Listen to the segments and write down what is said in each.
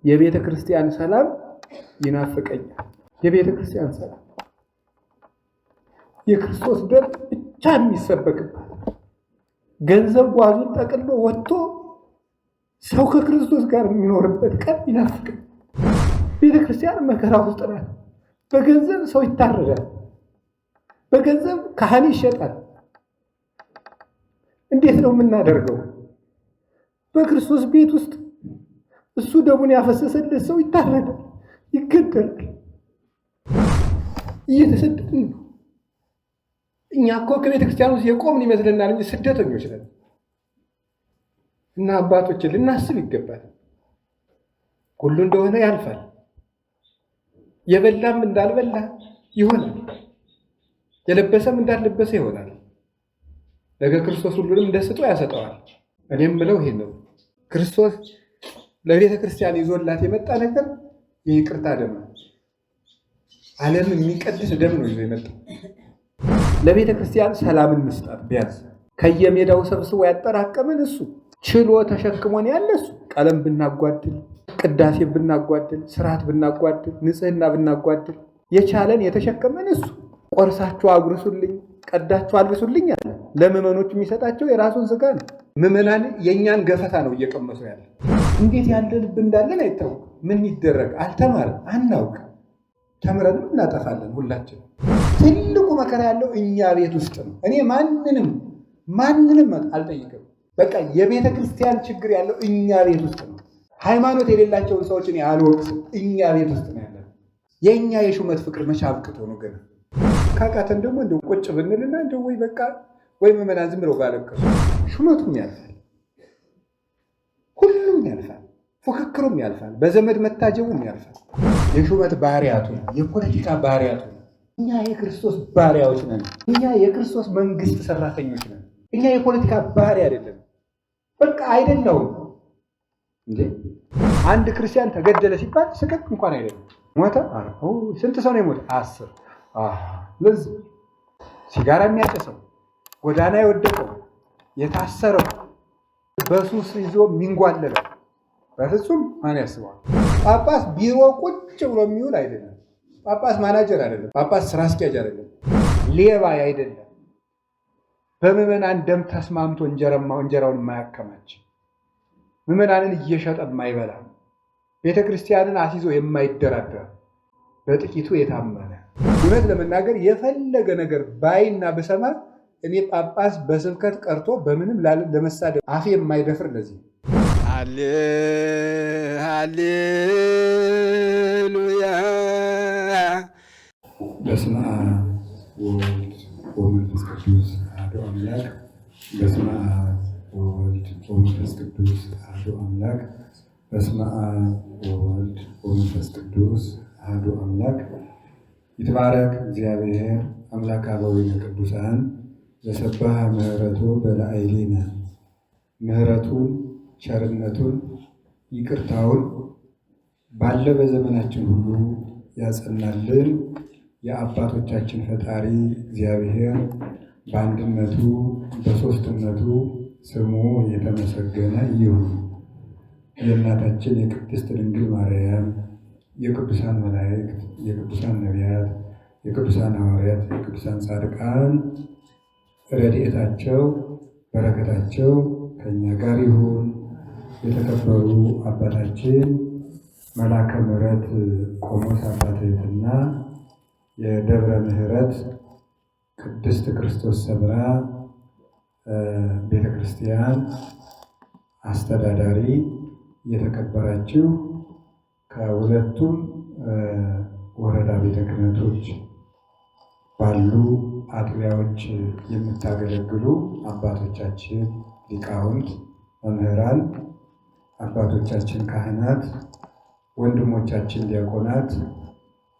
የቤተ ክርስቲያን ሰላም ይናፍቀኛል። የቤተ ክርስቲያን ሰላም የክርስቶስ ደም ብቻ የሚሰበክበት ገንዘብ ጓዙን ጠቅሎ ወጥቶ ሰው ከክርስቶስ ጋር የሚኖርበት ቀን ይናፍቀኛል። ቤተ ክርስቲያን መከራ ውስጥ ናት። በገንዘብ ሰው ይታረዳል። በገንዘብ ካህን ይሸጣል። እንዴት ነው የምናደርገው? በክርስቶስ ቤት ውስጥ እሱ ደሙን ያፈሰሰለት ሰው ይታረዳል፣ ይገደላል። እየተሰደድን ነው። እኛ እኮ ከቤተ ክርስቲያን ውስጥ የቆምን ይመስለናል እንጂ ስደተኞች ነን። እና አባቶችን ልናስብ ይገባል። ሁሉ እንደሆነ ያልፋል። የበላም እንዳልበላ ይሆናል። የለበሰም እንዳልለበሰ ይሆናል። ነገ ክርስቶስ ሁሉንም እንደ ስጦ ያሰጠዋል። እኔም ብለው ይሄን ነው። ክርስቶስ ለቤተ ክርስቲያን ይዞላት የመጣ ነገር የይቅርታ ደም ነው። ዓለም የሚቀድስ ደም ነው ይዞ የመጣው። ለቤተ ክርስቲያን ሰላምን መስጣት ቢያንስ ከየሜዳው ሰብስቦ ያጠራቀመን እሱ ችሎ ተሸክሞን ያለ እሱ ቀለም ብናጓድል፣ ቅዳሴ ብናጓድል፣ ስርዓት ብናጓድል፣ ንጽህና ብናጓድል የቻለን የተሸከመን እሱ ቆርሳችሁ አጉርሱልኝ፣ ቀዳችሁ አልብሱልኝ አለ። ለምዕመኖች የሚሰጣቸው የራሱን ስጋ ነው። ምዕመናን የእኛን ገፈታ ነው እየቀመሱ ያለ። እንዴት ያለ ልብ እንዳለን አይታወቅም። ምን ይደረግ አልተማርም፣ አናውቅ። ተምረንም እናጠፋለን ሁላችን። ትልቁ መከራ ያለው እኛ ቤት ውስጥ ነው። እኔ ማንንም አልጠይቅም። በቃ የቤተ ክርስቲያን ችግር ያለው እኛ ቤት ውስጥ ነው። ሃይማኖት የሌላቸውን ሰዎች እኔ አልወቅስም። እኛ ቤት ውስጥ ነው ያለ። የእኛ የሹመት ፍቅር መቼ አብቅቶ ነው ገና? ካቃተን ደግሞ እንደው ቁጭ ብንልና እንደው ወይ በቃ ወይ ምዕመናን ዝም ብለው ባለቀሱ። ሹመቱም ያልፋል፣ ሁሉም ያልፋል፣ ፉክክሩም ያልፋል፣ በዘመድ መታጀቡም ያልፋል። የሹመት ባሪያቱ ነው፣ የፖለቲካ ባሪያቱ ነው። እኛ የክርስቶስ ባሪያዎች ነን። እኛ የክርስቶስ መንግስት ሰራተኞች ነን። እኛ የፖለቲካ ባሪያ አይደለም። በቃ አይደለሁም እንዴ! አንድ ክርስቲያን ተገደለ ሲባል ስቅቅ እንኳን አይደለም። ሞተ? ስንት ሰው ነው የሞተ? 10። ለዚህ ሲጋራ የሚያጨሰው፣ ጎዳና የወደቀው፣ የታሰረው፣ በሱስ ይዞ የሚንጓለለው በፍጹም ማን ያስበዋል? ጳጳስ ቢሮ ቁጭ ብሎ የሚውል አይደለም። ጳጳስ ማናጀር አይደለም። ጳጳስ ስራ አስኪያጅ አይደለም። ሌባ አይደለም። በምዕመናን ደም ተስማምቶ እንጀራውን የማያከማች ምዕመናንን እየሸጠ የማይበላ ቤተ ክርስቲያንን አስይዞ የማይደራደር በጥቂቱ የታመነ እውነት ለመናገር የፈለገ ነገር ባይና በሰማ እኔ ጳጳስ በስብከት ቀርቶ በምንም ለመሳደብ አፌ የማይደፍር ለዚህ ሃሌሉያ። በስመ አብ ወወልድ ወመንፈስ ቅዱስ አሐዱ አምላክ። በስመ አብ ወወልድ ወመንፈስ ቅዱስ አሐዱ አምላክ። በስመ አብ ወወልድ ወመንፈስ ቅዱስ አሐዱ አምላክ። ይትባረክ እግዚአብሔር አምላከ አበዊነ ቅዱሳን ዘሰብሐ ምሕረቱ በላዕሌነ። ምሕረቱን ቸርነቱን ይቅርታውን ባለ በዘመናችን ሁሉ ያጸናልን የአባቶቻችን ፈጣሪ እግዚአብሔር በአንድነቱ በሦስትነቱ ስሙ የተመሰገነ ይሁን። የእናታችን የቅድስት ድንግል ማርያም፣ የቅዱሳን መላእክት፣ የቅዱሳን ነቢያት፣ የቅዱሳን ሐዋርያት፣ የቅዱሳን ጻድቃን ረድኤታቸው በረከታቸው ከእኛ ጋር ይሁን። የተከበሩ አባታችን መላከ ምሕረት ቆሞስ አባ ትሕትና የደብረ ምሕረት ቅድስት ክርስቶስ ሰምራ ቤተ ክርስቲያን አስተዳዳሪ፣ የተከበራችሁ ከሁለቱም ወረዳ ቤተ ክህነቶች ባሉ አጥቢያዎች የምታገለግሉ አባቶቻችን ሊቃውንት፣ መምህራን፣ አባቶቻችን ካህናት፣ ወንድሞቻችን ዲያቆናት፣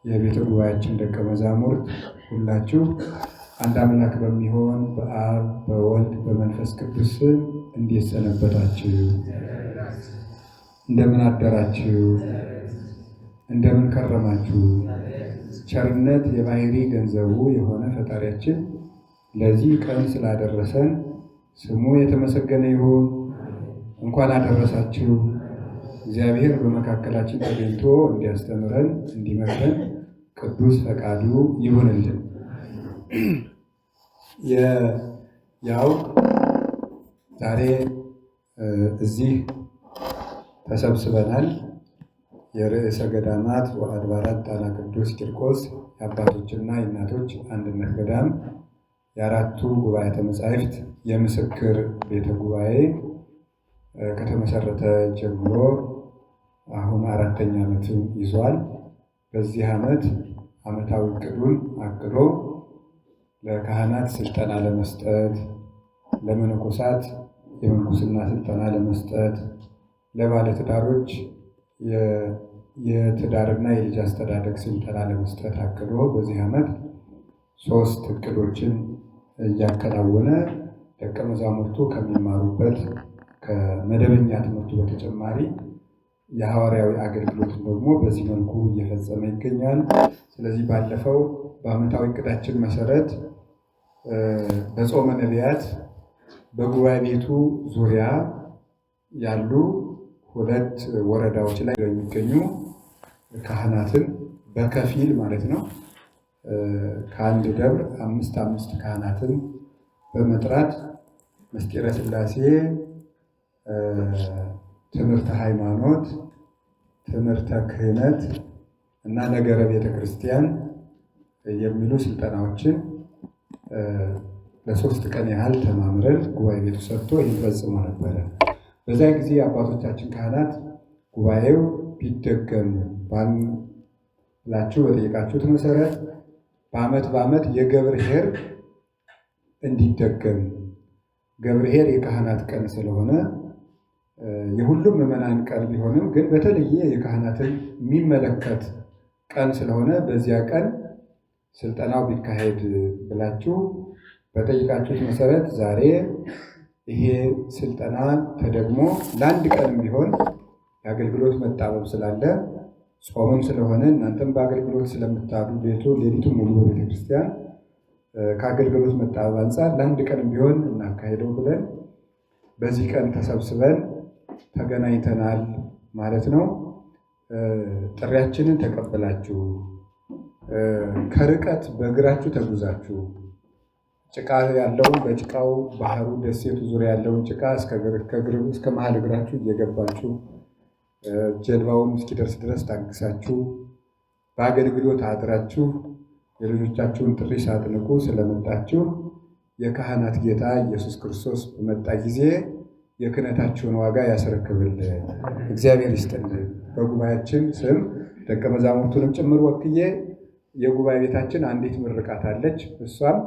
የቤተ ጉባኤያችን ደቀ መዛሙርት ሁላችሁ አንድ አምላክ በሚሆን በአብ በወልድ በመንፈስ ቅዱስ ስም እንዴት ሰነበታችሁ? እንደምን አደራችሁ? እንደምን ከረማችሁ? ቸርነት የባህሪ ገንዘቡ የሆነ ፈጣሪያችን ለዚህ ቀን ስላደረሰን ስሙ የተመሰገነ ይሁን። እንኳን አደረሳችሁ። እግዚአብሔር በመካከላችን ተገኝቶ እንዲያስተምረን እንዲመክረን ቅዱስ ፈቃዱ ይሁንልን። ያው ዛሬ እዚህ ተሰብስበናል። የርዕሰ ገዳማት ወአድባራት ጣና ቅዱስ ቂርቆስ የአባቶችና የእናቶች አንድነት ገዳም የአራቱ ጉባኤያተ መጻሕፍት የምስክር ቤተ ጉባኤ ከተመሰረተ ጀምሮ አሁን 4ኛ ዓመትን ይዟል። በዚህ ዓመት ዓመታዊ ዕቅዱን አቅዶ ለካህናት ስልጠና ለመስጠት፣ ለመነኮሳት የምንኩስና ስልጠና ለመስጠት፣ ለባለትዳሮች የትዳርና የልጅ አስተዳደግ ስልጠና ለመስጠት አቅዶ በዚህ ዓመት 3 ዕቅዶችን እያከናወነ ደቀ መዛሙርቱ ከሚማሩበት ከመደበኛ ትምህርቱ በተጨማሪ የሐዋርያዊ አገልግሎትን ደግሞ በዚህ መልኩ እየፈጸመ ይገኛል። ስለዚህ ባለፈው በዓመታዊ ዕቅዳችን መሰረት በጾመ ነቢያት በጉባኤ ቤቱ ዙሪያ ያሉ 2 ወረዳዎች ላይ የሚገኙ ካህናትን በከፊል ማለት ነው ከአንድ ደብር 5 ካህናትን በመጥራት ምስጢረ ሥላሴ፣ ትምህርተ ሃይማኖት፣ ትምህርተ ክህነት እና ነገረ ቤተ ክርስቲያን የሚሉ ስልጠናዎችን ለ3 ቀን ያህል ተማምረን ጉባኤ ቤቱ ሰጥቶ ይህን ፈጽሞ ነበረ። በዛ ጊዜ አባቶቻችን ካህናት ጉባኤው ቢደገም ብላችሁ በጠየቃችሁት መሰረት በዓመት የገብርኄር እንዲደገም፣ ገብርኄር የካህናት ቀን ስለሆነ የሁሉም ምዕመናን ቀን ቢሆንም ግን በተለየ የካህናትን የሚመለከት ቀን ስለሆነ በዚያ ቀን ስልጠናው ቢካሄድ ብላችሁ በጠይቃችሁት መሰረት ዛሬ ይሄ ስልጠና ተደግሞ ለአንድ ቀንም ቢሆን የአገልግሎት መጣበብ ስላለ ጾምም ስለሆነ እናንተም በአገልግሎት ስለምታዱ ሌሊቱን ሙሉ በቤተ ክርስቲያን ከአገልግሎት መጣበብ አንጻር ለአንድ ቀንም ቢሆን እናካሄደው ብለን በዚህ ቀን ተሰብስበን ተገናኝተናል ማለት ነው። ጥሪያችንን ተቀበላችሁ ከርቀት በእግራችሁ ተጉዛችሁ ጭቃ ያለውን በጭቃው ባህሩ ደሴቱ ዙሪያ ያለውን ጭቃ እስከ መሀል እግራችሁ እየገባችሁ ጀልባውን እስኪደርስ ድረስ ታግሳችሁ በአገልግሎት አድራችሁ የልጆቻችሁን ጥሪ ሳትንቁ ስለመጣችሁ የካህናት ጌታ ኢየሱስ ክርስቶስ በመጣ ጊዜ የክህነታችሁን ዋጋ ያስረክብልን፣ እግዚአብሔር ይስጥልን። በጉባኤያችን ስም ደቀ መዛሙርቱንም ጭምር ወክዬ የጉባኤ ቤታችን አንዲት ምርቃት አለች። እሷም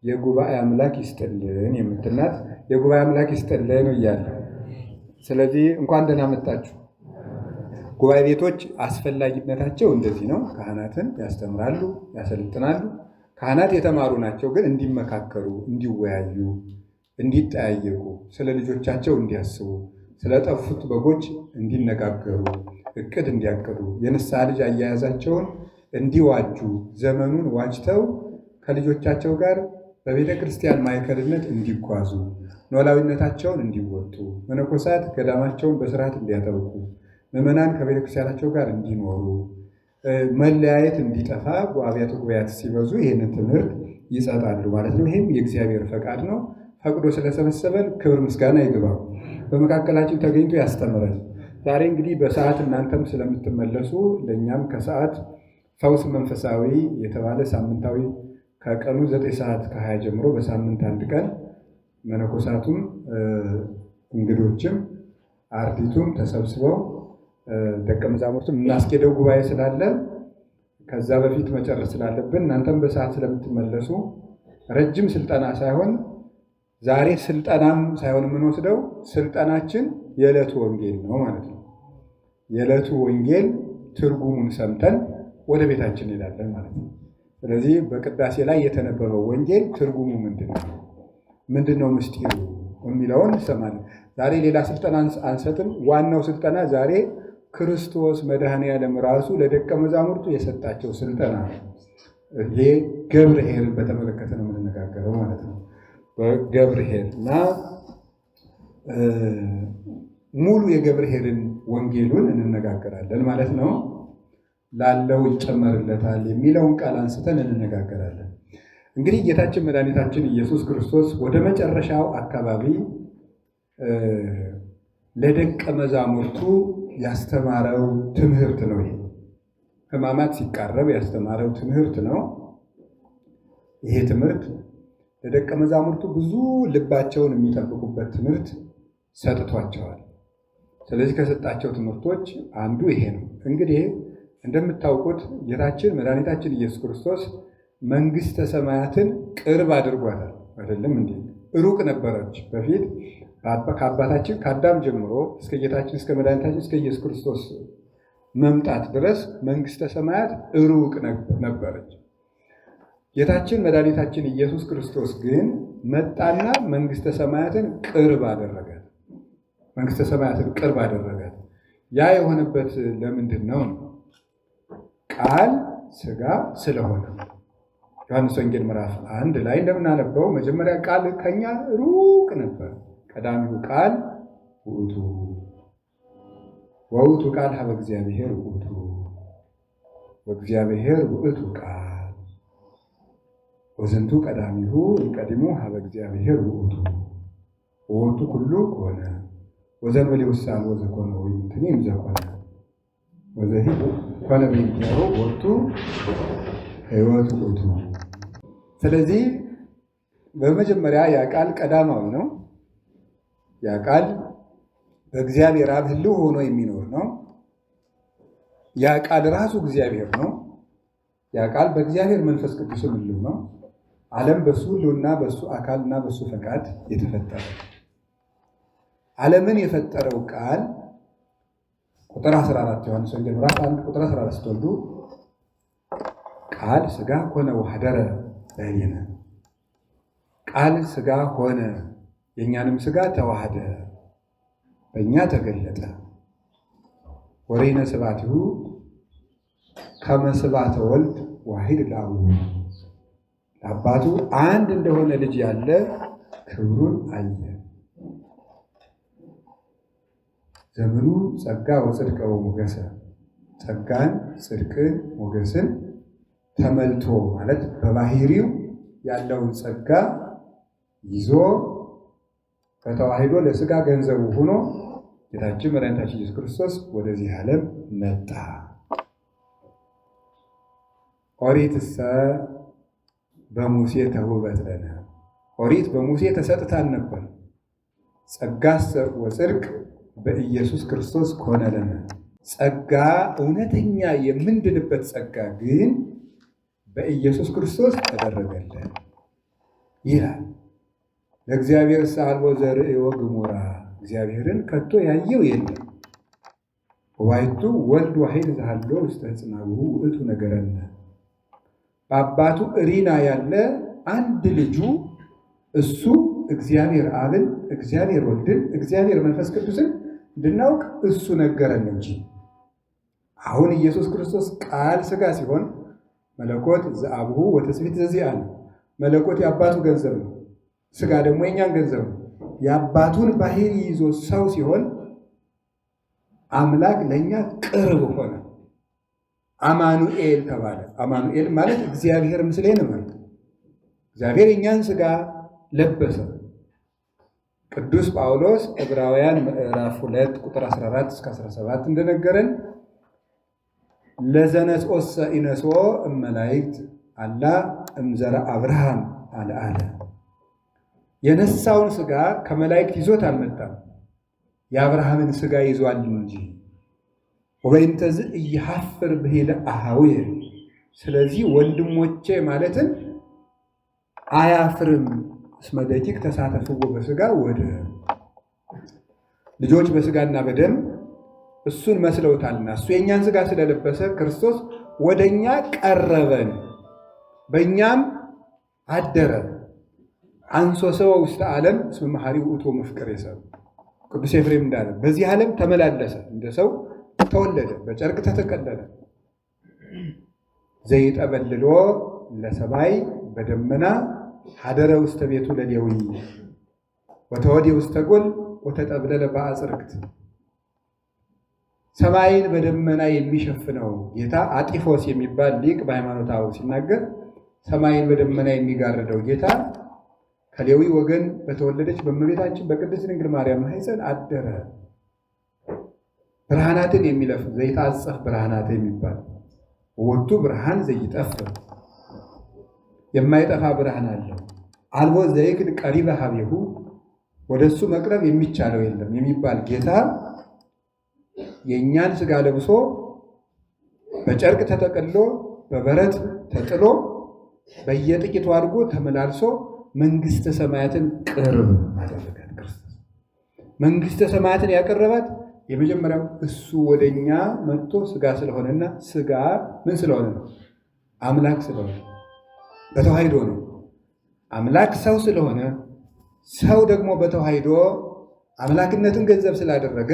የጉባኤ አምላክ ይስጥልን የምትልናት። የጉባኤ አምላክ ይስጥልን እያለ ስለዚህ እንኳን ደህና መጣችሁ። ጉባኤ ቤቶች አስፈላጊነታቸው እንደዚህ ነው። ካህናትን ያስተምራሉ፣ ያሰልጥናሉ። ካህናት የተማሩ ናቸው፣ ግን እንዲመካከሩ፣ እንዲወያዩ፣ እንዲጠያየቁ፣ ስለ ልጆቻቸው እንዲያስቡ፣ ስለጠፉት በጎች እንዲነጋገሩ፣ እቅድ እንዲያቅዱ፣ የንስሐ ልጅ አያያዛቸውን እንዲዋጁ፣ ዘመኑን ዋጅተው ከልጆቻቸው ጋር በቤተ ክርስቲያን ማዕከልነት እንዲጓዙ፣ ኖላዊነታቸውን እንዲወጡ፣ መነኮሳት ገዳማቸውን በስርዓት እንዲያጠብቁ፣ ምዕመናን ከቤተ ክርስቲያናቸው ጋር እንዲኖሩ፣ መለያየት እንዲጠፋ አብያተ ጉባኤያት ሲበዙ ይህንን ትምህርት ይሰጣሉ ማለት ነው። ይህም የእግዚአብሔር ፈቃድ ነው። ፈቅዶ ስለሰበሰበን ክብር ምስጋና ይግባው። በመካከላችን ተገኝቶ ያስተምረን። ዛሬ እንግዲህ በሰዓት እናንተም ስለምትመለሱ ለእኛም ከሰዓት ፈውስ መንፈሳዊ የተባለ ሳምንታዊ ከቀኑ 9:20 ጀምሮ በሳምንት አንድ ቀን መነኮሳቱም እንግዶችም አርዲቱም ተሰብስበው ደቀ መዛሙርቱም እናስኬደው ጉባኤ ስላለ ከዛ በፊት መጨረስ ስላለብን እናንተም በሰዓት ስለምትመለሱ ረጅም ስልጠና ሳይሆን ዛሬ ስልጠናም ሳይሆን የምንወስደው ስልጠናችን የዕለቱ ወንጌል ነው ማለት ነው። የዕለቱ ወንጌል ትርጉሙን ሰምተን ወደ ቤታችን እንሄዳለን ማለት ነው። ስለዚህ በቅዳሴ ላይ የተነበበው ወንጌል ትርጉሙ ምንድን ነው ምስጢሩ የሚለውን እንሰማለን። ዛሬ ሌላ ስልጠና አንሰጥም። ዋናው ስልጠና ዛሬ ክርስቶስ መድኃኔዓለም ራሱ ለደቀ መዛሙርቱ የሰጣቸው ስልጠና ነው። ይሄ ገብርኄርን በተመለከተ ነው የምንነጋገረው ማለት ነው። በገብርኄር እና ሙሉ የገብርኄርን ወንጌሉን እንነጋገራለን ማለት ነው። ላለው ይጨመርለታል የሚለውን ቃል አንስተን እንነጋገራለን። እንግዲህ ጌታችን መድኃኒታችን ኢየሱስ ክርስቶስ ወደ መጨረሻው አካባቢ ለደቀ መዛሙርቱ ያስተማረው ትምህርት ነው። ይሄ ሕማማት ሲቃረብ ያስተማረው ትምህርት ነው። ይሄ ትምህርት ለደቀ መዛሙርቱ ብዙ ልባቸውን የሚጠብቁበት ትምህርት ሰጥቷቸዋል። ስለዚህ ከሰጣቸው ትምህርቶች አንዱ ይሄ ነው። እንግዲህ እንደምታውቁት ጌታችን መድኃኒታችን ኢየሱስ ክርስቶስ መንግሥተ ሰማያትን ቅርብ አድርጓታል። አይደለም እንዴ? ሩቅ ነበረች በፊት ከአባታችን ከአዳም ጀምሮ እስከ ጌታችን እስከ መድኃኒታችን እስከ ኢየሱስ ክርስቶስ መምጣት ድረስ መንግሥተ ሰማያት ሩቅ ነበረች። ጌታችን መድኃኒታችን ኢየሱስ ክርስቶስ ግን መጣና መንግሥተ ሰማያትን ቅርብ አደረጋት። መንግሥተ ሰማያትን ቅርብ አደረጋት። ያ የሆነበት ለምንድን ነው? ቃል ሥጋ ስለሆነ። ዮሐንስ ወንጌል ምዕራፍ 1 ላይ እንደምናነበው መጀመሪያ ቃል ከኛ ሩቅ ነበር፣ ቀዳሚው ቃል ውእቱ ወውእቱ ቃል ሀበ እግዚአብሔር ውእቱ ወእግዚአብሔር ውእቱ ቃል ወዝንቱ ቀዳሚሁ እምቀዲሙ ሀበ እግዚአብሔር ውእቱ ወወቱ ኩሉ ኮነ ወዘንበሌ ውሳን ወዘኮነ ወይምትኒ እምዘኮነ ወዘሂ ኮነ በእንቲአሁ ወቱ ሕይወት ውእቱ። ስለዚህ በመጀመሪያ ያ ቃል ቀዳማዊ ነው። ያ ቃል በእግዚአብሔር አብ ሕልው ሆኖ የሚኖር ነው። ያ ቃል ራሱ እግዚአብሔር ነው። ያ ቃል በእግዚአብሔር መንፈስ ቅዱስም ሕልው ነው። ዓለም በሱ ሕልውና በሱ አካልና በሱ ፈቃድ የተፈጠረ ዓለምን የፈጠረው ቃል ቁጥር 14 ዮሐንስ ወንጌል ምዕራፍ 1 ቁጥር 14 ስትወልዱ ቃል ሥጋ ሆነ ወሐደረ በእኔነ፣ ቃል ሥጋ ሆነ የእኛንም ሥጋ ተዋህደ በእኛ ተገለጠ። ወሬነ ስብሐቲሁ ከመ ስብሐተ ወልድ ዋሂድ ለአቡሁ፣ ለአባቱ አንድ እንደሆነ ልጅ ያለ ክብሩን አየ። ዘመኑ ጸጋ ወጽድቀ ወሞገሰ፣ ጸጋን ጽድቅን ሞገስን ተመልቶ ማለት በባህሪው ያለውን ጸጋ ይዞ በተዋሂዶ ለሥጋ ገንዘቡ ሆኖ ጌታችን መድኃኒታችን ኢየሱስ ክርስቶስ ወደዚህ ዓለም መጣ። ኦሪትሰ በሙሴ ተውበት ለነ፣ ኦሪት በሙሴ ተሰጥታን ነበር። ጸጋሰ ወጽድቅ በኢየሱስ ክርስቶስ ኮነ ለነ፣ ጸጋ እውነተኛ የምንድንበት ጸጋ ግን በኢየሱስ ክርስቶስ ተደረገልን ይላል። ለእግዚአብሔር ሳልቦ ዘርእዮ ግሙራ፣ እግዚአብሔርን ከቶ ያየው የለም። ወባይቱ ወልድ ዋሂድ ዘሃሎ ውስተ ሕፅናዊሁ ውእቱ ነገረነ፣ በአባቱ እሪና ያለ አንድ ልጁ እሱ እግዚአብሔር አብን፣ እግዚአብሔር ወልድን፣ እግዚአብሔር መንፈስ ቅዱስን እንድናውቅ እሱ ነገረን እንጂ። አሁን ኢየሱስ ክርስቶስ ቃል ሥጋ ሲሆን መለኮት ዘአብሁ ወትስብእት ዘዚአነ፣ መለኮት የአባቱ ገንዘብ ነው፣ ሥጋ ደግሞ የኛን ገንዘብ ነው። የአባቱን ባህሪ ይዞ ሰው ሲሆን አምላክ ለእኛ ቅርብ ሆነ። አማኑኤል ተባለ። አማኑኤል ማለት እግዚአብሔር ምስሌነ ማለት፣ እግዚአብሔር የኛን ሥጋ ለበሰ። ቅዱስ ጳውሎስ ዕብራውያን ምዕራፍ 2 ቁጥር 14 እስከ 17 እንደነገረን ለዘነጾሰ ኢነሶ እመላእክት አላ እምዘራ አብርሃም አለ። የነሳውን ሥጋ ከመላእክት ይዞት አልመጣም፣ የአብርሃምን ሥጋ ይዟል እንጂ። ወበእንተዝ ኢይሐፍር ብሂለ አኀውየ፣ ስለዚህ ወንድሞቼ ማለትን አያፍርም። እስመ ደቂቅ ተሳተፍዎ በሥጋ ወደም፣ ልጆች በሥጋና በደም እሱን መስለውታልና እሱ የእኛን ሥጋ ስለለበሰ ክርስቶስ ወደ እኛ ቀረበን፣ በእኛም አደረ። አንሶ ሰው ውስተ ዓለም እስመ መሐሪ ውእቱ ወመፍቅሬ ሰብእ፣ ቅዱስ ኤፍሬም እንዳለ በዚህ ዓለም ተመላለሰ፣ እንደ ሰው ተወለደ፣ በጨርቅ ተጠቀለለ። ዘይጠበልሎ ለሰማይ በደመና ሀደረ ውስተ ቤቱ ለሌዊ ወተወዴ ውስተ ጎል ወተጠብለለ በአጽርቅት። ሰማይን በደመና የሚሸፍነው ጌታ አጢፎስ የሚባል ሊቅ በሃይማኖተ አበው ሲናገር ሰማይን በደመና የሚጋርደው ጌታ ከሌዊ ወገን በተወለደች በእመቤታችን በቅድስት ድንግል ማርያም ማኅፀን አደረ። ብርሃናትን የሚለፍ ዘይታጸፍ ብርሃናት የሚባል ወቱ ብርሃን ዘይጠፍ የማይጠፋ ብርሃን አለው። አልቦ ዘይክድ ቀሪበ ሀቤሁ ወደሱ መቅረብ የሚቻለው የለም የሚባል ጌታ የእኛን ሥጋ ለብሶ በጨርቅ ተጠቅሎ በበረት ተጥሎ በየጥቂቱ አድርጎ ተመላልሶ መንግሥተ ሰማያትን ቅርብ አደረጋት። ክርስቶስ መንግሥተ ሰማያትን ያቀረባት የመጀመሪያው እሱ ወደኛ መጥቶ ሥጋ ስለሆነና ሥጋ ምን ስለሆነ ነው? አምላክ ስለሆነ በተዋሂዶ ነው። አምላክ ሰው ስለሆነ ሰው ደግሞ በተዋሂዶ አምላክነትን ገንዘብ ስላደረገ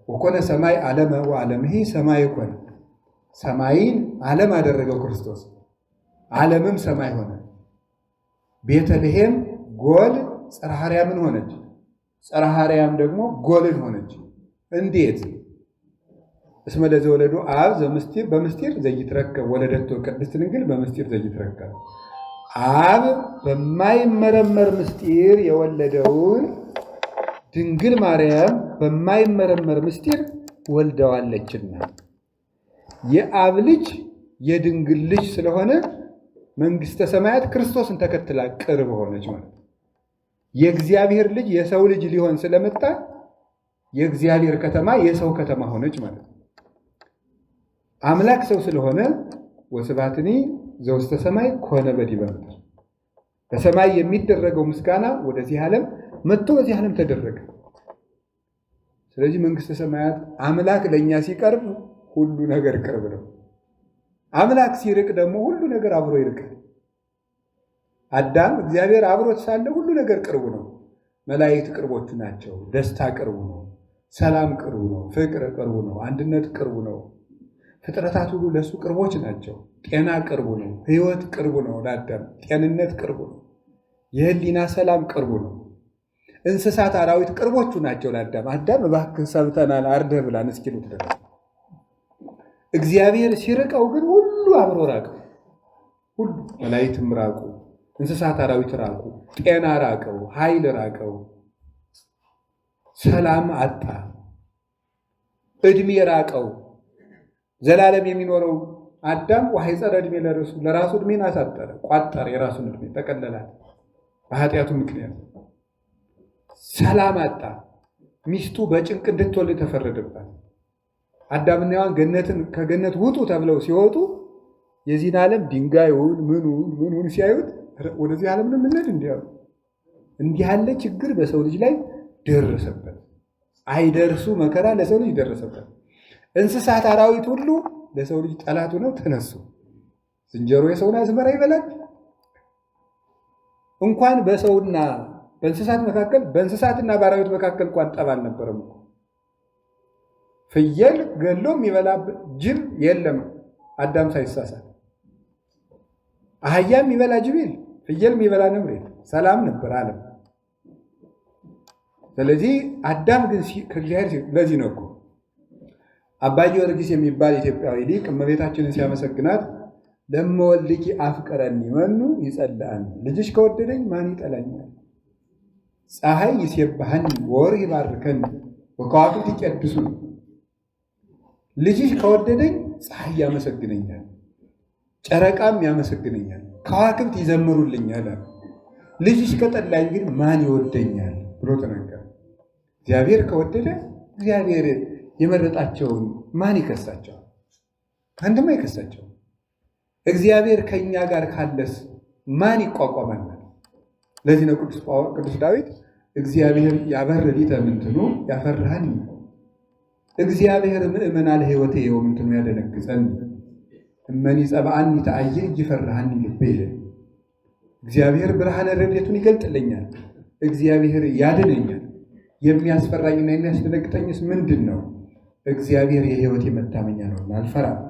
ወኮነ ሰማይ ዓለመ ወዓለምሂ ሰማይ ኮነ። ሰማይን ዓለም አደረገው ክርስቶስ፣ ዓለምም ሰማይ ሆነ። ቤተልሔም ጎል ጽርሐ አርያምን ሆነች፣ ጽርሐ አርያም ደግሞ ጎልን ሆነች። እንዴት? እስመ ለዘወለዶ አብ ዘምስጢር በምስጢር ዘይትረከብ ወለደቶ ቅድስት ድንግል በምስጢር ዘይትረከብ። አብ በማይመረመር ምስጢር የወለደውን ድንግል ማርያም በማይመረመር ምስጢር ወልደዋለችና የአብ ልጅ የድንግል ልጅ ስለሆነ መንግሥተ ሰማያት ክርስቶስን ተከትላ ቅርብ ሆነች ማለት ነው። የእግዚአብሔር ልጅ የሰው ልጅ ሊሆን ስለመጣ የእግዚአብሔር ከተማ የሰው ከተማ ሆነች ማለት ነው። አምላክ ሰው ስለሆነ ወስብሐትኒ ዘውስተ ሰማይ ኮነ በዲበ ምድር። በሰማይ የሚደረገው ምስጋና ወደዚህ ዓለም መጥቶ በዚህ ዓለም ተደረገ። ስለዚህ መንግሥተ ሰማያት አምላክ ለእኛ ሲቀርብ ሁሉ ነገር ቅርብ ነው። አምላክ ሲርቅ ደግሞ ሁሉ ነገር አብሮ ይርቃል። አዳም እግዚአብሔር አብሮት ሳለ ሁሉ ነገር ቅርቡ ነው። መላእክት ቅርቦቹ ናቸው። ደስታ ቅርቡ ነው። ሰላም ቅርቡ ነው። ፍቅር ቅርቡ ነው። አንድነት ቅርቡ ነው። ፍጥረታት ሁሉ ለእሱ ቅርቦች ናቸው። ጤና ቅርቡ ነው። ሕይወት ቅርቡ ነው። ለአዳም ጤንነት ቅርቡ ነው። የህሊና ሰላም ቅርቡ ነው። እንስሳት አራዊት ቅርቦቹ ናቸው ለአዳም። አዳም እባክህ ሰብተናል አርደህ ብላን እስኪሉት ድረስ። እግዚአብሔር ሲርቀው ግን ሁሉ አብሮ ራቀው። ሁሉ መላእክትም ራቁ፣ እንስሳት አራዊት ራቁ፣ ጤና ራቀው፣ ኃይል ራቀው፣ ሰላም አጣ፣ እድሜ ራቀው። ዘላለም የሚኖረው አዳም ወሐይፀረ ዕድሜ ለራሱ ዕድሜን አሳጠረ፣ ቋጠረ፣ የራሱን ዕድሜ ጠቀለላት በኃጢአቱ ምክንያት። ሰላም አጣ። ሚስቱ በጭንቅ እንድትወልድ ተፈረደባት። አዳምና ሔዋን ከገነት ውጡ ተብለው ሲወጡ የዚህን ዓለም ድንጋዩን ምኑን ሲያዩት ወደዚህ ዓለም ነው የምንሄድ እንዲያሉ እንዲህ ያለ ችግር በሰው ልጅ ላይ ደረሰበት። አይደርሱ መከራ ለሰው ልጅ ደረሰበት። እንስሳት አራዊት ሁሉ ለሰው ልጅ ጠላት ሆነው ተነሱ። ዝንጀሮ የሰውን አዝመራ ይበላል። እንኳን በሰውና በእንስሳት መካከል በእንስሳትና በአራዊት መካከል እንኳን ጠብ አልነበረም። ፍየል ገሎ የሚበላ ጅብ የለም አዳም ሳይሳሳት። አህያ የሚበላ ጅብ የለም፣ ፍየል የሚበላ ነብር የለም። ሰላም ነበር ዓለም። ስለዚህ አዳም ግን ከእግዚአብሔር ለዚህ ነው እኮ አባ ጊዮርጊስ የሚባል ኢትዮጵያዊ ሊቅ እመቤታችንን ሲያመሰግናት ለመወልኪ አፍቀረኒ መኑ ይጸልአኒ፣ ልጅሽ ከወደደኝ ማን ይጠላኛል? ፀሐይ ይሴብሐኒ ወወርኅ ይባርከኒ ወከዋክብት ይቀድሱኒ። ልጅሽ ከወደደኝ ፀሐይ ያመሰግነኛል፣ ጨረቃም ያመሰግነኛል፣ ከዋክብት ይዘምሩልኛል። ልጅሽ ከጠላኝ ግን ማን ይወደኛል ብሎ ተናገረ። እግዚአብሔር ከወደደ እግዚአብሔር የመረጣቸውን ማን ይከሳቸዋል? አንድም አይከሳቸውም። እግዚአብሔር ከእኛ ጋር ካለስ ማን ይቋቋመናል? ለዚህ ነው ቅዱስ ዳዊት እግዚአብሔር ያበር ሊተ ምንትኑ ያፈርሃኒ፣ እግዚአብሔር ምእመና ለሕይወቴ የምንትኑ ያደነግጸኒ፣ እመኒ ጸብአኒ ተአይህ ይፈርሃኒ ልቤ። እግዚአብሔር ብርሃነ ረድኤቱን ይገልጥልኛል፣ እግዚአብሔር ያድነኛል። የሚያስፈራኝና የሚያስደነግጠኝስ ምንድን ነው? እግዚአብሔር የሕይወቴ መታመኛ ነውና አልፈራም።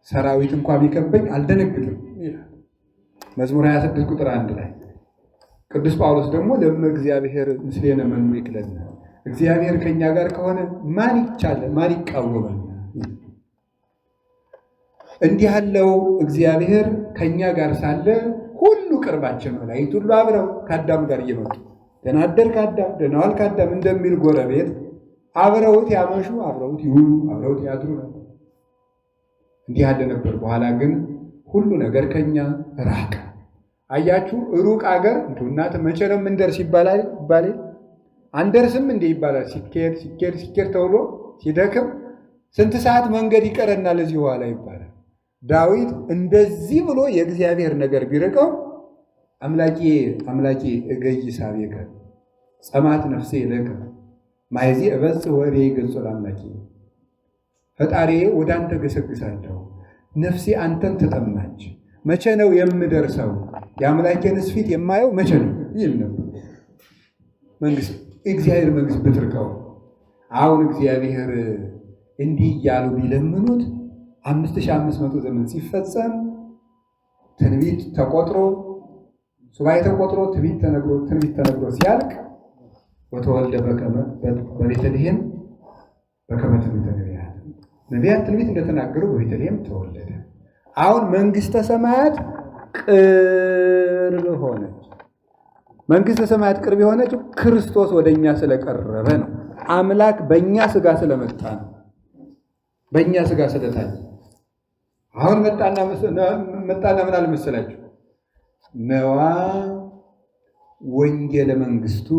ሰራዊት እንኳ ቢከበኝ አልደነግጥም ይላል መዝሙር 26 ቁጥር 1 ላይ። ቅዱስ ጳውሎስ ደግሞ ለእመ እግዚአብሔር ምስሌነ መኑ ይክለነ፣ እግዚአብሔር ከኛ ጋር ከሆነ ማን ይቻላል? ማን ይቃወማል? እንዲህ ያለው እግዚአብሔር ከኛ ጋር ሳለ ሁሉ ቅርባችን ነው። ላይት ሁሉ አብረው ከአዳም ጋር እየመጡ ደህና አደርክ አዳም፣ ደህና ዋልክ አዳም እንደሚል ጎረቤት አብረውት ያመሹ፣ አብረውት ይውሉ፣ አብረውት ያድሩ ነው። እንዲህ ያለ ነበር። በኋላ ግን ሁሉ ነገር ከኛ ራቀ። አያችሁ፣ ሩቅ አገር እናት መቼ ነው የምንደርስ ይባላል። አንደርስም እንዴ ይባላል። ሲኬድ ተውሎ ሲደክም ስንት ሰዓት መንገድ ይቀረናል እዚህ በኋላ ይባላል። ዳዊት እንደዚህ ብሎ የእግዚአብሔር ነገር ቢርቀው አምላኬ እገይ ሳቤከ ጸማት ነፍሴ ለከ ማይዚ እበጽሕ ወሬ ገጾ ለአምላኬ ፈጣሪዬ ወደ አንተ ገሰግሳለሁ፣ ነፍሴ አንተን ተጠማች። መቼ ነው የምደርሰው? የአምላኬንስ ፊት የማየው መቼ ነው ይል ነበር። እግዚአብሔር መንግስት ብትርቀው። አሁን እግዚአብሔር እንዲህ እያሉ ቢለምኑት 5500 ዘመን ሲፈጸም ትንቢት ተቆጥሮ ሱባኤ ተቆጥሮ ትንቢት ተነግሮ ሲያልቅ ወተወልደ በቤተልሔም በከመ ትንቢተ ነቢያት፣ ነቢያት ትንቢት እንደተናገሩ በቤተልሔም ተወለደ። አሁን መንግስተ ሰማያት ቅርብ ሆነች። መንግስተ ሰማያት ቅርብ የሆነችው ክርስቶስ ወደኛ ስለቀረበ ነው። አምላክ በእኛ ስጋ ስለመጣ ነው። በእኛ ስጋ ስለታየ አሁን መጣና ምን አለ መሰላችሁ? ነዋ ወንጌለ መንግስቱ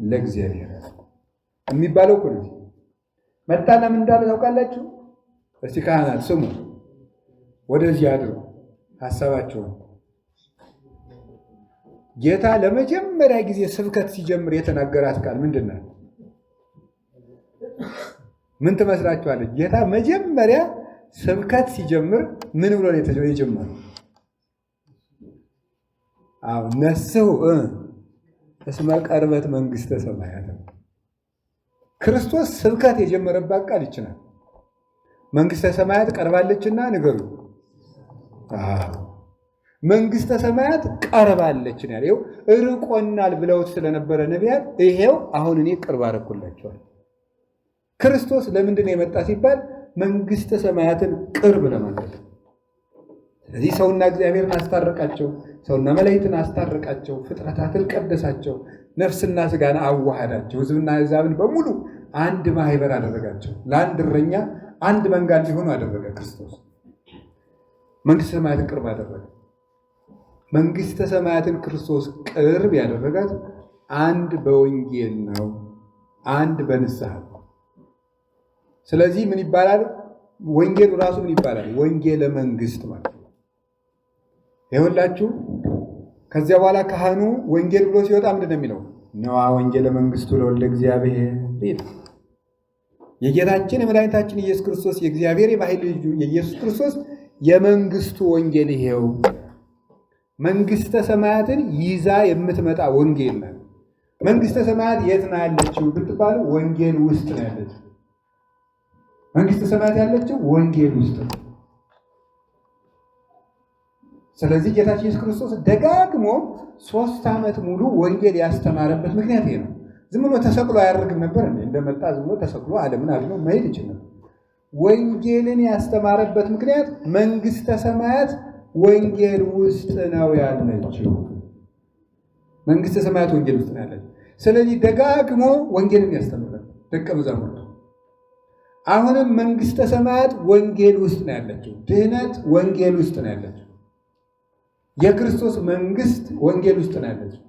ለእግዚአብሔር የሚባለው እኮ ነው። መጣና ምን እንዳለ ታውቃላችሁ? እስቲ ካህናት ስሙ፣ ወደዚህ አድርጉ ሐሳባችሁን። ጌታ ለመጀመሪያ ጊዜ ስብከት ሲጀምር የተናገራት ቃል ምንድን ናት? ምን ትመስላችኋለች? ጌታ መጀመሪያ ስብከት ሲጀምር ምን ብሎ ነው የጀመረው? ነስሑ እስመ ቀርበት መንግስተ ሰማያት። ክርስቶስ ስብከት የጀመረባት ቃል ይችላል። መንግስተ ሰማያት ቀርባለችና ንገሩ። መንግስተ ሰማያት ቀርባለች ነው ያለው። እርቆናል ብለውት ስለነበረ ነቢያት ይሄው አሁን እኔ ቅርብ አደረኩላቸዋል። ክርስቶስ ለምንድን ነው የመጣ ሲባል መንግስተ ሰማያትን ቅርብ ለማድረግ። ስለዚህ ሰውና እግዚአብሔርን አስታረቃቸው፣ ሰውና መላእክትን አስታረቃቸው፣ ፍጥረታትን ቀደሳቸው፣ ነፍስና ስጋን አዋሃዳቸው፣ ሕዝብና አሕዛብን በሙሉ አንድ ማህበር አደረጋቸው። ለአንድ እረኛ አንድ መንጋ እንዲሆኑ አደረገ ክርስቶስ። መንግስተ ሰማያትን ቅርብ አደረገ። መንግስተ ሰማያትን ክርስቶስ ቅርብ ያደረጋት አንድ በወንጌል ነው፣ አንድ በንስሐ። ስለዚህ ምን ይባላል? ወንጌሉ ራሱ ምን ይባላል? ወንጌለ መንግስት ማለት ነው። ይኸውላችሁ ከዚያ በኋላ ካህኑ ወንጌል ብሎ ሲወጣ ምንድን ነው የሚለው? ነዋ ወንጌለ መንግስቱ ለወልደ እግዚአብሔር ይል። የጌታችን የመድኃኒታችን ኢየሱስ ክርስቶስ የእግዚአብሔር የባሕርይ ልጁ የኢየሱስ ክርስቶስ የመንግስቱ ወንጌል ይሄው መንግስተ ሰማያትን ይዛ የምትመጣ ወንጌል ናት። መንግስተ ሰማያት የት ነው ያለችው ብትባሉ ወንጌል ውስጥ ነው ያለችው። መንግስተ ሰማያት ያለችው ወንጌል ውስጥ ነው። ስለዚህ ጌታችን ኢየሱስ ክርስቶስ ደጋግሞ 3 ዓመት ሙሉ ወንጌል ያስተማረበት ምክንያት ይሄ ነው። ዝም ብሎ ተሰቅሎ አያደርግም ነበር እንዴ? እንደመጣ ዝም ብሎ ተሰቅሎ ዓለምን አድኖ መሄድ ይችላል። ወንጌልን ያስተማረበት ምክንያት መንግስተ ሰማያት ወንጌል ውስጥ ነው ያለችው። መንግስተ ሰማያት ወንጌል ውስጥ ነው ያለችው። ስለዚህ ደጋግሞ ወንጌልን ያስተምራል ደቀ መዛሙርቱ። አሁንም መንግስተ ሰማያት ወንጌል ውስጥ ነው ያለችው። ድህነት ወንጌል ውስጥ ነው ያለችው። የክርስቶስ መንግስት ወንጌል ውስጥ ነው ያለችው።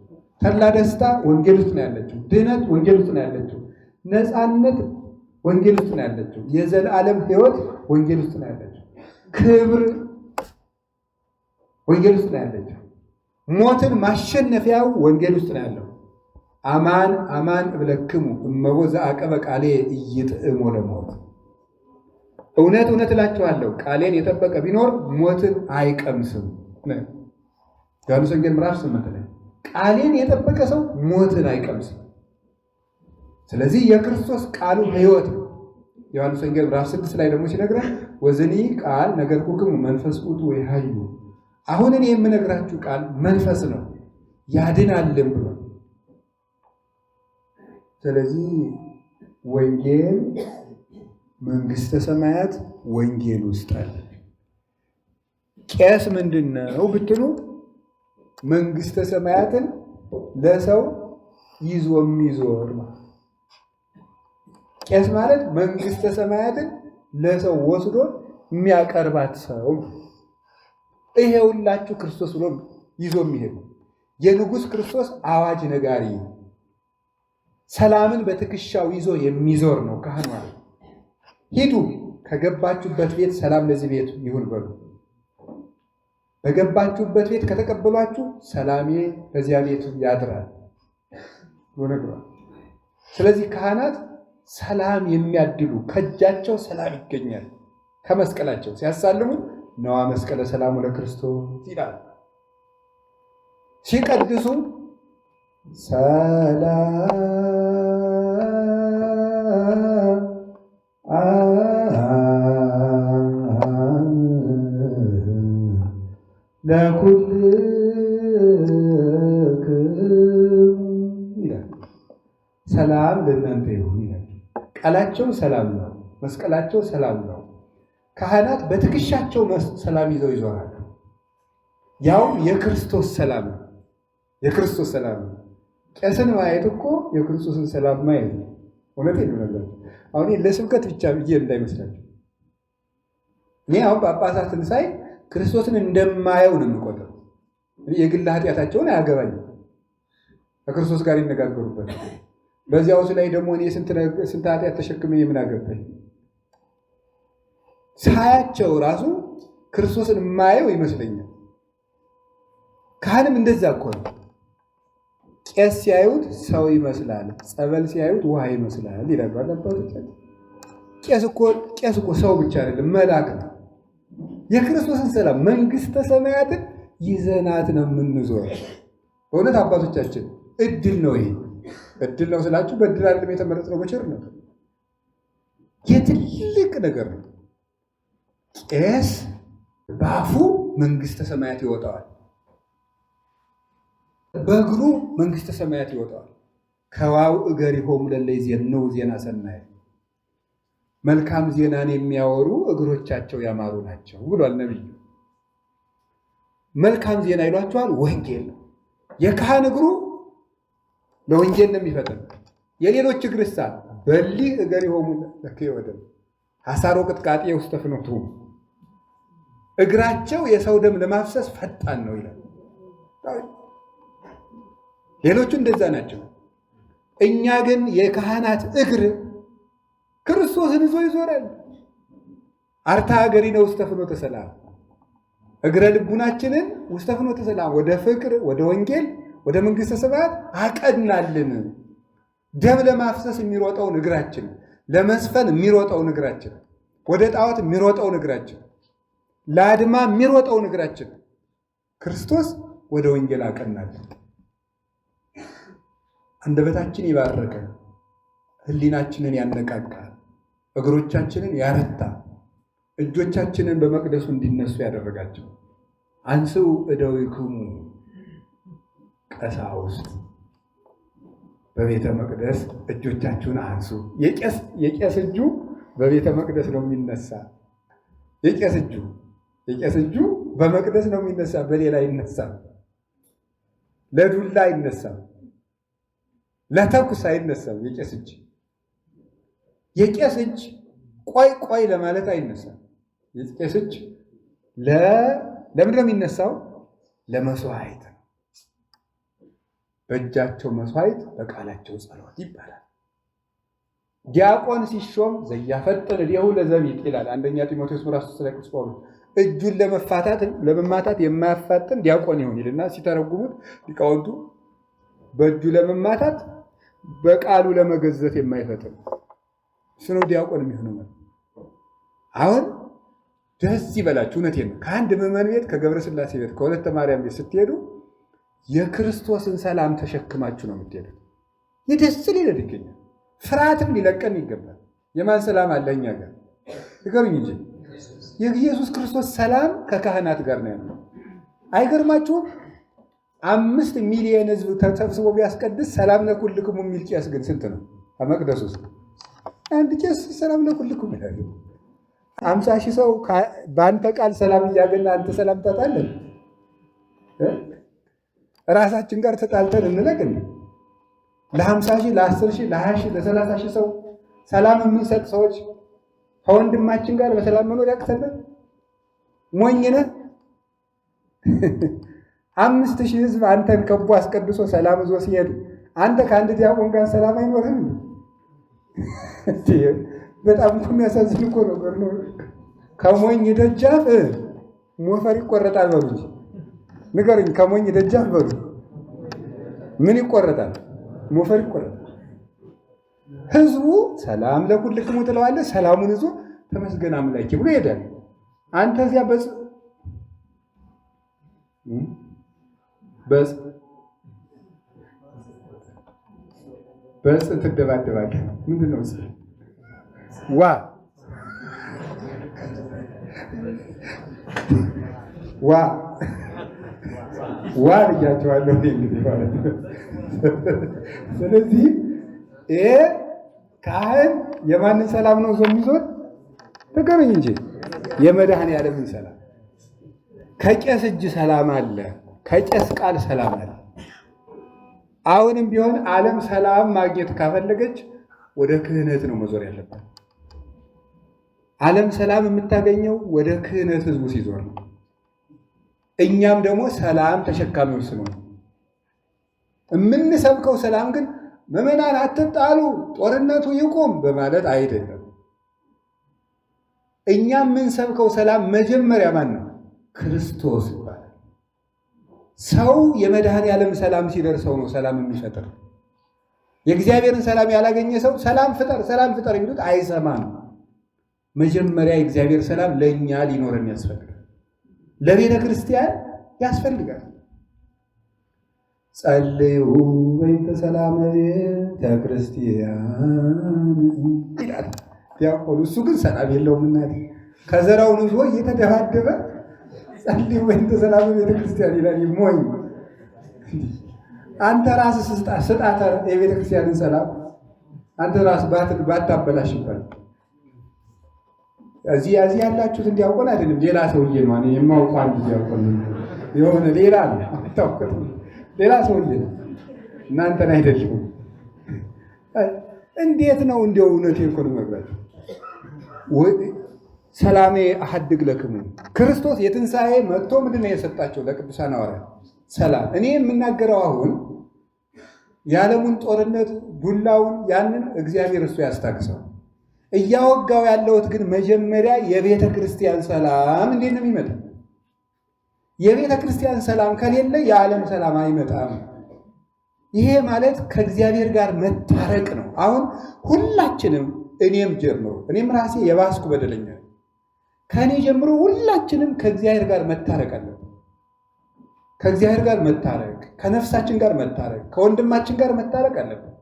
ተድላ ደስታ ወንጌል ውስጥ ነው ያለችው። ድህነት ወንጌል ውስጥ ነው ያለችው። ነፃነት ወንጌል ውስጥ ነው ያለችው። የዘላለም ሕይወት ወንጌል ውስጥ ነው ያለችው። ክብር ወንጌል ውስጥ ነው ያለችው። ሞትን ማሸነፊያው ወንጌል ውስጥ ነው ያለው። አማን አማን እብለክሙ እመቦ ዘአቀበ ቃሌ ኢይጥዕሞ ለሞት። እውነት እውነት እላችኋለሁ ቃሌን የጠበቀ ቢኖር ሞትን አይቀምስም። ዮሐንስ ወንጌል ምዕራፍ 8 ላይ ቃሌን የጠበቀ ሰው ሞትን አይቀምስም። ስለዚህ የክርስቶስ ቃሉ ሕይወት ነው። ዮሐንስ ወንጌል ምዕራፍ 6 ላይ ደግሞ ሲነግረን ወዝኒ ቃል ነገርኩክሙ መንፈስ ውእቱ ወይሃዩ፣ አሁን እኔ የምነግራችሁ ቃል መንፈስ ነው ያድናልም ብሎ። ስለዚህ ወንጌል መንግሥተ ሰማያት ወንጌል ውስጥ አለ። ቄስ ምንድን ነው ብትሉ መንግሥተ ሰማያትን ለሰው ይዞ የሚዞር ማለት። ቄስ ማለት መንግሥተ ሰማያትን ለሰው ወስዶ የሚያቀርባት ሰው። ይሄ ሁላችሁ ክርስቶስ ብሎ ይዞ የሚሄዱ የንጉሥ ክርስቶስ አዋጅ ነጋሪ፣ ሰላምን በትከሻው ይዞ የሚዞር ነው ካህን ማለት። ሂዱ ከገባችሁበት ቤት ሰላም ለዚህ ቤት ይሁን በሉ። በገባችሁበት ቤት ከተቀበሏችሁ ሰላሜ በዚያ ቤት ያድራል ብሎ ነግሯል። ስለዚህ ካህናት ሰላም የሚያድሉ ከእጃቸው ሰላም ይገኛል። ከመስቀላቸው ሲያሳልሙ ነዋ መስቀለ ሰላሙ ለክርስቶስ ይላል። ሲቀድሱ ሰላም ለኩልክሙ ይላል። ሰላም ለእናንተ ይሁን ይላል። ቃላቸው ሰላም ነው፣ መስቀላቸው ሰላም ነው። ካህናት በትከሻቸው ሰላም ይዘው ይዞራሉ። ያውም የክርስቶስ ሰላም ነው። የክርስቶስ ሰላም ነው። ቄስን ማየት እኮ የክርስቶስን ሰላም ማየት ነው። እውነቴን ነው ነገር አሁን ለስብከት ብቻ ብዬ እንዳይመስላችሁ። እኔ አሁን ጳጳሳትን ሳይ ክርስቶስን እንደማየው ነው የምቆጥረው። የግል ኃጢአታቸውን አያገባኝም። ከክርስቶስ ጋር ይነጋገሩበት። በዚያው ላይ ደግሞ እኔ ስንት ኃጢአት ተሸክሜ ምን አገባኝ? ሳያቸው ራሱ ክርስቶስን የማየው ይመስለኛል። ካህንም እንደዛ እኮ ነው። ቄስ ሲያዩት ሰው ይመስላል፣ ጸበል ሲያዩት ውሃ ይመስላል ይላሉ አባቶቻችን። ቄስ እኮ ሰው ብቻ አይደለም፣ መልአክ ነው። የክርስቶስን ሰላም መንግሥተ ሰማያትን ይዘናት ነው የምንዞር። በእውነት አባቶቻችን እድል ነው ይሄ። እድል ነው ስላችሁ በእድል አይደለም የተመረጥነው፣ በቸር ነው። የትልቅ ነገር ነው። ቄስ በአፉ መንግሥተ ሰማያት ይወጣዋል፣ በእግሩ መንግሥተ ሰማያት ይወጣዋል። ከዋው እገሪሆሙ ለእለ ይዜንው ዜና ሰናየ፣ መልካም ዜናን የሚያወሩ እግሮቻቸው ያማሩ ናቸው ብሏል ነቢዩ። መልካም ዜና ይሏቸዋል፣ ወንጌል ነው። የካህን እግሩ ለወንጌል ነው የሚፈጥን። የሌሎች እግርሳ በሊህ እገሪሆሙ ለክየወደም ሐሳሮ ቅጥቃጤ ውስተ ፍኖትሁ፣ እግራቸው የሰው ደም ለማፍሰስ ፈጣን ነው ይላል። ሌሎቹ እንደዛ ናቸው። እኛ ግን የካህናት እግር ክርስቶስን ይዞ ይዞራል። አርታ እገሪነ ውስተ ፍኖተ ሰላም፣ እግረ ልቡናችንን ውስተ ፍኖተ ሰላም፣ ወደ ፍቅር፣ ወደ ወንጌል፣ ወደ መንግሥተ ሰማያት አቀናልን። ደም ለማፍሰስ የሚሮጠውን እግራችን፣ ለመስፈን የሚሮጠውን እግራችን፣ ወደ ጣዖት የሚሮጠውን እግራችን፣ ለአድማ የሚሮጠውን እግራችን ክርስቶስ ወደ ወንጌል አቀናልን። አንደበታችን ይባረከ፣ ሕሊናችንን ያነቃቃ፣ እግሮቻችንን ያረታ፣ እጆቻችንን በመቅደሱ እንዲነሱ ያደረጋቸው። አንስኡ እደዊክሙ ቀሳውስት፣ በቤተ መቅደስ እጆቻችሁን አንሱ። የቄስ እጁ በቤተ መቅደስ ነው የሚነሳ። የቄስ እጁ በመቅደስ ነው የሚነሳ፣ በሌላ አይነሳም። ለዱላ አይነሳም፣ ለተኩስ አይነሳም። የቄስ እጅ ቆይ ለማለት አይነሳም። የቄስ እጅ ለምንድን ነው የሚነሳው? ለመስዋዕት ነው። በእጃቸው መስዋዕት፣ በቃላቸው ጸሎት ይባላል። ዲያቆን ሲሾም ዘያፈጥን እዴሁ ለዘቢጥ ይላል አንደኛ ጢሞቴዎስ ምዕራፍ 3 ላይ ቅዱስ ጳውሎስ እጁን ለመማታት የማያፋጥን ዲያቆን ይሁን ይልና ሲተረጉሙት ሊቃውንቱ በእጁ ለመማታት በቃሉ ለመገዘት የማይፈጥን እሱ ነው ዲያቆን የሚሆነው። አሁን ደስ ይበላችሁ፣ እውነቴን ነው። ከአንድ ምዕመን ቤት፣ ከገብረ ሥላሴ ቤት፣ ከወለተ ማርያም ቤት ስትሄዱ የክርስቶስን ሰላም ተሸክማችሁ ነው የምትሄዱት። የደስ ሊለን ይገኛል። ፍርሃትም ሊለቀን ይገባል። የማን ሰላም አለ እኛ ጋር? ንገሩኝ እንጂ የኢየሱስ ክርስቶስ ሰላም ከካህናት ጋር ነው ያለው። አይገርማችሁም? 5 ሚሊዮን ሕዝብ ተሰብስቦ ቢያስቀድስ ሰላም ለኩልክሙ የሚል ቄስ ግን ስንት ነው? ከመቅደስ ውስጥ አንድ ቄስ ሰላም ለኩልኩም ይላል። 50 ሺህ ሰው በአንተ ቃል ሰላም እያገኘ አንተ ሰላም ታጣለህ? ራሳችን ጋር ተጣልተን እንለቅ እንዴ? ለ50 ሺህ ለ10 ሺህ ለ20 ሺህ ለ30 ሺህ ሰው ሰላም የምንሰጥ ሰዎች ከወንድማችን ጋር በሰላም መኖር ያቅተናል? ሞኝ ነህ? 5000 ህዝብ አንተን ከቦ አስቀድሶ ሰላም ይዞ ሲሄድ አንተ ከአንድ ዲያቆን ጋር ሰላም አይኖርም? በጣም እኮ የሚያሳዝን እኮ ነው። ከሞኝ ደጃፍ ሞፈር ይቆረጣል በሉ እንጂ ንገሩኝ። ከሞኝ ደጃፍ በሉ ምን ይቆረጣል? ሞፈር ይቆረጣል። ህዝቡ ሰላም ለኩልክሙ ትለዋለህ። ሰላሙን ይዞ ተመስገን አምላኬ ብሎ ይሄዳል። አንተ እዚያ በጽ ትደባደባለህ። ምንድን ነው ዋ ብያቸዋለሁ እንግዲህ ማለት ነው። ስለዚህ ይሄ ካህን የማንን ሰላም ነው ዞ የሚዞር? ንገሩኝ እንጂ የመድኃኔዓለምን ሰላም። ከቄስ እጅ ሰላም አለ፣ ከቄስ ቃል ሰላም አለ። አሁንም ቢሆን ዓለም ሰላም ማግኘት ካፈለገች ወደ ክህነት ነው መዞር ያለባት። ዓለም ሰላም የምታገኘው ወደ ክህነት ህዝቡ ሲዞር ነው። እኛም ደግሞ ሰላም ተሸካሚዎች ስለሆነ የምንሰብከው ሰላም ግን ምዕመናን አትጣሉ፣ ጦርነቱ ይቁም በማለት አይደለም። እኛ የምንሰብከው ሰላም መጀመሪያ ማን ነው? ክርስቶስ ይባላል። ሰው የመድኃኔዓለም ሰላም ሲደርሰው ነው ሰላም የሚፈጥር። የእግዚአብሔርን ሰላም ያላገኘ ሰው ሰላም ፍጠር የሚሉት አይሰማም። መጀመሪያ የእግዚአብሔር ሰላም ለእኛ ሊኖረን ያስፈልጋል፣ ለቤተ ክርስቲያን ያስፈልጋል። ጸልዩ በእንተ ሰላም ቤተ ክርስቲያን ይላል ዲያቆኑ። እሱ ግን ሰላም የለውም። እናቴ ከዘራው ይዞ እየተደባደበ ጸልዩ በእንተ ሰላም ቤተ ክርስቲያን ይላል። ሞኝ አንተ ራስህ ስጣት የቤተ ክርስቲያንን ሰላም። አንተ ራስህ ባታበላሽበት። እዚህ ያላችሁት እንዲያውቁን አይደለም፣ ሌላ ሰውዬ ነው። እኔ የማውቀው አንድ ዲያቆን የሆነ ሌላ ነው፣ አታውቁት፣ ሌላ ሰውዬ ነው፣ እናንተን አይደለም። እንዴት ነው እንደው እውነቴን እኮ ነው የምነግራችሁ። ሰላሜ አሐድግ ለክሙ ክርስቶስ የትንሣኤ መጥቶ ምንድን ነው የሰጣቸው ለቅዱሳን ሐዋርያት? ሰላም። እኔ የምናገረው አሁን የዓለሙን ጦርነት ዱላውን ያንን እግዚአብሔር እሱ ያስታግሰው። እያወጋው ያለሁት ግን መጀመሪያ የቤተ ክርስቲያን ሰላም እንዴት ነው የሚመጣ? የቤተ ክርስቲያን ሰላም ከሌለ የዓለም ሰላም አይመጣም። ይሄ ማለት ከእግዚአብሔር ጋር መታረቅ ነው። አሁን ሁላችንም እኔም ራሴ የባስኩ በደለኛ ከእኔ ጀምሮ ሁላችንም ከእግዚአብሔር ጋር መታረቅ አለብን። ከእግዚአብሔር ጋር መታረቅ፣ ከነፍሳችን ጋር መታረቅ፣ ከወንድማችን ጋር መታረቅ አለብን።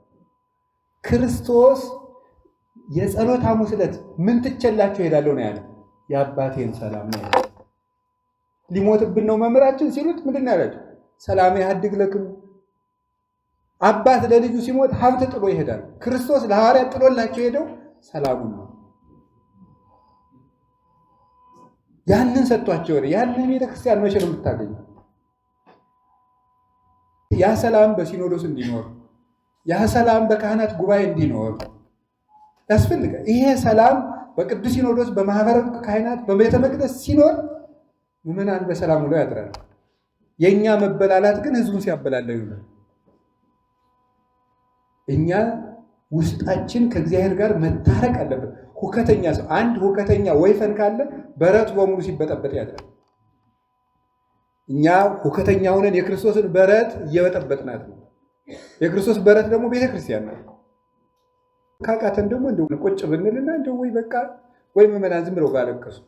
ክርስቶስ የጸሎት ሐሙስ ዕለት ምን ትቼላችሁ እሄዳለሁ ነው ያለው? የአባቴን ሰላም ነው። ሊሞትብን ነው መምህራችን ሲሉት ምንድን ነው ያላቸው? ሰላሜ አሐድግ ለክሙ። አባት ለልጁ ሲሞት ሀብት ጥሎ ይሄዳል። ክርስቶስ ለሐዋርያት ጥሎላቸው ሄደው ሰላሙን ነው። ያንን ሰጥቷቸው ሄደ። ያንን ቤተክርስቲያን መቼ ነው የምታገኘው? ያ ሰላም በሲኖዶስ እንዲኖር፣ ያ ሰላም በካህናት ጉባኤ እንዲኖር ያስፈልጋል። ይሄ ሰላም በቅዱስ ሲኖዶስ፣ በማህበረ ካህናት፣ በቤተ መቅደስ ሲኖር ምዕመናን በሰላም ውለው ያድራል። የእኛ መበላላት ግን ህዝቡን ሲያበላለው ይውላል። እኛ ውስጣችን ከእግዚአብሔር ጋር መታረቅ አለበት። ሁከተኛ ሰው አንድ ሁከተኛ ወይፈን ካለ በረቱ በሙሉ ሲበጠበጥ ያድራል። እኛ ሁከተኛ ሆነን የክርስቶስን በረት እየበጠበጥናት ነው። የክርስቶስ በረት ደግሞ ቤተክርስቲያን ናት። ካቃተን ደግሞ እንደው ቁጭ ብንልና እንደው ወይ በቃ ወይ ምዕመናን ዝም ብለው ባለቀሱ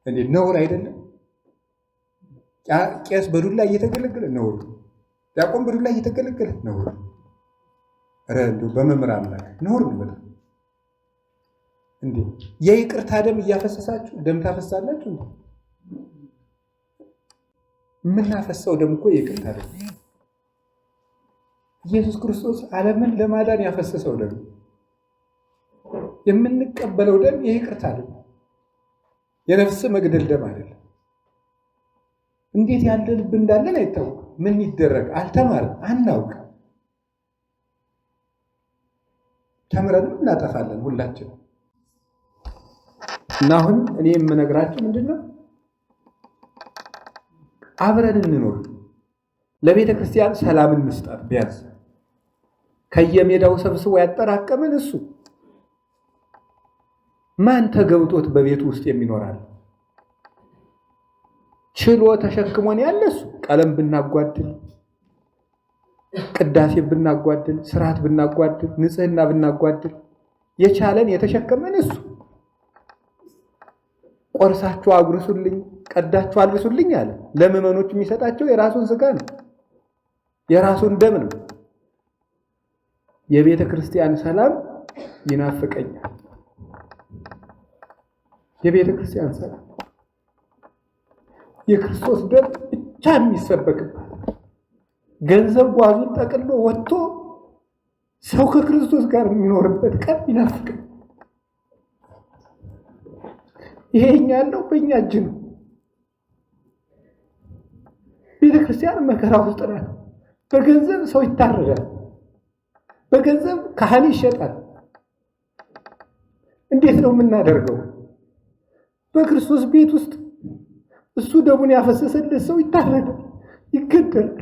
እንዴ ነውር አይደለም? ቄስ በዱላ እየተገለገለ ነውር፣ ዲያቆን በዱላ እየተገለገለ ነውር። ኧረ እንደው በመምህራን ላይ ነውር ነው በጣም። እንዴ የይቅርታ ደም እያፈሰሳችሁ ደም ታፈሳላችሁ እንዴ? የምናፈሰው ደም እኮ የይቅርታ ደም። ኢየሱስ ክርስቶስ ዓለምን ለማዳን ያፈሰሰው ደም፣ የምንቀበለው ደም የይቅርታ ደም፣ የነፍስ መግደል ደም አይደለም። እንዴት ያለ ልብ እንዳለን አይታወቅም። ምን ይደረግ አልተማርም፣ አናውቅም። ተምረንም እናጠፋለን ሁላችን። እና አሁን እኔ የምነግራችሁ ምንድነው? አብረን እንኖር። ለቤተ ክርስቲያን ሰላም እንስጣት። ቢያንስ ከየሜዳው ሰብስቦ ያጠራቀመን እሱ ማን ተገብቶት በቤቱ ውስጥ የሚኖራል? ችሎ ተሸክሞን ያለ እሱ። ቀለም ብናጓድል፣ ቅዳሴ ብናጓድል፣ ስርዓት ብናጓድል፣ ንጽህና ብናጓድል የቻለን የተሸከመን እሱ። ቆርሳችሁ አጉርሱልኝ፣ ቀዳችሁ አልብሱልኝ አለ። ለምዕመኖች የሚሰጣቸው የራሱን ስጋ ነው፣ የራሱን ደም ነው። የቤተ ክርስቲያን ሰላም ይናፍቀኛል። የቤተ ክርስቲያን ሰላም የክርስቶስ ደም ብቻ የሚሰበክባት፣ ገንዘብ ጓዙን ጠቅሎ ወጥቶ ሰው ከክርስቶስ ጋር የሚኖርበት ቀን ይናፍቀኛል። ይሄ እኛ ያለው በእኛ እጅ ነው። ቤተ ክርስቲያን መከራ ውስጥ ናት። በገንዘብ ሰው ይታረዳል፣ በገንዘብ ካህን ይሸጣል። እንዴት ነው የምናደርገው? በክርስቶስ ቤት ውስጥ እሱ ደሙን ያፈሰሰለት ሰው ይታረዳል፣ ይገደላል።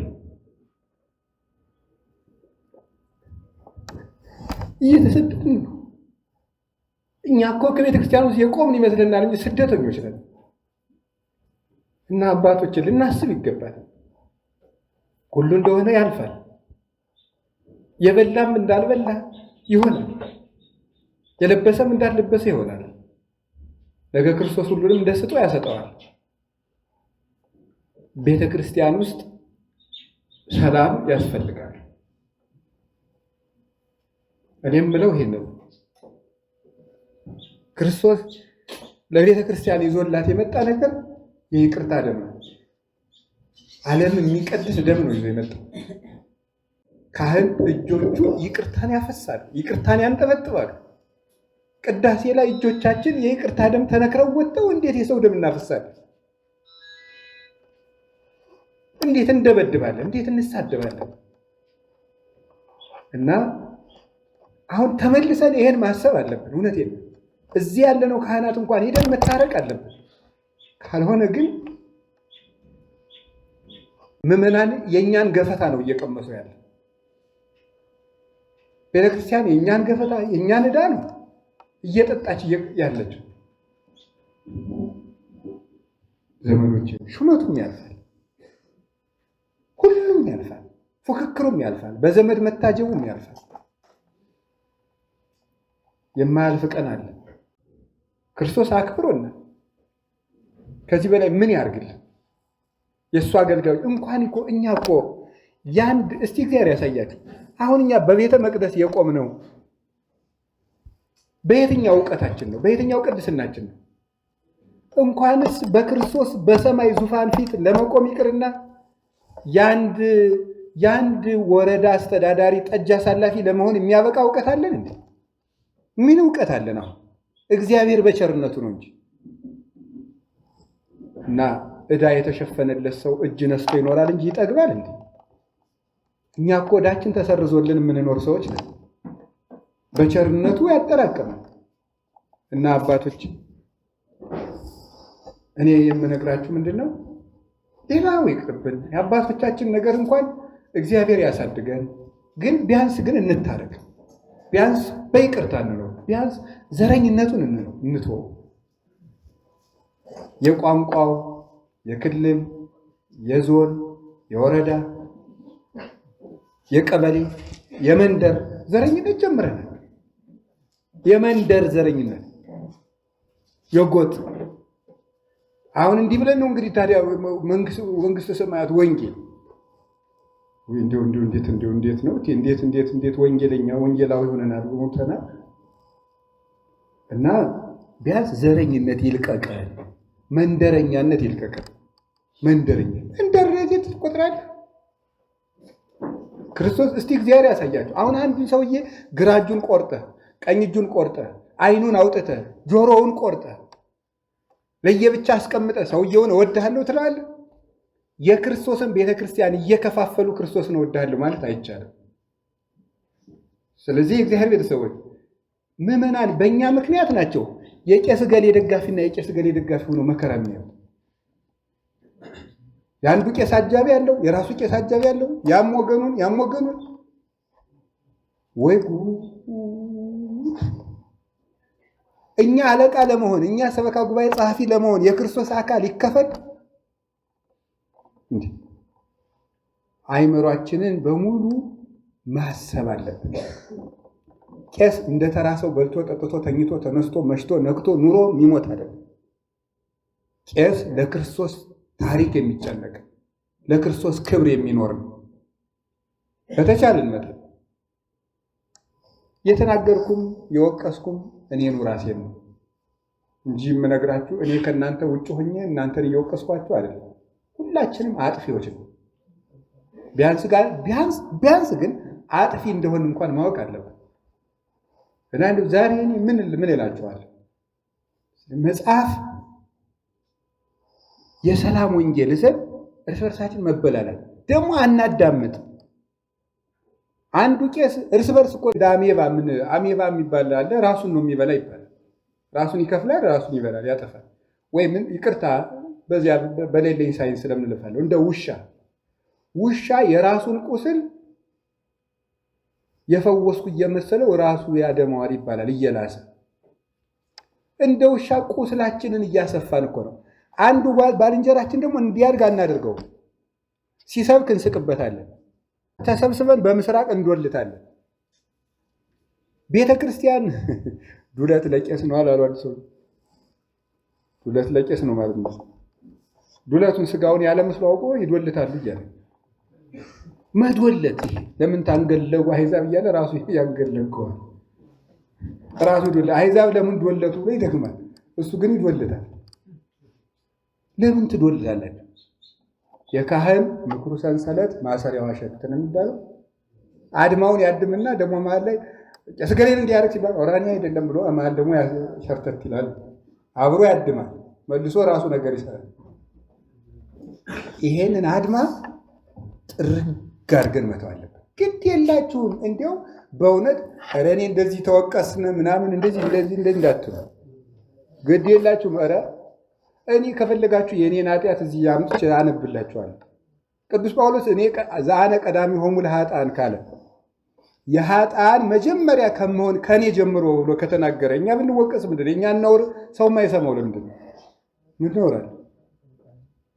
እየተሰደድን ነው። እኛ እኮ ከቤተ ክርስቲያን ውስጥ የቆምን ይመስለናል እንጂ ስደተኞች ነን። እና አባቶችን ልናስብ ይገባል። ሁሉ እንደሆነ ያልፋል። የበላም እንዳልበላ ይሆናል፣ የለበሰም እንዳልለበሰ ይሆናል። ነገ ክርስቶስ ሁሉንም ደስቶ ያሰጠዋል። ቤተ ክርስቲያን ውስጥ ሰላም ያስፈልጋል። እኔም ብለው ይሄን ነው ክርስቶስ ለቤተ ክርስቲያን ይዞላት የመጣ ነገር የይቅርታ ደም ነው። ዓለም የሚቀድስ ደም ነው ይዞ የመጣው። ካህን እጆቹ ይቅርታን ያፈሳሉ፣ ይቅርታን ያንጠበጥባሉ። ቅዳሴ ላይ እጆቻችን የይቅርታ ደም ተነክረው ወጥተው እንዴት የሰው ደም እናፈሳለን? እንዴት እንደበድባለን? እንዴት እንሳደባለን? እና አሁን ተመልሰን ይሄን ማሰብ አለብን። እውነቴን ነው። እዚህ ያለነው ካህናት እንኳን ሄደን መታረቅ አለብን። ካልሆነ ግን ምዕመናን የእኛን ገፈታ ነው እየቀመሱ ያለ። ቤተክርስቲያን የእኛን ገፈታ የእኛን ዕዳ ነው እየጠጣች ያለችው። ዘመዶች፣ ሹመቱም ያልፋል፣ ሁሉም ያልፋል፣ ፉክክሩም ያልፋል፣ በዘመድ መታጀቡም ያልፋል። የማያልፍ ቀን አለ። ክርስቶስ አክብሮና ከዚህ በላይ ምን ያርግልን? የእሱ አገልጋዮች እንኳን እኮ እኛ እኮ ያንድ እስቲ እግዚአብሔር ያሳያችሁ። አሁን እኛ በቤተ መቅደስ የቆምነው በየትኛው ዕውቀታችን ነው? በየትኛው ቅድስናችን ነው? እንኳንስ በክርስቶስ በሰማይ ዙፋን ፊት ለመቆም ይቅርና ያንድ ወረዳ አስተዳዳሪ ጠጅ አሳላፊ ለመሆን የሚያበቃ ዕውቀት አለን እንዴ? ምን ዕውቀት አለን? አሁን እግዚአብሔር በቸርነቱ ነው እንጂ። እና ዕዳ የተሸፈነለት ሰው እጅ ነስቶ ይኖራል እንጂ ይጠግባል እንዴ? እኛ እኮ ዕዳችን ተሰርዞልን የምንኖር ሰዎች ነን። በቸርነቱ ያጠራቀማል። እና አባቶች፣ እኔ የምነግራችሁ ምንድነው፣ ሌላው ይቅርብን። የአባቶቻችን ነገር እንኳን እግዚአብሔር ያሳድገን። ግን ቢያንስ ግን እንታረቅ። ቢያንስ በይቅርታ እንኖር። ቢያንስ ዘረኝነቱን እንትወው። የቋንቋው፣ የክልል፣ የዞን፣ የወረዳ፣ የቀበሌ፣ የመንደር ዘረኝነት ጀምረናል። የመንደር ዘረኝነት፣ የጎጥ አሁን እንዲህ ብለን ነው እንግዲህ። ታዲያ መንግስተ ሰማያት ወንጌል እንዴት ነው? እንዴት ወንጌለኛ ወንጌላዊ ሆነናል ሞተናል። እና ቢያንስ ዘረኝነት ይልቀቀን፣ መንደረኛነት ይልቀቀን። መንደረኛ እንደረጀት ትቆጥራለህ። ክርስቶስ እስቲ እግዚአብሔር ያሳያቸው። አሁን አንዱን ሰውዬ ግራ እጁን ቆርጠ፣ ቀኝ እጁን ቆርጠ፣ አይኑን አውጥተ፣ ጆሮውን ቆርጠ ለየብቻ አስቀምጠ ሰውየውን እወድሃለሁ ትላለህ? የክርስቶስን ቤተክርስቲያን እየከፋፈሉ ክርስቶስን እወድሃለሁ ማለት አይቻልም። ስለዚህ የእግዚአብሔር ቤተሰቦች ምዕመናን በእኛ ምክንያት ናቸው የቄስ ገሌ ደጋፊና የቄስ ገሌ ደጋፊ ሆኖ መከራ የሚያዩት። የአንዱ ቄስ አጃቢ ያለው የራሱ ቄስ አጃቢ ያለው ያም ወገኑን ወይ እኛ አለቃ ለመሆን እኛ ሰበካ ጉባኤ ጸሐፊ ለመሆን የክርስቶስ አካል ይከፈል እንዴ? አይምሯችንን በሙሉ ማሰብ አለብን። ቄስ እንደተራሰው በልቶ ጠጥቶ ተኝቶ ተነስቶ መሽቶ ነግቶ ኑሮ የሚሞት አይደለም። ቄስ ለክርስቶስ ታሪክ የሚጨነቅ ለክርስቶስ ክብር የሚኖር ነው። በተቻለን መጠን የተናገርኩም የወቀስኩም እኔኑ ራሴ ነው እንጂ የምነግራችሁ እኔ ከእናንተ ውጭ ሆኜ እናንተን እየወቀስኳችሁ አይደለም። ሁላችንም አጥፊዎች ነው። ቢያንስ ግን አጥፊ እንደሆን እንኳን ማወቅ አለብን። እና ዛሬ እኔ ምን እላችኋለሁ? መጽሐፍ የሰላም ወንጌል እሰብ እርስ በርሳችን መበላላት ደግሞ አናዳምጥ። አንዱ ቄስ እርስ በርስ እኮ አሜባ የሚባል አለ። ራሱን ነው የሚበላ ይባላል። ራሱን ይከፍላል፣ ራሱን ይበላል፣ ያጠፋል። ወይ ምን ይቅርታ፣ በዚያ በሌለኝ ሳይንስ ስለምንልፋለሁ። እንደ ውሻ የራሱን ቁስል የፈወስኩ እየመሰለው ራሱ ያደማዋል ይባላል እየላሰ። እንደ ውሻ ቁስላችንን እያሰፋን እኮ ነው። አንዱ ባልንጀራችን ደግሞ እንዲያድግ አናደርገው። ሲሰብክ እንስቅበታለን፣ ተሰብስበን በምስራቅ እንዶልታለን። ቤተ ክርስቲያን ዱለት ለቄስ ነው አላሉ ሰው። ዱለት ለቄስ ነው ማለት ነው። ዱለቱን ስጋውን ያለ መስሎ አውቆ ይዶልታሉ እያለ መዶለት። ለምን ታንገለጉ አሕዛብ እያለ ራሱ ያንገለገዋል። ራሱ ዶለ አሕዛብ ለምን ዶለቱ ብሎ ይደግማል። እሱ ግን ይዶልታል። ለምን ትዶልታላችሁ? የካህን ምክሩ ሰንሰለት ማሰሪያው አሸት ነው የሚባለው። አድማውን ያድምና ደግሞ መሀል ላይ ቄስ ገሌን እንዲያደርግ ሲባል ኦራኒ አይደለም ብሎ መሀል ደግሞ ሸርተት ይላል። አብሮ ያድማል፣ መልሶ ራሱ ነገር ይሰራል። ይሄንን አድማ ጥርግ አድርገን መተው አለብን። ግድ የላችሁም እንዲያው በእውነት ኧረ እኔ እንደዚህ ተወቀስን ምናምን እንደዚህ እንዳትሉ። ግድ የላችሁም። ኧረ እኔ ከፈለጋችሁ የእኔን ኃጢአት እዚህ አምጥቼ አነብላችኋለሁ። ቅዱስ ጳውሎስ እኔ ዘአነ ቀዳሚሆሙ ለኃጥአን ካለ የኃጥአን መጀመሪያ ከመሆን ከኔ ጀምሮ ብሎ ከተናገረ እኛ ብንወቀስ ምንድን ነው? እኛን ነውር ሰው የማይሰማው ለምንድን ነው? ምን ነውራል?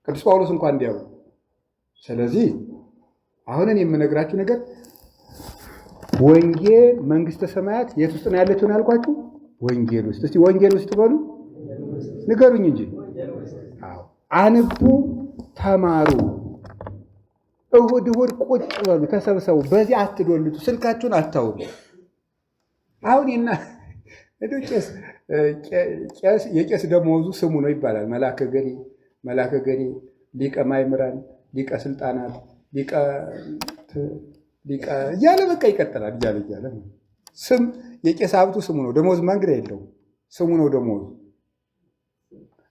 ቅዱስ ጳውሎስ እንኳን እንዲያው። ስለዚህ አሁን እኔ የምነግራችሁ ነገር ወንጌል መንግስተ ሰማያት የት ውስጥ ነው ያለችው ያልኳችሁ? ወንጌል ውስጥ። እስቲ ወንጌል ውስጥ በሉ ንገሩኝ እንጂ። አዎ አንቡ፣ ተማሩ። እሁድ ቁጭ በሉ፣ ተሰብሰቡ። በዚህ አትዶልቱ፣ ስልካችሁን አታውሩ። አሁን የቄስ ደመወዙ ስሙ ነው ይባላል። መላከ ገሌ፣ ሊቀ ማእምራን፣ ሊቀ ስልጣናት፣ ሊቀ እያለ በቃ ይቀጥላል። እያለ ስም የቄስ ሀብቱ ስሙ ነው። ደመወዝ ማንግዳ የለውም፣ ስሙ ነው ደመወዙ።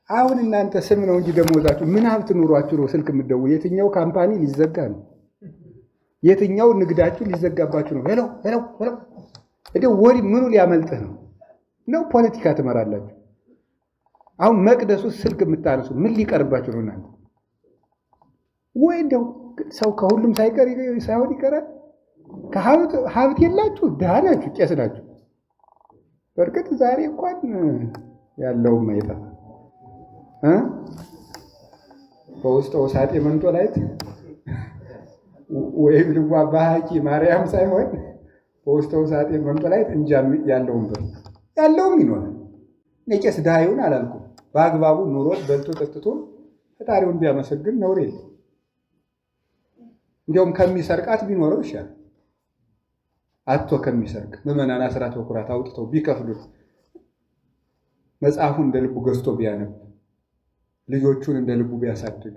አሁን እናንተ ስም ነው እንጂ ደመወዛችሁ ምን ሀብት ኑሯችሁ ነው ስልክ የምትደውሉ? የትኛው ካምፓኒ ሊዘጋ ነው? የትኛው ንግዳችሁ ሊዘጋባችሁ ነው? ሄሎ ወዲ ምኑ ሊያመልጥህ ነው? ፖለቲካ ትመራላችሁ። አሁን መቅደሱ ስልክ የምታነሱ ምን ሊቀርባችሁ ነው እናንተ? ወይ እንደው ሰው ከሁሉም ሳይሆን ይቀራል። ሀብት የላችሁ፣ ድሃ ናችሁ፣ ቄስ ናችሁ። በእርግጥ ዛሬ እንኳን ያለውም አይጠፋ በውስጥ ውሳጤ መንጦላይት ወይም ልዋ ባህቂ ማርያም ሳይሆን በውስጥ ውሳጤ መንጦላይት እንጃ ያለውም ይኖራል። የቄስ ድሃ ይሁን አላልኩም። በአግባቡ ኑሮት በልቶ ጠጥቶ ፈጣሪውን ቢያመሰግን ነውር የለም። እንዲያውም ከሚሰርቃት ቢኖረው ይሻላል። አቶ ከሚሰርቅ ምዕመናን አስራት በኩራት አውጥተው ቢከፍሉት፣ መጽሐፉን እንደ ልቡ ገዝቶ ቢያነብ፣ ልጆቹን እንደ ልቡ ቢያሳድግ፣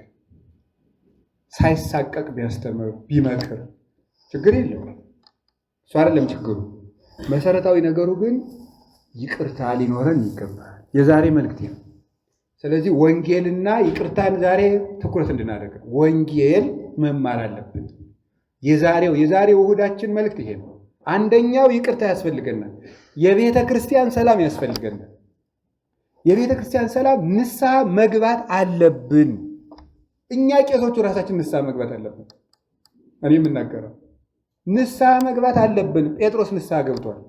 ሳይሳቀቅ ቢያስተምር ቢመክር፣ ችግር የለውም። እሱ አይደለም ችግሩ። መሰረታዊ ነገሩ ግን ይቅርታ ሊኖረን ይገባል። የዛሬ መልእክቴ ነው። ስለዚህ ወንጌልና ይቅርታን ዛሬ ትኩረት እንድናደርግ ወንጌል መማር አለብን። የዛሬው እሁዳችን መልእክት ይሄ ነው። አንደኛው ይቅርታ ያስፈልገናል። የቤተ ክርስቲያን ሰላም ያስፈልገናል። የቤተ ክርስቲያን ሰላም ንስሐ መግባት አለብን። እኛ ቄሶቹ ራሳችን ንስሐ መግባት አለብን። እኔ የምናገረው ንስሐ መግባት አለብን። ጴጥሮስ ንስሐ ገብቷል።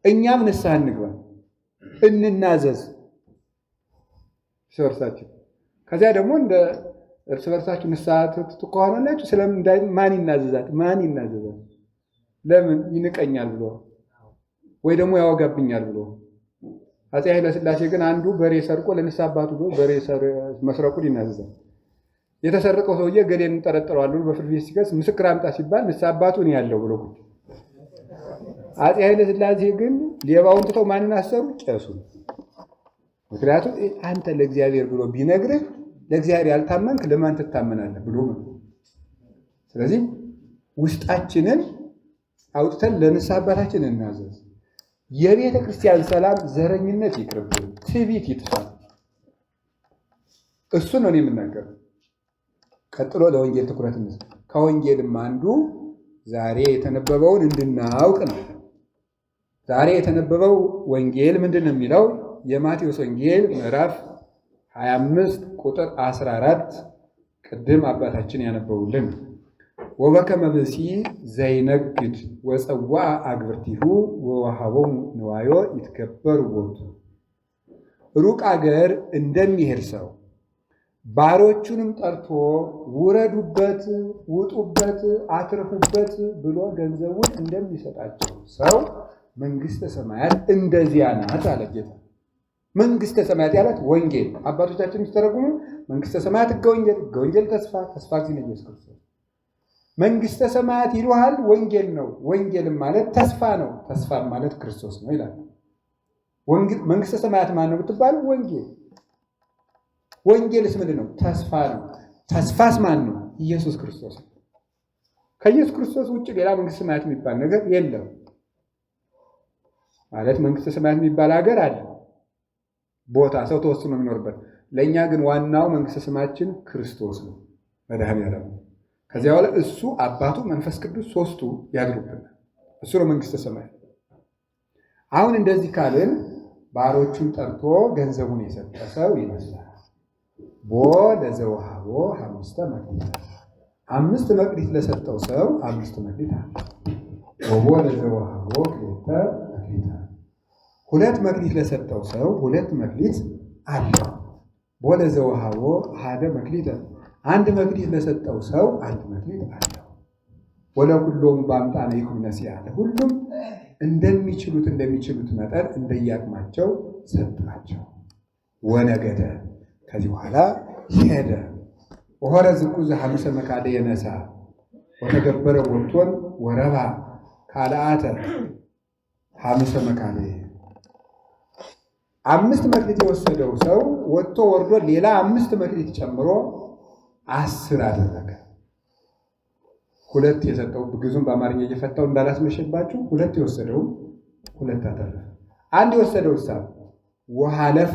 እኛም ንስሐ እንግባ፣ እንናዘዝ እርስ በርሳችን። ከዚያ ደግሞ እንደ እርስ በርሳችሁ ንስሐ ትሆናላችሁ። ስለምን ማን ይናዘዛል? ለምን ይንቀኛል ብሎ ወይ ደግሞ ያወጋብኛል ብሎ። አፄ ኃይለ ሥላሴ ግን አንዱ በሬ ሰርቆ ለንስሐ አባቱ ብሎ በሬ መስረቁን ይናዘዛል። የተሰረቀው ሰውዬ ገሌን እንጠረጥረዋለሁ በፍርድ ቤት ሲከስ ምስክር አምጣ ሲባል ንስሐ አባቱ እኔ ያለው ብሎ ቁጭ። አፄ ኃይለ ሥላሴ ግን ሌባውን ትተው ማንን አሰሩ? ቄሱን። ምክንያቱም አንተ ለእግዚአብሔር ብሎ ቢነግርህ ለእግዚአብሔር ያልታመንክ ለማን ትታመናለህ ብሎ ነው። ስለዚህ ውስጣችንን አውጥተን ለንስሐ አባታችን እናዘዝ። የቤተ ክርስቲያን ሰላም ዘረኝነት ይቅርብን፣ ትዕቢት ይጥፋል። እሱን ነው የምናገረው። ቀጥሎ ለወንጌል ትኩረት እንስጥ። ከወንጌልም አንዱ ዛሬ የተነበበውን እንድናውቅ ነው። ዛሬ የተነበበው ወንጌል ምንድን ነው የሚለው? የማቴዎስ ወንጌል ምዕራፍ 25 ቁጥር 14 ቅድም አባታችን ያነበቡልን ወበከመ ብእሲ ዘይነግድ ወፀዋ አግብርቲሁ ወወሃቦሙ ንዋዮ ይትከበሩ ቦቱ። ሩቅ አገር እንደሚሄድ ሰው ባሮቹንም ጠርቶ ውረዱበት፣ ውጡበት፣ አትርፉበት ብሎ ገንዘቡን እንደሚሰጣቸው ሰው መንግሥተ ሰማያት እንደዚያ ናት አለ ጌታ። መንግሥተ ሰማያት ያላት ወንጌል አባቶቻችን ሲተረጉሙ መንግሥተ ሰማያት ሕገ ወንጌል ተስፋ ጊዜ ነው ኢየሱስ ክርስቶስ። መንግሥተ ሰማያት ይሉሃል ወንጌል ነው። ወንጌልም ማለት ተስፋ ነው። ተስፋም ማለት ክርስቶስ ነው ይላል። መንግሥተ ሰማያት ማን ነው ብትባል ወንጌል። ወንጌልስ ምንድን ነው? ተስፋ ነው። ተስፋስ ማን ነው? ኢየሱስ ክርስቶስ። ከኢየሱስ ክርስቶስ ውጭ ሌላ መንግሥተ ሰማያት የሚባል ነገር የለም። ማለት መንግሥተ ሰማያት የሚባል ሀገር አለ፣ ቦታ ሰው ተወስኖ የሚኖርበት። ለእኛ ግን ዋናው መንግሥተ ሰማያችን ክርስቶስ ነው፣ መድኃኔዓለም። ከዚያ በኋላ እሱ አባቱ መንፈስ ቅዱስ ሦስቱ ያድሩብናል። እሱ ነው መንግሥተ ሰማያት። አሁን እንደዚህ ካልን ባሮቹን ጠርቶ ገንዘቡን የሰጠ ሰው ይመስላል። ቦ ለዘወሃቦ 5 መክሊት፣ 5 መክሊት ለሰጠው ሰው 5 መክሊት አለ። ወቦ ለዘወሃቦ 2 መክሊት፣ 2 መክሊት ለሰጠው ሰው 2 መክሊት አለ። ቦ ለዘወሃቦ 1 መክሊት፣ 1 መክሊት ለሰጠው ሰው 1 መክሊት አለው። ወለኩሎሙ በአምጣነ ይኩን ነሲአለ፣ ሁሉም እንደሚችሉት መጠን እንደየአቅማቸው ሰጣቸው። ወነገደ፣ ከዚህ በኋላ ሄደ። ወሆረ ዝኩ ዘሐምሰ መካደ የነሳ ወተገበረ ቦቶን ወረባ ካልአተ ሐምሰ መካደ። 5 መክሊት የወሰደው ሰው ወጥቶ ወርዶ ሌላ 5 መክሊት ጨምሮ 10 አደረገ። 2 የሰጠው ግዙን በአማርኛ እየፈታው እንዳላስመሸባችሁ 2 የወሰደው 2 አተረፈ። 1 የወሰደው ሳ ወሃለፈ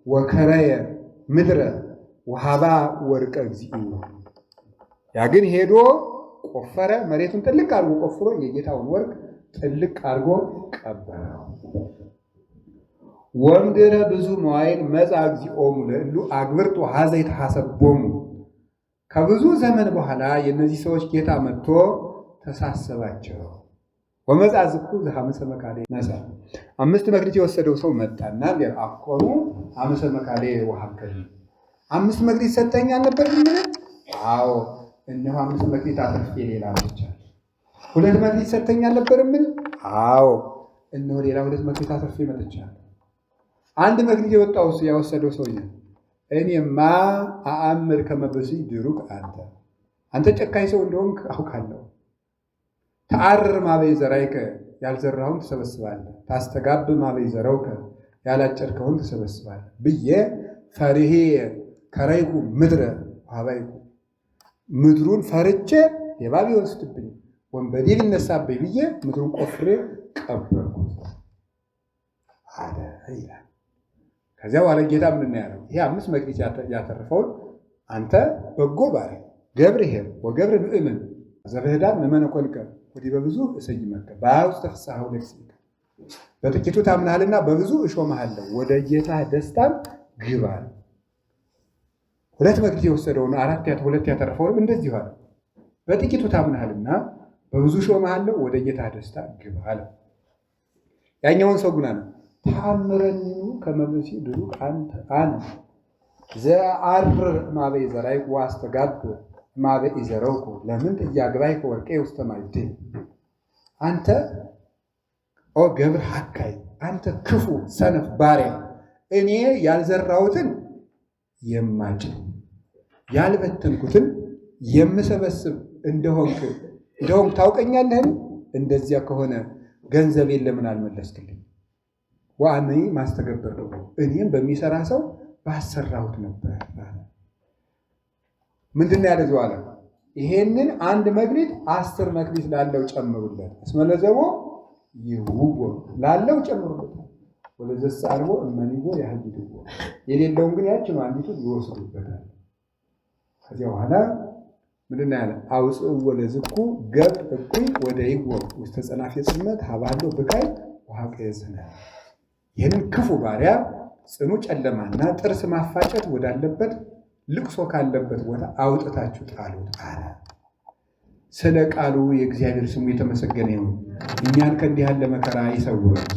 ወከረየ ምድረ ወሃባ ወርቀ እግዚእ። ያ ግን ሄዶ ቆፈረ፣ መሬቱን ጥልቅ አድርጎ ቆፍሮ የጌታውን ወርቅ ጥልቅ አድርጎ ቀበረው። ወምድረ ብዙ መዋዕል መጻ እግዚኦሙ ለእሉ አግብርቱ ሀዘ ይትሐሰቦሙ። ከብዙ ዘመን በኋላ የእነዚህ ሰዎች ጌታ መጥቶ ተሳሰባቸው። ወመጻ ዝኩ ዘሐምሰ መካደ ነሳ፣ 5 መክሊት የወሰደው ሰው መጣና አፍቆኑ 5 መካደ ወሀብከኒ፣ 5 መክሊት ሰጠኝ አልነበር? አዎ እነሆ 5 መክሊት አትርፌ ሌላ መጥቻለሁ። 2 መክሊት ሰጠኝ አልነበር? አዎ እነሆ ሌላ 2 መክሊት አትርፌ መጥቻለሁ። 1 መክሊት ያወሰደው ሰውዬ እኔማ አአምር ከመ ብእሲይ ድሩክ አንተ ጨካኝ ሰው እንደሆንክ አውቃለሁ። ተአርር ማበይ ዘራይከ፣ ያልዘራኸውን ትሰበስባለህ። ታስተጋብ ማበይ ዘረውከ፣ ያላጨድከውን ትሰበስባለህ ብዬ ፈርሄ ከረይኩ ምድረ ወሀባይኩ፣ ምድሩን ፈርቼ ሌባ ቢወስድብኝ ወንበዴ ቢነሳብኝ ብዬ ምድሩን ቆፍሬ ቀበርኩት አለ ይላል። ከዚያ በኋላ ጌታ ምንድን ነው ያለው? ይሄ 5 መክሊት ያተረፈውን አንተ በጎ ባሪያ ገብርኄር ወገብር ምእምን ዘበህዳን መመነኮልከ ወዲህ በብዙ እሰይመከ በውስተ ፍሥሓሁ ለእግዚእከ፣ በጥቂቱ ታምናሃልና በብዙ እሾምሃለሁ ወደ ጌታ ደስታም ግባ። 2 መክሊት የወሰደውን 2 ያተረፈውንም እንደዚሁ አለ። በጥቂቱ ታምናሃልና በብዙ እሾምሃለሁ ወደ ጌታ ደስታ ግባ አለ። ያኛውን ሰው ጉና ነው ታምረኒ ከመ ብእሲ ድሩቅ አነ ዘአርር እማበ ኢዘራይኩ ወአስተጋብ እማበ ኢዘረውኩ ለምንት ኢያግባእከ ወርቄ ውስተ ማዕድ። አንተ ኦ ገብር ሐካይ፣ አንተ ክፉ ሰነፍ ባሪያ፣ እኔ ያልዘራሁትን የማጭድ ያልበተንኩትን የምሰበስብ እንደሆንክ ታውቀኛለህን? እንደዚያ ከሆነ ገንዘቤን ለምን አልመለስክልኝ? ወአነ ማስተገበር ነው፣ እኔም በሚሰራ ሰው ባሰራሁት ነበር። ምንድን ነው ያለ በኋላ? ይሄንን 1 መክሊት 10 መክሊት ላለው ጨምሩለት። እስመ ለዘቦ ይሁቦ፣ ላለው ጨምሩለት። ወለዘሰ አልቦ እመኒቦ ያህይድቦ፣ የሌለውን ግን ያችን አንዲቱ ይወስዱበታል። ከዚያ በኋላ ምንድን ነው ያለ? አውፅእ ወለዝኩ ገብ እኩይ ወደይዎ ውስተ ጸናፌ ጽልመት ሀባሎ ብካይ ወሀቀየ ዝናብ። ይህንን ክፉ ባሪያ ጽኑ ጨለማና ጥርስ ማፋጨት ወዳለበት ልቅሶ ካለበት ቦታ አውጥታችሁ ጣሉት አለ። ስለ ቃሉ የእግዚአብሔር ስሙ የተመሰገነ ይሁን። እኛን ከእንዲህ ያለ መከራ ይሰውራል።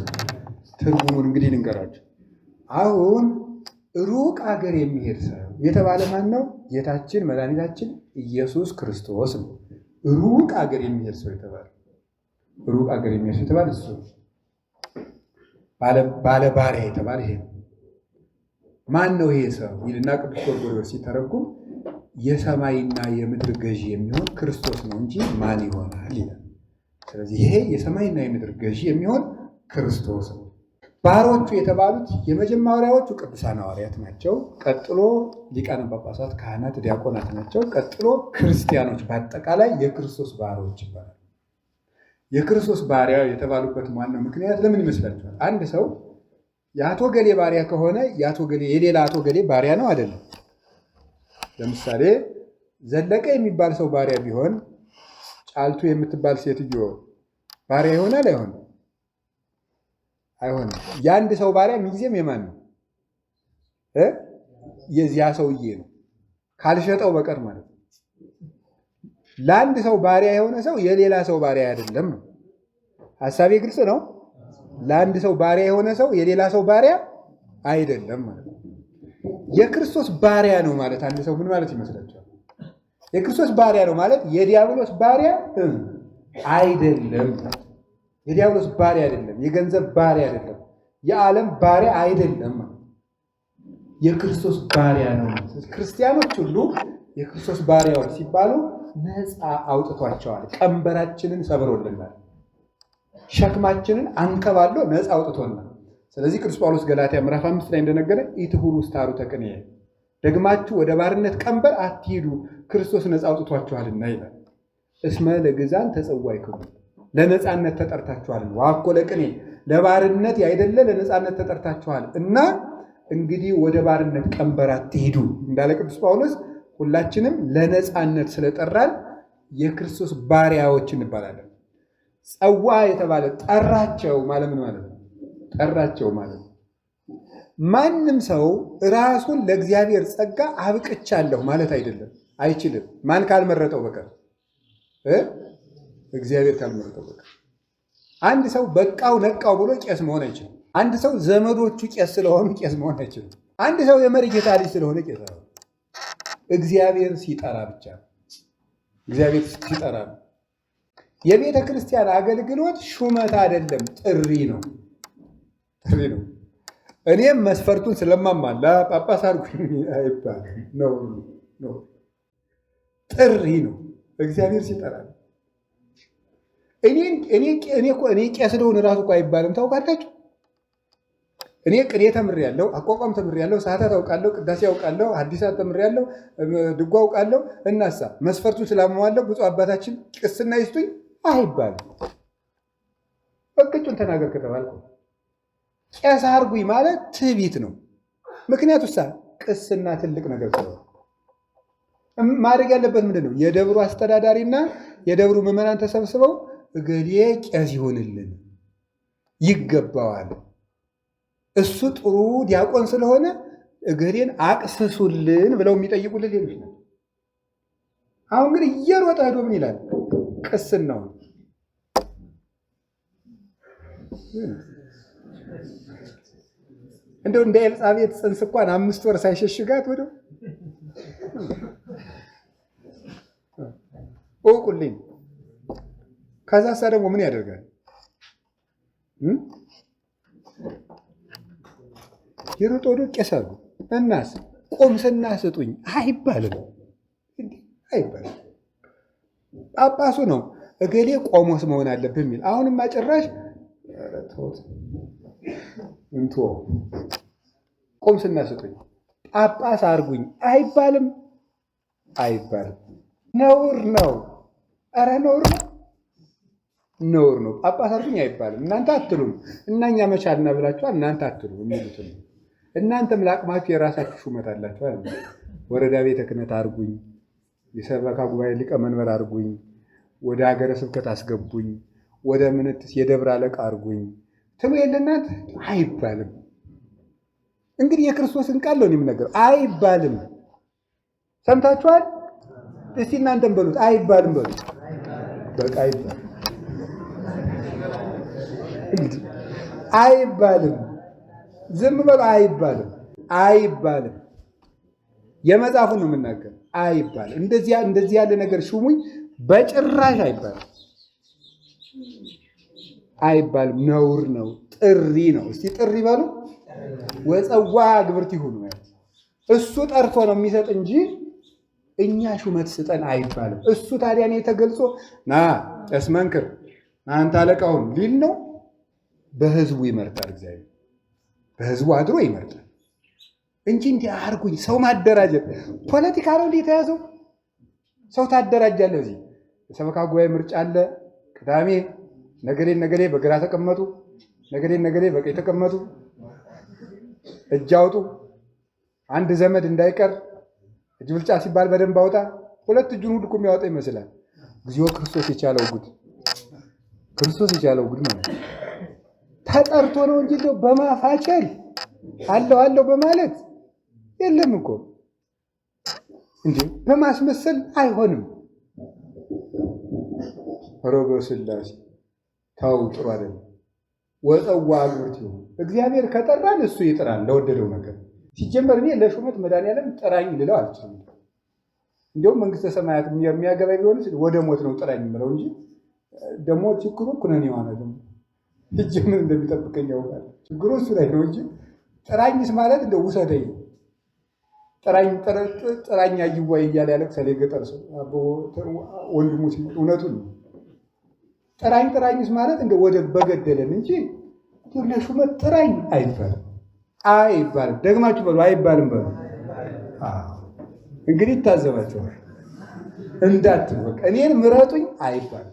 ትርጉሙን እንግዲህ ልንገራችሁ። አሁን ሩቅ አገር የሚሄድ ሰው የተባለ ማን ነው? ጌታችን መድኃኒታችን ኢየሱስ ክርስቶስ ነው። ሩቅ አገር የሚሄድ ሰው የተባለ ሩቅ አገር የሚሄድ ሰው የተባለ እሱ ባለ ባሪያ የተባለ ይሄ ነው። ማን ነው ይሄ ሰው ይልና ቅዱስ ጎርጎርዮስ ሲተረጉም የሰማይና የምድር ገዢ የሚሆን ክርስቶስ ነው እንጂ ማን ይሆናል ይላል። ስለዚህ ይሄ የሰማይና የምድር ገዢ የሚሆን ክርስቶስ ነው። ባሮቹ የተባሉት የመጀመሪያዎቹ ቅዱሳን ሐዋርያት ናቸው። ቀጥሎ ሊቃነ ጳጳሳት፣ ካህናት፣ ዲያቆናት ናቸው። ቀጥሎ ክርስቲያኖች በአጠቃላይ የክርስቶስ ባሮች ይባላል። የክርስቶስ ባሪያ የተባሉበት ዋናው ምክንያት ለምን ይመስላችኋል? አንድ ሰው የአቶ ገሌ ባሪያ ከሆነ የሌላ አቶ ገሌ ባሪያ ነው አይደለም? ለምሳሌ ዘለቀ የሚባል ሰው ባሪያ ቢሆን ጫልቱ የምትባል ሴትዮ ባሪያ ይሆናል አይሆንም? አይሆንም። የአንድ ሰው ባሪያ ምንጊዜም የማን ነው? የዚያ ሰውዬ ነው፣ ካልሸጠው በቀር ማለት ነው። ለአንድ ሰው ባሪያ የሆነ ሰው የሌላ ሰው ባሪያ አይደለም ነው። ሐሳቤ ግልጽ ነው? ለአንድ ሰው ባሪያ የሆነ ሰው የሌላ ሰው ባሪያ አይደለም ማለት ነው። የክርስቶስ ባሪያ ነው ማለት አንድ ሰው ምን ማለት ይመስላችኋል? የክርስቶስ ባሪያ ነው ማለት የዲያብሎስ ባሪያ አይደለም። የዲያብሎስ ባሪያ አይደለም። የገንዘብ ባሪያ አይደለም። የዓለም ባሪያ አይደለም። የክርስቶስ ባሪያ ነው። ክርስቲያኖች ሁሉ የክርስቶስ ባሪያዎች ሲባሉ ነፃ አውጥቷቸዋል። ቀንበራችንን ሰብሮልናል። ሸክማችንን አንከባሎ ነፃ አውጥቶናል። ስለዚህ ቅዱስ ጳውሎስ ገላትያ ምዕራፍ 5 ላይ እንደነገረ ኢትሁሩ ስታሩ ተቅንየ፣ ደግማችሁ ወደ ባርነት ቀንበር አትሂዱ ክርስቶስ ነፃ አውጥቷችኋልና ይላል። እስመ ለግዛን ተጸዋዕክሙ፣ ለነፃነት ተጠርታችኋል። ዋኮ ለቅኔ፣ ለባርነት ያይደለ ለነፃነት ተጠርታችኋል እና እንግዲህ ወደ ባርነት ቀንበር አትሂዱ እንዳለ ቅዱስ ጳውሎስ ሁላችንም ለነፃነት ስለጠራን የክርስቶስ ባሪያዎች እንባላለን። ጸዋ የተባለ ጠራቸው ማለት ምን ማለት ነው? ጠራቸው ማለት ነው። ማንም ሰው ራሱን ለእግዚአብሔር ጸጋ አብቅቻለሁ ማለት አይደለም፣ አይችልም። ማን ካልመረጠው በቀር እግዚአብሔር ካልመረጠው በቀር። አንድ ሰው በቃው ነቃው ብሎ ቄስ መሆን አይችልም። አንድ ሰው ዘመዶቹ ቄስ ስለሆኑ ቄስ መሆን አይችልም። አንድ ሰው የመሪጌታ ልጅ ስለሆነ ቄስ ነው። እግዚአብሔር ሲጠራ ብቻ ነው። እግዚአብሔር ሲጠራ ነው። የቤተ ክርስቲያን አገልግሎት ሹመት አይደለም፣ ጥሪ ነው። ጥሪ ነው። እኔም መስፈርቱን ስለማሟላ ጳጳስ አድርጉኝ አይባልም። ነው ጥሪ ነው። እግዚአብሔር ሲጠራ ነው። እኔ ቄስ ልሆን እራሱ እኮ አይባልም። ታውቃላችሁ? እኔ ቅኔ ተምሬያለሁ፣ አቋቋም ተምሬያለሁ፣ ሰዓታት አውቃለሁ፣ ቅዳሴ አውቃለሁ፣ ሐዲሳት ተምሬያለሁ፣ ድጓ አውቃለሁ። እናሳ መስፈርቱን ስላሟዋለሁ ብፁዕ አባታችን ቅስና ይስጡኝ አይባልም። እቅጩን ተናገር ከተባልኩ ቄስ አድርጉኝ ማለት ትዕቢት ነው። ምክንያቱ ቅስና ትልቅ ነገር ስለሆነ ማድረግ ያለበት ምንድን ነው? የደብሩ አስተዳዳሪና የደብሩ ምዕመናን ተሰብስበው እገሌ ቄስ ይሆንልን ይገባዋል፣ እሱ ጥሩ ዲያቆን ስለሆነ እገሌን አቅስሱልን ብለው የሚጠይቁልን ሌሎች ነው። አሁን ግን እየሮጠ ሄዶ ምን ይላል? ቅስናውን እንደው እንደ ኤልሳቤጥ ጽንስ እንኳን 5 ወር ሳይሸሽጋት ወደ ኦቁልኝ። ከዛሳ ደግሞ ምን ያደርጋል? ይሮጥ ወደ ቄስ አሉ። እናስ ቁምስና ስጡኝ አይባልም፣ አይባልም። ጳጳሱ ነው እገሌ ቆሞስ መሆን አለብህ የሚል። አሁንማ ጭራሽ እንቶ ቁምስና ስጡኝ ጳጳስ አድርጉኝ አይባልም፣ አይባልም። ነውር ነው። ኧረ ነውር ነው፣ ነውር ነው። ጳጳስ አድርጉኝ አይባልም። እናንተ አትሉም እና እኛ መቻልና ብላችኋል። እናንተ አትሉም የሚሉትን እናንተም ለአቅማችሁ የራሳችሁ ሹመት አላችኋል። ወረዳ ቤተ ክህነት አድርጉኝ፣ የሰበካ ጉባኤ ሊቀመንበር አድርጉኝ፣ ወደ ሀገረ ስብከት አስገቡኝ፣ ወደ ምንትስ የደብረ አለቃ አድርጉኝ ትሉ የለ እናንተ አይባልም። እንግዲህ የክርስቶስን ቃል ነው የምነገረው። አይባልም። ሰምታችኋል? እስቲ እናንተም በሉት አይባልም በሉት። በቃ አይባልም፣ አይባልም። ዝም በሉ። አይባልም፣ አይባልም። የመጽሐፉን ነው የምናገር። አይባልም። እንደዚህ ያለ ነገር ሹሙኝ በጭራሽ አይባልም፣ አይባልም። ነውር ነው። ጥሪ ነው። እስቲ ጥሪ በሉ። ወፀዋ ግብርት ይሁኑ። እሱ ጠርቶ ነው የሚሰጥ እንጂ እኛ ሹመት ስጠን አይባልም። እሱ ታዲያ እኔ ተገልጾ ና ቄስ መንክር አንተ አለቃውን ሊል ነው። በህዝቡ ይመርጣል እግዚአብሔር፣ በህዝቡ አድሮ ይመርጣል እንጂ እንዲህ አድርጉኝ ሰው ማደራጀት ፖለቲካ ነው እንዲህ የተያዘው። ሰው ታደራጃለህ። እዚህ የሰበካ ጉባኤ ምርጫ አለ። ቅዳሜ ነገሌ በግራ ተቀመጡ፣ ነገሌ በቀኝ ተቀመጡ፣ እጅ አውጡ፣ አንድ ዘመድ እንዳይቀር እጅ ብልጫ ሲባል በደንብ አውጣ። ሁለት እጁን ሁሉ እኮ የሚያወጣ ይመስላል። እግዚኦ ክርስቶስ የቻለው ጉድ፣ ክርስቶስ የቻለው ጉድ ማለት ተጠርቶ ነው እንጂ በማፋቸል አለው በማለት የለም እኮ እንጂ በማስመሰል አይሆንም። ሮጎ ስላሴ ታው ጥሩ አይደለም። ወፀዋ ግብርት ይሁን። እግዚአብሔር ከጠራን እሱ ይጥራል ለወደደው ነገር። ሲጀመር እኔ ለሹመት መድኃኒዓለም ጥራኝ ልለው አልችልም። እንዲሁም መንግስተ ሰማያት የሚያገባ ቢሆን ወደ ሞት ነው ጥራኝ የምለው እንጂ ደግሞ ችግሩ ኩነኔ የሆነ ደግሞ እጅ ምን እንደሚጠብቀኝ ያውቃል። ችግሩ እሱ ላይ ነው እንጂ ጥራኝስ ማለት እንደ ውሰደኝ ጥራኝ አይዋይ እያለ ያለቅሳል የገጠር ሰው ወንድሙ ሲሞት እውነቱን ነው። ጥራኝስ ማለት እንደ ወደ በገደለን እንጂ ለሹመት ጥራኝ አይባልም፣ አይባልም። ደግማችሁ በሉ አይባልም በሉ። እንግዲህ ይታዘባችኋል እንዳትሉ በቃ እኔን ምረጡኝ አይባልም።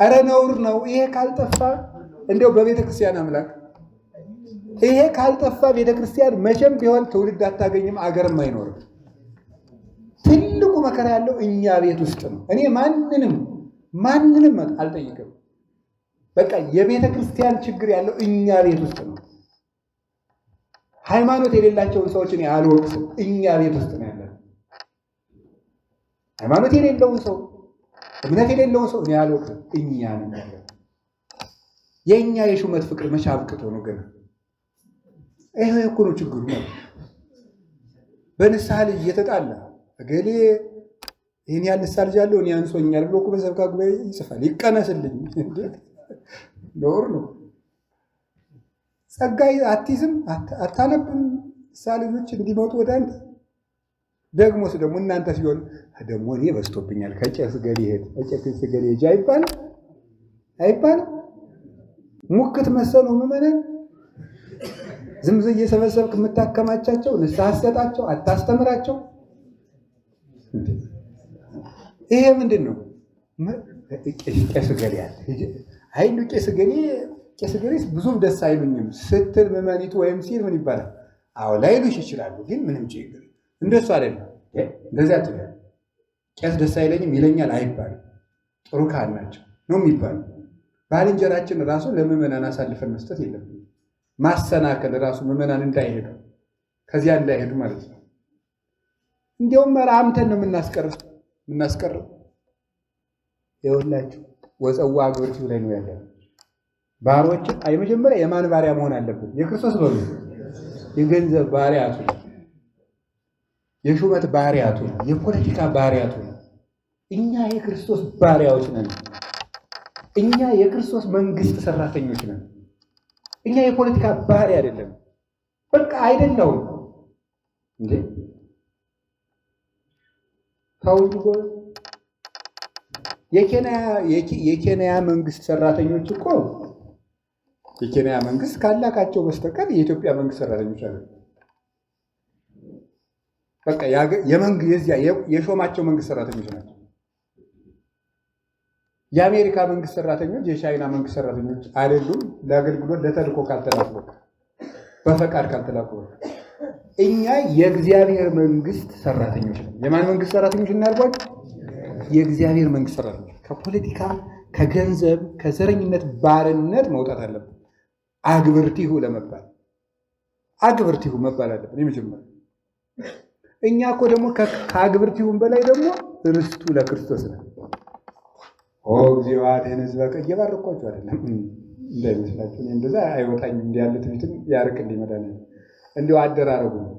ኧረ ነውር ነው ይሄ ካልጠፋ እንደው በቤተ ክርስቲያን አምላክ ይሄ ካልጠፋ ቤተ ክርስቲያን መቼም ቢሆን ትውልድ አታገኝም፣ አገርም አይኖርም። ትልቁ መከራ ያለው እኛ ቤት ውስጥ ነው። እኔ ማንንም አልጠይቅም። በቃ የቤተ ክርስቲያን ችግር ያለው እኛ ቤት ውስጥ ነው። ሃይማኖት የሌላቸውን ሰዎች እኔ አልወቅስም። እኛ ቤት ውስጥ ነው ያለው። ሃይማኖት የሌለውን ሰው፣ እምነት የሌለውን ሰው እኔ አልወቅስም። እኛ ነን ያለው። የእኛ የሹመት ፍቅር መቼ አብቅቶ ነው ገና? ይሄ እኮ ነው ችግሩ ነው። በንስሐ ልጅ እየተጣላ እገሌ ይህን ያህል ንስሐ ልጅ አለው እኔ አንሶኛል ብሎ እኮ በሰበካ ጉባኤ ይጽፋል። ይቀነስልኝ ኖር ነው። ጸጋይ አትይዝም አታነብም። ንስሐ ልጆች እንዲመጡ ወደ አንተ ደግሞስ ደግሞ እናንተ ሲሆን ደግሞ እኔ በዝቶብኛል ከቄስ ገሌ ሄጄ አይባልም። ሙክት መሰሉ ምዕመናን ዝም ብለህ እየሰበሰብክ የምታከማቻቸው ንስሐ አትሰጣቸው፣ አታስተምራቸው። ይሄ ምንድን ነው? ቄስ ገሌ ያለ አይሉ ቄስ ገሌ ብዙም ደስ አይሉኝም ስትል ምዕመኒቱ ወይም ሲል ምን ይባላል? አዎ ላይሉሽ ይችላሉ፣ ግን ምንም ችግር እንደሱ አይደለም። እንደዚያ ትላል። ቄስ ደስ አይለኝም ይለኛል አይባልም። ጥሩ ካህን ናቸው ነው የሚባሉ። ባልንጀራችን ራሱ ለምዕመናን አሳልፈን መስጠት የለብንም። ማሰናከል ራሱ ምዕመናን እንዳይሄዱ ከዚያ እንዳይሄዱ ማለት ነው። እንዲያውም መራምተን ነው የምናስቀርብ። ይኸውላችሁ ወፀዋ አግብርት ላይ ነው ያለው። ባሮች የመጀመሪያ የማን ባሪያ መሆን አለብን? የክርስቶስ በሉ። የገንዘብ ባሪያቱ፣ የሹመት ባሪያቱ፣ የፖለቲካ ባሪያቱ። እኛ የክርስቶስ ባሪያዎች ነን። እኛ የክርስቶስ መንግስት ሰራተኞች ነን። እኛ የፖለቲካ ባሪያ አይደለም። በቃ አይደለውም እንዴ ታውቁ። የኬንያ መንግስት ሰራተኞች እኮ የኬንያ መንግስት ካላካቸው በስተቀር የኢትዮጵያ መንግስት ሰራተኞች አይደሉም። በቃ የሾማቸው መንግስት ሰራተኞች ናቸው። የአሜሪካ መንግስት ሰራተኞች የቻይና መንግስት ሰራተኞች አይደሉም። ለአገልግሎት ለተልእኮ ካልተላኩ በፈቃድ ካልተላኩ እኛ የእግዚአብሔር መንግስት ሰራተኞች ነን። የማን መንግስት ሰራተኞች እናልኳቸው? የእግዚአብሔር መንግስት ሰራተኞች። ከፖለቲካ ከገንዘብ ከዘረኝነት ባርነት መውጣት አለብን። አግብርቲሁ ለመባል አግብርቲሁ መባል አለብን። የመጀመሪያ እኛ እኮ ደግሞ ከአግብርቲሁም በላይ ደግሞ ርስቱ ለክርስቶስ ነው። ኦ እግዚኦ አድኅን ሕዝበከ እየባረኳቸው አይደለም እንዳይመስላችሁ። እኔ እንደዛ አይወጣኝም። እንዲህ ያለ ትንቢትም ያርቅልኝ መድኃኒዓለም። እንዲሁ አደራረጉ ነው።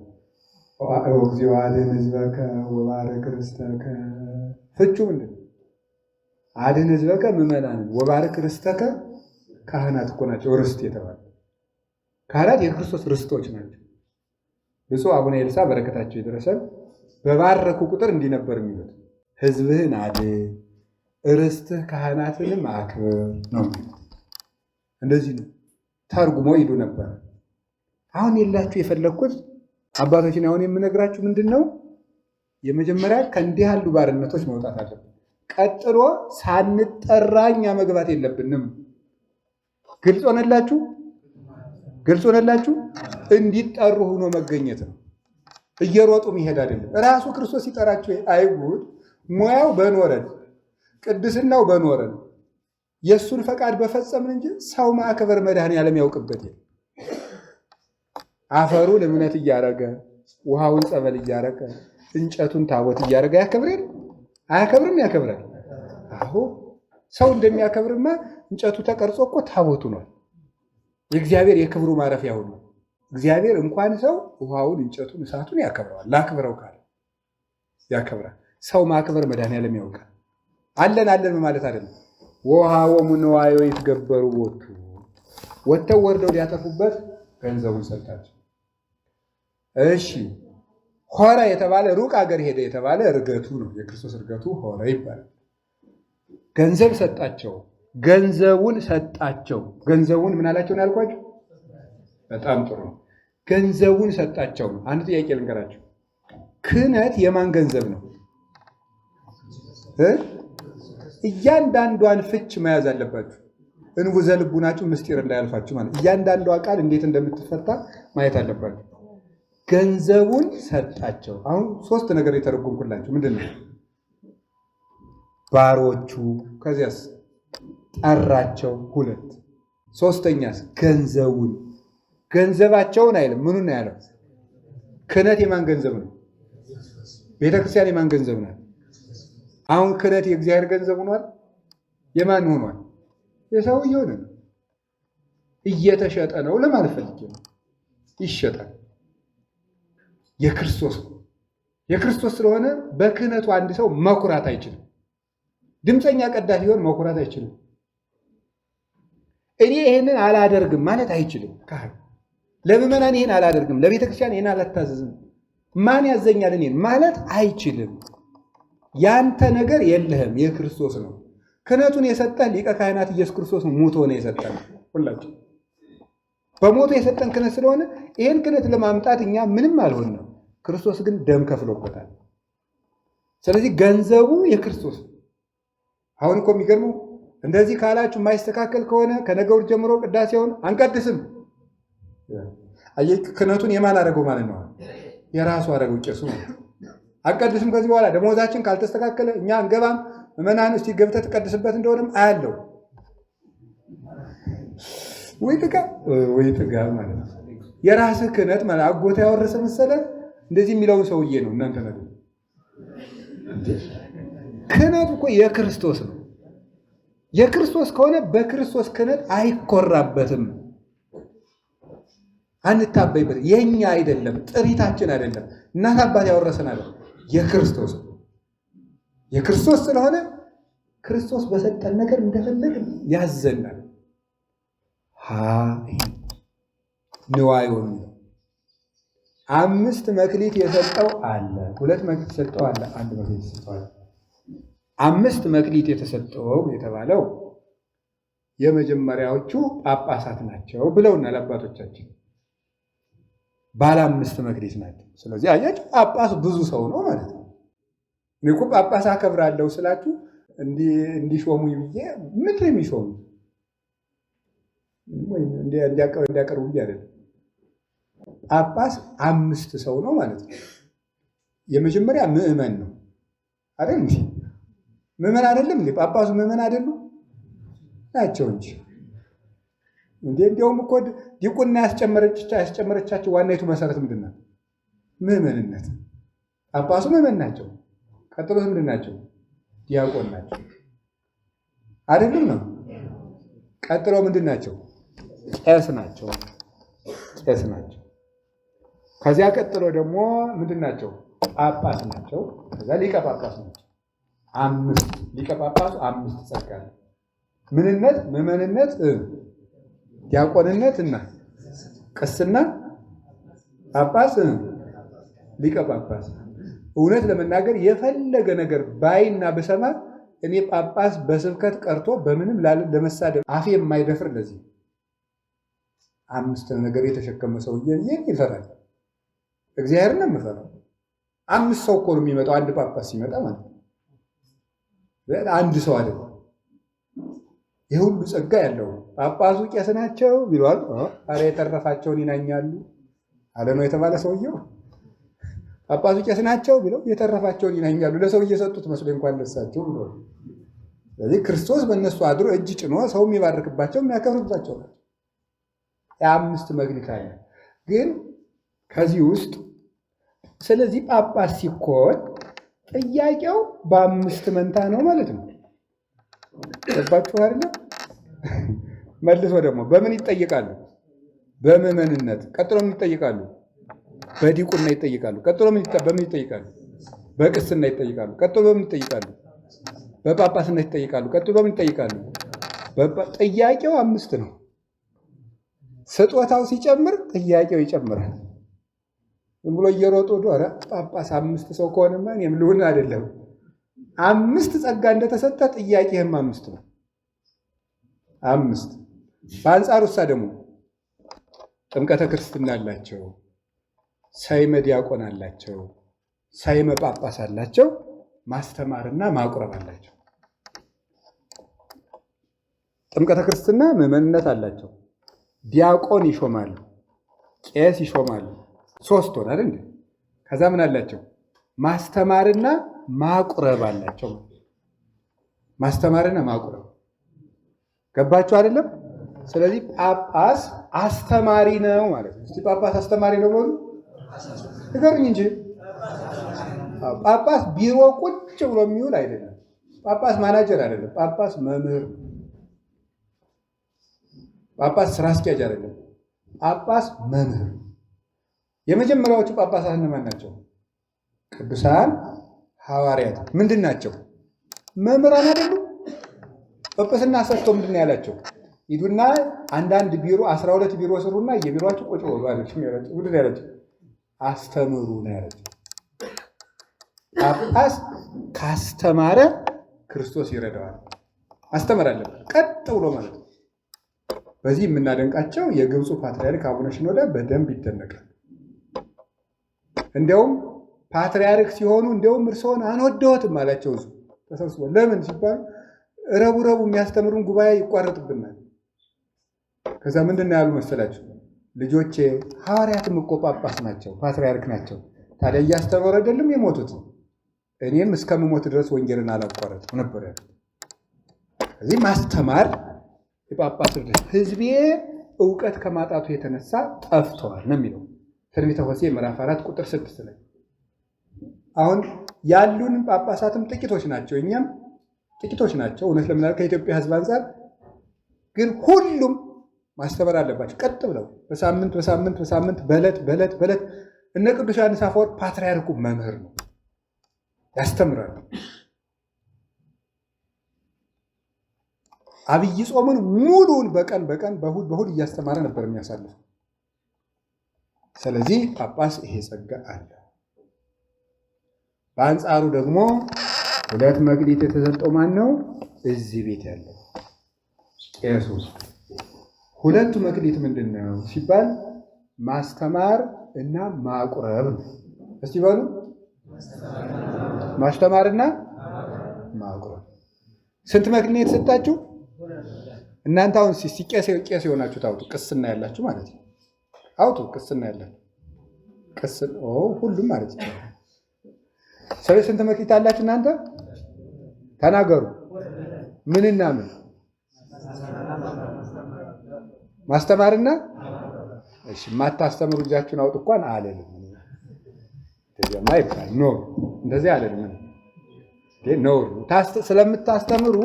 ኦ እግዚኦ አድኅን ሕዝበከ ወባርክ ርስተከ። ፍቹ ምንድን ነው? አድኅን ሕዝበከ ምዕመናንን ወባርክ ርስተከ ካህናት እኮ ናቸው ርስት የተባለ። ካህናት የክርስቶስ ርስቶች ናቸው። ብፁዕ አቡነ ኤልሳ በረከታቸው ይድረሰን። በባረኩ ቁጥር እንዲህ ነበር የሚሉት፣ ሕዝብህን አድን ርስትህ ካህናትንም አክብር ነው። እንደዚህ ነው ተርጉሞ ይሉ ነበር። አሁን የላችሁ የፈለግኩት አባቶችን አሁን የምነግራችሁ ምንድን ነው? የመጀመሪያ ከእንዲህ ያሉ ባርነቶች መውጣት አለብን። ቀጥሎ ሳንጠራ እኛ መግባት የለብንም። ግልጽ ሆነላችሁ? ግልጽ ሆነላችሁ? እንዲጠሩ ሆኖ መገኘት ነው። እየሮጡ መሄድ አይደለም። ራሱ ክርስቶስ ሲጠራችሁ አይጉድ ሙያው በኖረን ቅድስናው በኖረን የእሱን ፈቃድ በፈጸምን እንጂ ሰው ማክበር መድኃኔዓለም ያውቅበት። አፈሩን እምነት እያረገ ውሃውን ጸበል እያረገ እንጨቱን ታቦት እያረገ ያከብራል? አያከብርም? ያከብራል። አሁ ሰው እንደሚያከብርማ እንጨቱ ተቀርጾ እኮ ታቦቱ ነው። የእግዚአብሔር የክብሩ ማረፊያ ሆኖ እግዚአብሔር እንኳን ሰው ውሃውን እንጨቱን እሳቱን ያከብረዋል። ላክብረው ካለ ያከብራል። ሰው ማክበር መድኃኔዓለም ያውቃል። አለን ማለት አይደለም። ወሃቦሙ ንዋዮ ይትገበሩ ቦቱ፣ ወጥተው ወርደው ሊያጠፉበት ገንዘቡን ሰጣቸው። እሺ ሆረ የተባለ ሩቅ አገር ሄደ የተባለ እርገቱ ነው። የክርስቶስ እርገቱ ሆረ ይባላል። ገንዘብ ሰጣቸው። ገንዘቡን ሰጣቸው። ገንዘቡን ምን አላቸው ነው ያልኳቸው? በጣም ጥሩ ነው። ገንዘቡን ሰጣቸው ነው። አንድ ጥያቄ ልንገራቸው። ክህነት የማን ገንዘብ ነው? እያንዳንዷን ፍች መያዝ አለባችሁ። እንቡዘ ልቡናችሁ ምስጢር እንዳያልፋችሁ ማለት እያንዳንዷ ቃል እንዴት እንደምትፈታ ማየት አለባችሁ። ገንዘቡን ሰጣቸው። አሁን ሶስት ነገር የተረጎምኩላችሁ ምንድን ነው? ባሮቹ፣ ከዚያስ ጠራቸው፣ ሁለት፣ ሶስተኛስ ገንዘቡን። ገንዘባቸውን አይልም። ምኑን ያለው? ክህነት የማን ገንዘብ ነው? ቤተክርስቲያን የማን ገንዘብ ናት? አሁን ክህነት የእግዚአብሔር ገንዘብ ሆኗል። የማን ሆኗል? የሰውየው ነው። እየተሸጠ ነው ለማለት ፈልጌ ነው። ይሸጣል። የክርስቶስ ስለሆነ በክህነቱ አንድ ሰው መኩራት አይችልም። ድምፀኛ ቀዳሽ ቢሆን መኩራት አይችልም። እኔ ይሄንን አላደርግም ማለት አይችልም። ካህን ለምዕመናን ይሄን አላደርግም፣ ለቤተክርስቲያን ይሄን አላታዘዝም፣ ማን ያዘኛል እኔን ማለት አይችልም። ያንተ ነገር የለህም፣ የክርስቶስ ነው። ክህነቱን የሰጠህ ሊቀ ካህናት ኢየሱስ ክርስቶስ ሙቶ ነው የሰጠህ። ሁላችን በሞቱ የሰጠን ክህነት ስለሆነ ይህን ክህነት ለማምጣት እኛ ምንም አልሆንም። ክርስቶስ ግን ደም ከፍሎበታል። ስለዚህ ገንዘቡ የክርስቶስ። አሁን እኮ የሚገርመው እንደዚህ ካላችሁ የማይስተካከል ከሆነ ከነገሩ ጀምሮ ቅዳሴውን አንቀድስም። ክህነቱን የማን አደረገው ማለት ነው? የራሱ አደረገው ቄሱ ማለት ነው። አንቀድስም ከዚህ በኋላ ደሞዛችን ካልተስተካከለ እኛ አንገባም። ምዕመናን እስቲ ገብተህ ትቀድስበት እንደሆነም አያለው። ወይ ጥጋ ማለት ነው። የራስህ ክህነት ማለት አጎታ ያወረሰ መሰለህ? እንደዚህ የሚለውን ሰውዬ ነው እናንተ ነገር። ክህነቱ እኮ የክርስቶስ ነው። የክርስቶስ ከሆነ በክርስቶስ ክህነት አይኮራበትም፣ አንታበይበት። የኛ አይደለም፣ ጥሪታችን አይደለም፣ እናት አባት ያወረሰን አለ። የክርስቶስ የክርስቶስ ስለሆነ ክርስቶስ በሰጠን ነገር እንደፈለግ ያዘናል። ንዋዮን 5 መክሊት የሰጠው አለ፣ 2 መክሊት የሰጠው አለ፣ 1 መክሊት የሰጠው አለ። 5 መክሊት የተሰጠው የተባለው የመጀመሪያዎቹ ጳጳሳት ናቸው ብለውናል አባቶቻችን። ባለ 5 መክሊት ናቸው። ስለዚህ አያችሁ ጳጳስ ብዙ ሰው ነው ማለት ነው። እኔ እኮ ጳጳስ አከብራለሁ ስላችሁ እንዲሾሙ ብዬ ምን የሚሾሙ እንዲያቀርቡ ብዬ አይደለም። ጳጳስ 5 ሰው ነው ማለት ነው። የመጀመሪያ ምዕመን ነው አይደል? እንጂ ምዕመን አይደለም እንዴ? ጳጳሱ ምዕመን አይደሉም ናቸው እንጂ እንዲያውም እኮ ዲቁና ያስጨመረቻቸው ዋናይቱ መሰረት ምንድን ነው? ምዕመንነት። ጳጳሱ ምዕመን ናቸው። ቀጥሎስ ምንድን ናቸው? ዲያቆን ናቸው አይደሉም ነው? ቀጥሎ ምንድን ናቸው? ቄስ ናቸው። ቄስ ናቸው። ከዚያ ቀጥሎ ደግሞ ምንድን ናቸው? ጳጳስ ናቸው። ከዚያ ሊቀ ጳጳስ ናቸው። 5 ሊቀ ጳጳሱ 5 ጸጋ ነው። ምንነት፣ ምዕመንነት፣ ዲያቆንነት እና ቅስና፣ ጳጳስ፣ ሊቀ ጳጳስ። እውነት ለመናገር የፈለገ ነገር ባይና በሰማ እኔ ጳጳስ በስብከት ቀርቶ በምንም ለመሳደብ አፌ የማይደፍር ለዚህ 5 ነገር የተሸከመ ሰውዬ ይሄን ይፈራል። እግዚአብሔርን ነው የምፈራው። 5 ሰው እኮ ነው የሚመጣው አንድ ጳጳስ ሲመጣ ማለት ነው። አንድ ሰው አይደለም። ይህ ሁሉ ጸጋ ያለው ጳጳሱ ቄስ ናቸው ቢሏል። ኧረ የተረፋቸውን ይናኛሉ አለ ነው የተባለ ሰውየው። ጳጳሱ ቄስ ናቸው ቢለው የተረፋቸውን ይናኛሉ። ለሰው እየሰጡት መስሎ እንኳን ለሳቸው ብሎ። ስለዚህ ክርስቶስ በእነሱ አድሮ እጅ ጭኖ ሰው የሚባርክባቸው የሚያከብርባቸው ናቸው። የ5 መክሊት አለ ግን ከዚህ ውስጥ ስለዚህ ጳጳስ ሲኮን ጥያቄው በ5 መንታ ነው ማለት ነው። ገባችሁ አይደል? መልሶ ደግሞ በምን ይጠይቃሉ? በምዕመንነት። ቀጥሎ ምን ይጠይቃሉ? በዲቁና ይጠይቃሉ። ቀጥሎ በምን ይጠይቃሉ? በቅስና ይጠይቃሉ። ቀጥሎ በምን ይጠይቃሉ? በጳጳስነት ይጠይቃሉ። ቀጥሎ በምን ይጠይቃሉ? ጥያቄው 5 ነው። ስጦታው ሲጨምር ጥያቄው ይጨምራል። ዝም ብሎ እየሮጡ ዶረ ጳጳስ 5 ሰው ከሆነማ እኔም ልሁን አይደለም። 5 ጸጋ እንደተሰጠ ጥያቄህም 5 ነው። 5 በአንጻሩ እሳ ደግሞ ጥምቀተ ክርስትና አላቸው፣ ሰይመ ዲያቆን አላቸው፣ ሰይመ ጳጳስ አላቸው፣ ማስተማርና ማቁረብ አላቸው። ጥምቀተ ክርስትና ምዕመንነት አላቸው፣ ዲያቆን ይሾማሉ፣ ቄስ ይሾማሉ። 3 ሆነ አይደል? ከዛ ምን አላቸው? ማስተማርና ማቁረብ አላቸው። ማስተማርና ማቁረብ ገባችሁ አይደለም? ስለዚህ ጳጳስ አስተማሪ ነው ማለት ነው። እስቲ ጳጳስ አስተማሪ ነው በሉ ንገሩኝ እንጂ። ጳጳስ ቢሮ ቁጭ ብሎ የሚውል አይደለም። ጳጳስ ማናጀር አይደለም። ጳጳስ መምህር፣ ጳጳስ ስራ አስኪያጅ አይደለም። ጳጳስ መምህር። የመጀመሪያዎቹ ጳጳሳት እነማን ናቸው? ቅዱሳን ሐዋርያት። ምንድን ናቸው? መምህራን አይደሉም? ጵጵስና ሰጥቶ ምንድን ነው ያላቸው? ሂዱና አንዳንድ ቢሮ 12 ቢሮ ስሩና የቢሮአቸው ቁጭ ብሎ አለችው። ምንድን ነው ያላቸው? አስተምሩ ነው ያላቸው። ጳጳስ ካስተማረ ክርስቶስ ይረዳዋል። ማስተማር አለበት ቀጥ ብሎ ማለት ነው። በዚህ የምናደንቃቸው የግብፁ ፓትርያርክ አቡነ ሽኖዳ በደንብ ይደነቃል። እንዲያውም ፓትርያርክ ሲሆኑ እንዲያውም እርስዎን አንወደዎትም አላቸው። ተሰብስቦ ለምን ሲባሉ ረቡዕ የሚያስተምሩን ጉባኤ ይቋረጥብናል። ከዛ ምንድን ነው ያሉ መሰላችሁ? ልጆቼ ሐዋርያትም እኮ ጳጳስ ናቸው፣ ፓትርያርክ ናቸው። ታዲያ እያስተማሩ አይደለም የሞቱት? እኔም እስከምሞት ድረስ ወንጌልን አላቋረጥም ነበር ያሉት። እዚህ ማስተማር የጳጳስ ህዝቤ እውቀት ከማጣቱ የተነሳ ጠፍተዋል ነው የሚለው ትንቢተ ሆሴዕ ምዕራፍ 4 ቁጥር 6 ላይ። አሁን ያሉን ጳጳሳትም ጥቂቶች ናቸው፣ እኛም ጥቂቶች ናቸው። እውነት ለምናል ከኢትዮጵያ ህዝብ አንጻር ግን ሁሉም ማስተማር አለባቸው። ቀጥ ብለው በሳምንት በዕለት እነ ቅዱስ ዮሐንስ አፈወርቅ ፓትርያርኩ መምህር ነው፣ ያስተምራል። አብይ ጾምን ሙሉውን በቀን በእሑድ እያስተማረ ነበር የሚያሳልፈው። ስለዚህ ጳጳስ ይሄ ጸጋ አለ። በአንጻሩ ደግሞ 2 መክሊት የተሰጠው ማን ነው? እዚህ ቤት ያለው ቄሱ። 2 መክሊት ምንድን ነው ሲባል ማስተማር እና ማቁረብ ነው። እስቲ በሉ ማስተማርና ማቁረብ። ስንት መክሊት የተሰጣችሁ እናንተ? አሁን ቄስ የሆናችሁ ታውጡ፣ ቅስና ያላችሁ ማለት ነው። አውጡ ቅስና ያላችሁ ሁሉም ማለት ይቻላል። ስለዚህ ስንት መክሊት አላችሁ እናንተ? ተናገሩ። ምንና ምን? ማስተማርና እሺ፣ ማታስተምሩ እጃችሁን አውጡ እንኳን አለልም። እንደዚያማ ይባል ኖ፣ እንደዚህ አለልም ነው። ስለምታስተምሩ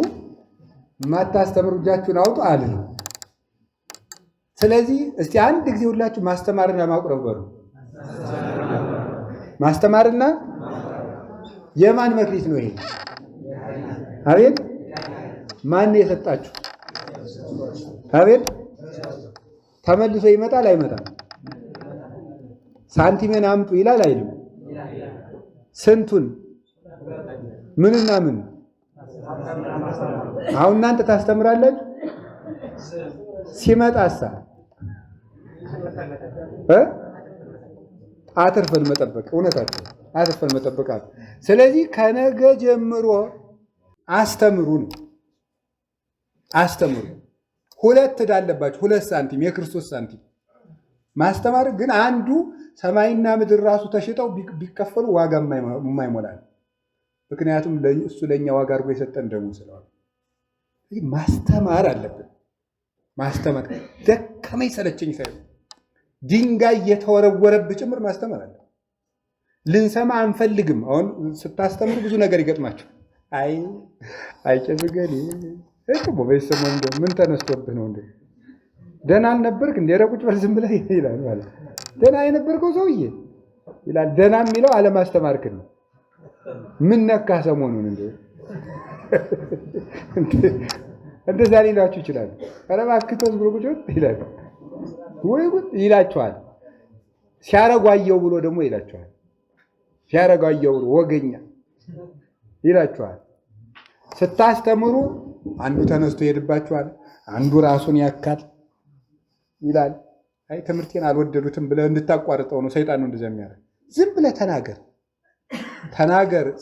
ማታስተምሩ እጃችሁን አውጡ አለልም። ስለዚህ እስቲ አንድ ጊዜ ሁላችሁ ማስተማርና ማቁረብ በሉ። ማስተማርና የማን መክሊት ነው ይሄ? አቤት ማን የሰጣችሁ? አቤት ተመልሶ ይመጣል አይመጣም? ሳንቲሜን አምጡ ይላል አይልም? ስንቱን? ምንና ምን? አሁን እናንተ ታስተምራላችሁ፣ ሲመጣሳ አትርፈን መጠበቅ። እውነታችሁ አትርፈን መጠበቅ አለ። ስለዚህ ከነገ ጀምሮ አስተምሩ ነው። አስተምሩ። 2 ዕዳ አለባችሁ፣ 2 ሳንቲም፣ የክርስቶስ ሳንቲም። ማስተማር ግን አንዱ ሰማይና ምድር ራሱ ተሽጠው ቢከፈሉ ዋጋ የማይሞላል። ምክንያቱም እሱ ለእኛ ዋጋ አድርጎ የሰጠን ደሙ ስለሆነ ማስተማር አለብን። ማስተማር ደከመኝ ሰለቸኝ ሳይሆን ድንጋይ የተወረወረብህ ጭምር ማስተማር አለ። ልንሰማ አንፈልግም። አሁን ስታስተምሩ ብዙ ነገር ይገጥማቸው። አይጨዝገል በሰሞን ምን ተነስቶብህ ነው? ደህና አልነበርክ እንደ ረቁጭ በል ዝም ብለህ ይላል ማለት ደህና የነበርከው ሰውዬ ይላል። ደህና የሚለው አለማስተማርክን ነው። ምን ነካ ሰሞኑን እንደዛ ሊላችሁ ይችላል። ኧረ እባክህ ተው ብሎ ቁጭ ይላል ወይ ይላችኋል። ሲያረጓየው ብሎ ደግሞ ይላችኋል። ሲያረጓየው ብሎ ወገኛ ይላችኋል። ስታስተምሩ አንዱ ተነስቶ ይሄድባችኋል፣ አንዱ ራሱን ያካል ይላል። አይ ትምህርቴን አልወደዱትም ብለህ እንድታቋርጠው ነው ሰይጣን ነው እንደዚያ የሚያደርግ። ዝም ብለህ ተናገር።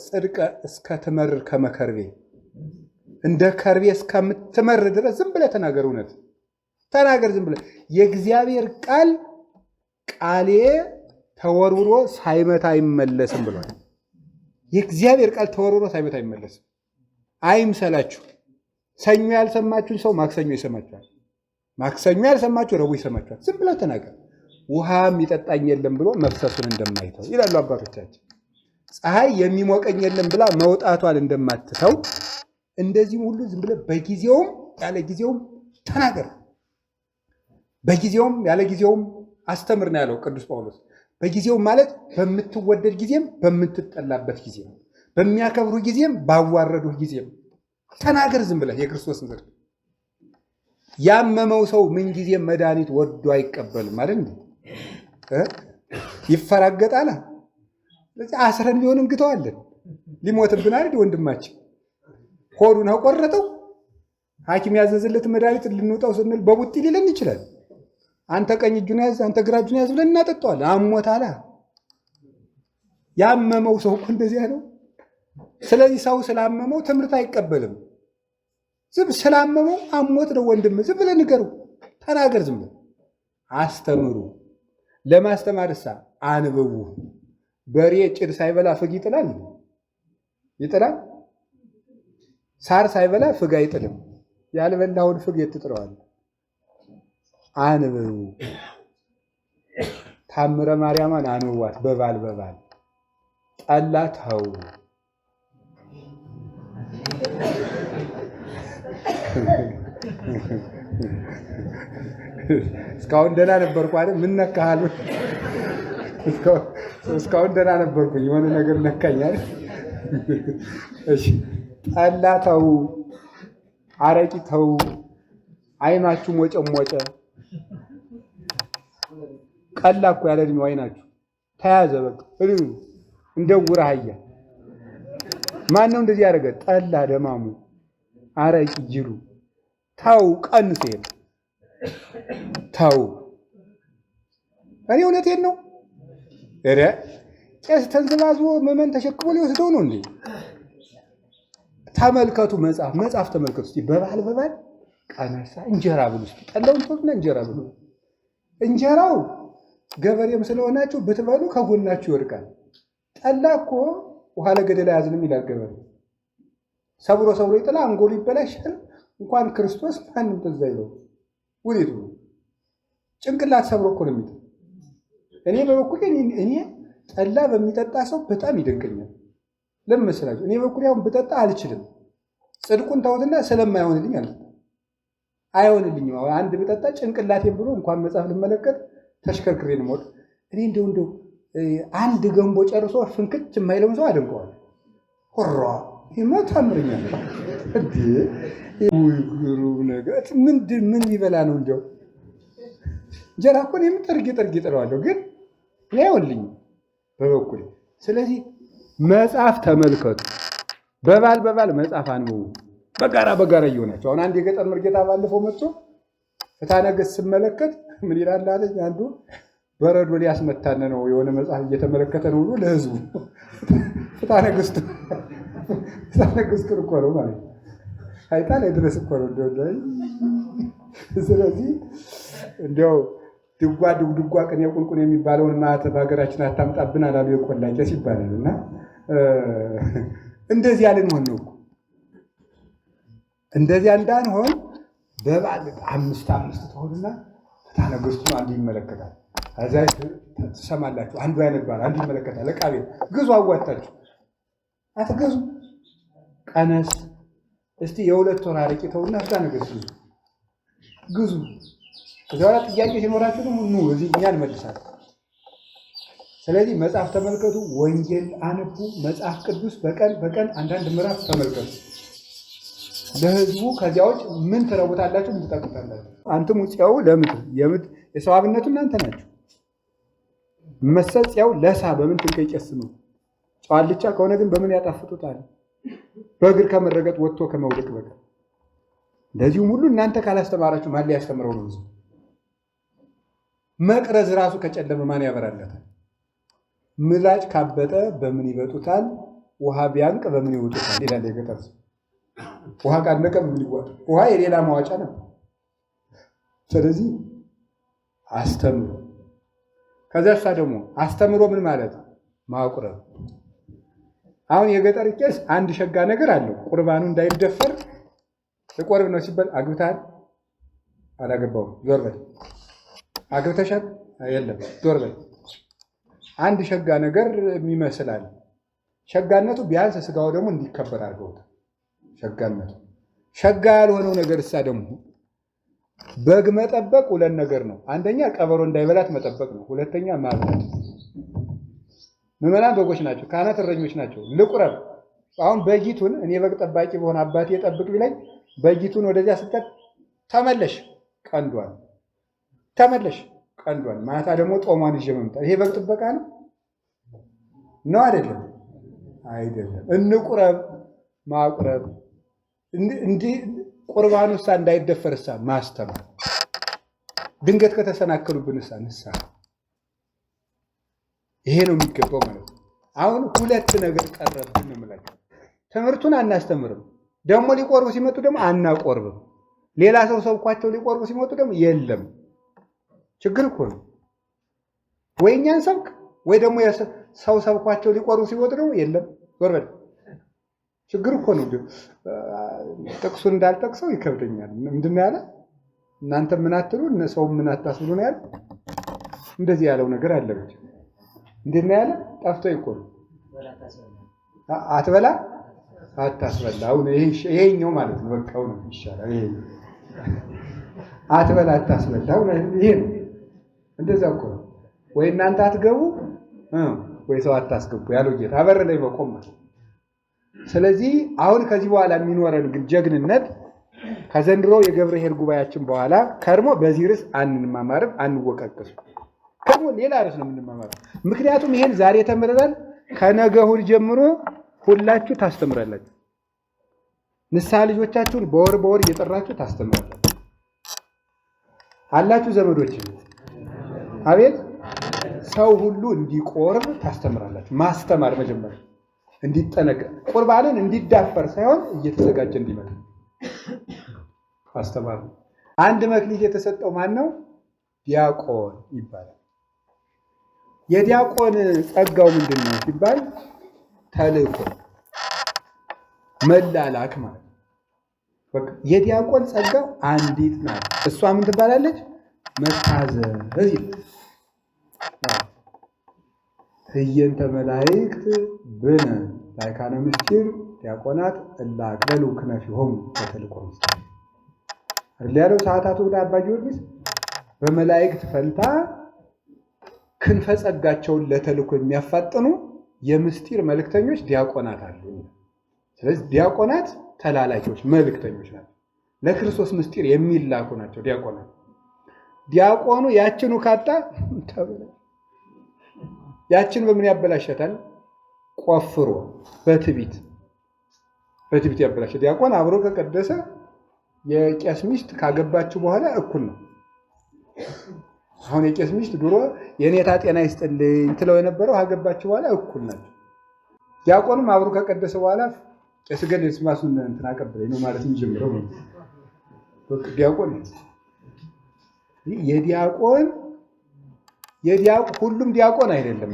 ጽድቀ እስከ ትመርር ከመከርቤ፣ እንደ ከርቤ እስከምትመር ድረስ ዝም ብለህ ተናገር። እውነት ተናገር ዝም ብለህ። የእግዚአብሔር ቃሌ ተወርውሮ ሳይመታ አይመለስም ብሏል። የእግዚአብሔር ቃል ተወርውሮ ሳይመታ አይመለስም። አይምሰላችሁ። ሰኞ ያልሰማችሁ ሰው ማክሰኞ ይሰማችኋል። ማክሰኞ ያልሰማችሁ ረቡዕ ይሰማችኋል። ዝም ብለህ ተናገር። ውሃም ይጠጣኝ የለም ብሎ መፍሰሱን እንደማይተው ይላሉ አባቶቻችን። ፀሐይ የሚሞቀኝ የለም ብላ መውጣቷን እንደማትተው እንደዚህም ሁሉ ዝም ብለህ በጊዜውም ያለ ጊዜውም ተናገር። በጊዜውም ያለ ጊዜውም አስተምር ነው ያለው ቅዱስ ጳውሎስ። በጊዜውም ማለት በምትወደድ ጊዜም በምትጠላበት ጊዜም፣ በሚያከብሩ ጊዜም ባዋረዱህ ጊዜም ተናገር ዝም ብለህ የክርስቶስን ጽድቅ። ያመመው ሰው ምንጊዜም መድኃኒት ወዶ አይቀበልም ማለት ነው። ይፈራገጣል። ስለዚህ አስረን ቢሆን እንግተዋለን። ሊሞትብን አይደል ወንድማችን? ሆዱን አቆረጠው ሐኪም ያዘዘለት መድኃኒት ልንውጣው ስንል በቡጢ ሊለን ይችላል። አንተ ቀኝ እጁን ያዝ፣ አንተ ግራ እጁን ያዝ ብለን እናጠጣዋለን። አሞታላ። ያመመው ሰው እኮ እንደዚያ ነው። ስለዚህ ሰው ስላመመው ትምህርት አይቀበልም። ዝም ስላመመው አሞት ነው ወንድም፣ ዝም ብለህ ንገረው፣ ተናገር፣ ዝም ብለህ አስተምሩ። ለማስተማርሳ አንብቡ። በሬ ጭድ ሳይበላ ፍግ ይጥላል? ይጥላል? ሳር ሳይበላ ፍግ አይጥልም። ያልበላውን ፍግ የት ትጥለዋለህ? አንብቡ። ታምረ ማርያምን አንዋት በባል ጠላ ተው። እስካሁን ደህና ነበርኩ አይደል? ምን ነካሃል? እስካሁን ደህና ነበርኩኝ፣ የሆነ ነገር ነካኝ አይደል? እሺ፣ ጠላ ተው፣ አረቂ ተው፣ አይናችሁ ሞጨ። ቀላ እኮ ያለ እድሜው አይናችሁ ተያዘ። በቃ እንደ ውራ አህያ። ማን ነው እንደዚህ ያደረገ? ጠላ ደማሙ፣ አረቂ ጅሩ። ተው፣ ቀንስ፣ ተው። እኔ እውነቴን ነው። ኧረ ቄስ ተንዘባዝቦ ምዕመን ተሸክሞ ሊወስደው ነው እንዴ? ተመልከቱ፣ መጽሐፍ ተመልከቱ እስቲ። በባል ቀነሳ። እንጀራ ብሉ እስቲ። ጠላውን ተውና እንጀራ ብሉ። እንጀራው ገበሬም ስለሆናችሁ ብትበሉ ከጎናችሁ ይወድቃል። ጠላ እኮ ውሃ ለገደል አያዝንም ይላል ገበሬ። ሰብሮ ይጥላ፣ አንጎሉ ይበላሻል። እንኳን ክርስቶስ ማንም ተዛ ይለው ውዴቱ ጭንቅላት ሰብሮ እኮ ነው የሚጥል። እኔ በበኩሌ እኔ ጠላ በሚጠጣ ሰው በጣም ይደንቀኛል። ለምን መሰላችሁ? እኔ በኩሌ አሁን ብጠጣ አልችልም። ጽድቁን ተውትና ስለማይሆንልኝ አይሆንልኝም። አንድ ብጠጣ ጭንቅላቴን ብሎ እንኳን መጽሐፍ ልመለከት ተሽከርክሬ ነው የምወጣው። እኔ እንደው አንድ ገንቦ ጨርሶ ፍንክች የማይለውን ሰው አደንቀዋለሁ። ሆራ ይሄማ ታምረኛል እንዴ! ግሩም ነገር ምን ይበላ ነው እንደው እንጀራ እኮ እኔም ጠርጌ ጥለዋለሁ፣ ግን እኔ አይሆንልኝም በበኩሌ። ስለዚህ መጽሐፍ ተመልከቱ፣ በባል መጽሐፍ አንብቡ። በጋራ እየሆናቸው አሁን አንድ የገጠር መርጌታ ባለፈው መጥቶ ፍትሐ ነገሥት ስመለከት ምን ይላል አለኝ። አንዱ በረዶ ሊያስመታን ነው የሆነ መጽሐፍ እየተመለከተ ነው ብሎ ለህዝቡ ፍትሐ ነገሥት እኮ ነው ማለት አይታ ላይ ድረስ እኮ ነው እንደው። ስለዚህ እንደው ድጓ ቅኔ ቁልቁል የሚባለውን ማዕት በሀገራችን አታምጣብን አላሉ የቆላ ቄስ ይባላል። እና እንደዚህ ያልንሆን ነው እኮ እንደዚያ እንዳንሆን በባል አምስት ተሆኑና ፍትሐ ነገሥቱን አንዱ ይመለከታል። ከዛ ትሰማላችሁ፣ አንዱ ያነባል፣ አንዱ ይመለከታል። ዕቃ ቤት ግዙ፣ አዋጣችሁ አትገዙ፣ ቀነስ እስቲ የሁለት ወር አረቄ ተውና ፍትሐ ነገሥት ግዙ። ከዛ በኋላ ጥያቄ ሲኖራችሁ ደግሞ ኑ እዚህ እኛ እንመልሳለን። ስለዚህ መጽሐፍ ተመልከቱ፣ ወንጌል አንቡ፣ መጽሐፍ ቅዱስ በቀን አንዳንድ ምዕራፍ ተመልከቱ ለህዝቡ። ከዚያ ውጭ ምን ትረቡታላችሁ? ምን ትጠቁታላችሁ? አንተም ውጽያው ለምድር የሰው አብነቱ እናንተ ናችሁ። መሰጽያው ለሳ በምን ትንቀይቀስ ነው። ጨዋልቻ ከሆነ ግን በምን ያጣፍጡታል? በእግር ከመረገጥ ወጥቶ ከመውደቅ በቀር። እንደዚሁም ሁሉ እናንተ ካላስተማራችሁ ማን ሊያስተምረው ነው? ህዝቡ መቅረዝ ራሱ ከጨለመ ማን ያበራለታል? ምላጭ ካበጠ በምን ይበጡታል? ውሃ ቢያንቅ በምን ይወጡታል? ይላል የገጠር ሰው። ውሃ ካነቀ በምን ይዋጣል? ውሃ የሌላ ማዋጫ ነው። ስለዚህ አስተምሮ። ከዛሳ ደግሞ አስተምሮ ምን ማለት ማቁረብ። አሁን የገጠር ቄስ አንድ ሸጋ ነገር አለው። ቁርባኑ እንዳይደፈር የቆርብ ነው ሲባል አግብተሃል? አላገባውም። ዞር በል። አግብተሻል? የለም። ዞር በል። አንድ ሸጋ ነገር የሚመስላል። ሸጋነቱ ቢያንስ ስጋው ደግሞ እንዲከበር አድርገውታል። ሸጋነቱ ሸጋ ያልሆነው ነገር እሳ ደግሞ በግ መጠበቅ ሁለት ነገር ነው። አንደኛ ቀበሮ እንዳይበላት መጠበቅ ነው። ሁለተኛ ማብላት። ምዕመናን በጎች ናቸው፣ ካህናት እረኞች ናቸው። ልቁረብ። አሁን በጊቱን እኔ በግ ጠባቂ በሆነ አባቴ ጠብቅ ቢለኝ በጊቱን ወደዚያ ስትቀጥ ተመለሽ ቀንዷል፣ ተመለሽ ቀንዷል። ማታ ደግሞ ጦሟን ይዤ መምጣት ይሄ በግ ጥበቃ ነው ነው አይደለም? አይደለም። እንቁረብ፣ ማቁረብ ቁርባኑሳ እንዳይደፈርሳ ማስተማር፣ ድንገት ከተሰናከሉብንሳ ንስሐ። ይሄ ነው የሚገባው ማለት ነው። አሁን ሁለት ነገር ቀረብን ነው የምላቸው። ትምህርቱን አናስተምርም፣ ደግሞ ሊቆርቡ ሲመጡ ደግሞ አናቆርብም። ሌላ ሰው ሰብኳቸው ሊቆርቡ ሲመጡ ደግሞ የለም። ችግር እኮ ነው። ወይ እኛን ሰብክ ወይ ደግሞ ሰው ሰብኳቸው ሊቆርቡ ሲመጡ ደግሞ የለም። ወርበል ችግር እኮ ነው። ጥቅሱን እንዳልጠቅሰው ይከብደኛል። ምንድን ነው ያለ? እናንተ ምን አትሉ ሰው ምን አታስብሉ ነው ያለ። እንደዚህ ያለው ነገር አለ። እንዴት ነው ያለ? ጠፍቶ እኮ ነው። አትበላ አታስበላ። አሁን ይሄኛው ማለት ነው። በቃ ነው ይሻላል። ይሄ አትበላ አታስበላ። አሁን ይሄ እንደዛ እኮ ነው። ወይ እናንተ አትገቡ ወይ ሰው አታስገቡ ያለው ጌታ በር ላይ መቆም ነው። ስለዚህ አሁን ከዚህ በኋላ የሚኖረን ግን ጀግንነት ከዘንድሮ የገብርኄር ጉባኤያችን በኋላ ከርሞ በዚህ ርዕስ አንማማርም፣ አንወቃቀስም። ከርሞ ሌላ ርዕስ ነው የምንማማረው። ምክንያቱም ይሄን ዛሬ ተምረናል። ከነገ እሑድ ጀምሮ ሁላችሁ ታስተምራላችሁ። ንስሐ ልጆቻችሁን በወር እየጠራችሁ ታስተምራላችሁ። አላችሁ ዘመዶች? አቤት ሰው ሁሉ እንዲቆርብ ታስተምራላችሁ። ማስተማር መጀመሪያ እንዲጠነቀቅ ቁርባንን እንዲዳፈር ሳይሆን እየተዘጋጀ እንዲመጣ አስተማር። አንድ መክሊት የተሰጠው ማን ነው? ዲያቆን ይባላል። የዲያቆን ጸጋው ምንድን ነው ሲባል ተልእኮ መላላክ ማለት ነው። በቃ የዲያቆን ጸጋው አንዲት ናት። እሷ ምን ትባላለች? መታዘዝ። ህየንተ መላእክት ብነ ላይካነ ምስጢር ዲያቆናት እላ አቅለሉ ክነፊሆሙ በተልእኮ ምስጢር ያለው ሰዓታቱ ወደ አባ ጊዮርጊስ በመላእክት ፈንታ ክንፈ ጸጋቸውን ለተልእኮ የሚያፋጥኑ የምስጢር መልእክተኞች ዲያቆናት አሉ። ስለዚህ ዲያቆናት ተላላኪዎች መልእክተኞች ናቸው። ለክርስቶስ ምስጢር የሚላኩ ናቸው ዲያቆናት። ዲያቆኑ ያችኑ ካጣ ተብለ ያችን በምን ያበላሸታል? ቆፍሮ በትቢት ያበላሸ። ዲያቆን አብሮ ከቀደሰ የቄስ ሚስት ካገባችሁ በኋላ እኩል ነው። አሁን የቄስ ሚስት ድሮ የኔታ ጤና ይስጥልኝ ትለው የነበረው ካገባችሁ በኋላ እኩል ናቸው። ዲያቆንም አብሮ ከቀደሰ በኋላ ቄስ ገል ስማሱን እንትን አቀበለኝ ነው ማለት የሚጀምረው ነው። ዲያቆን ሁሉም ዲያቆን አይደለም።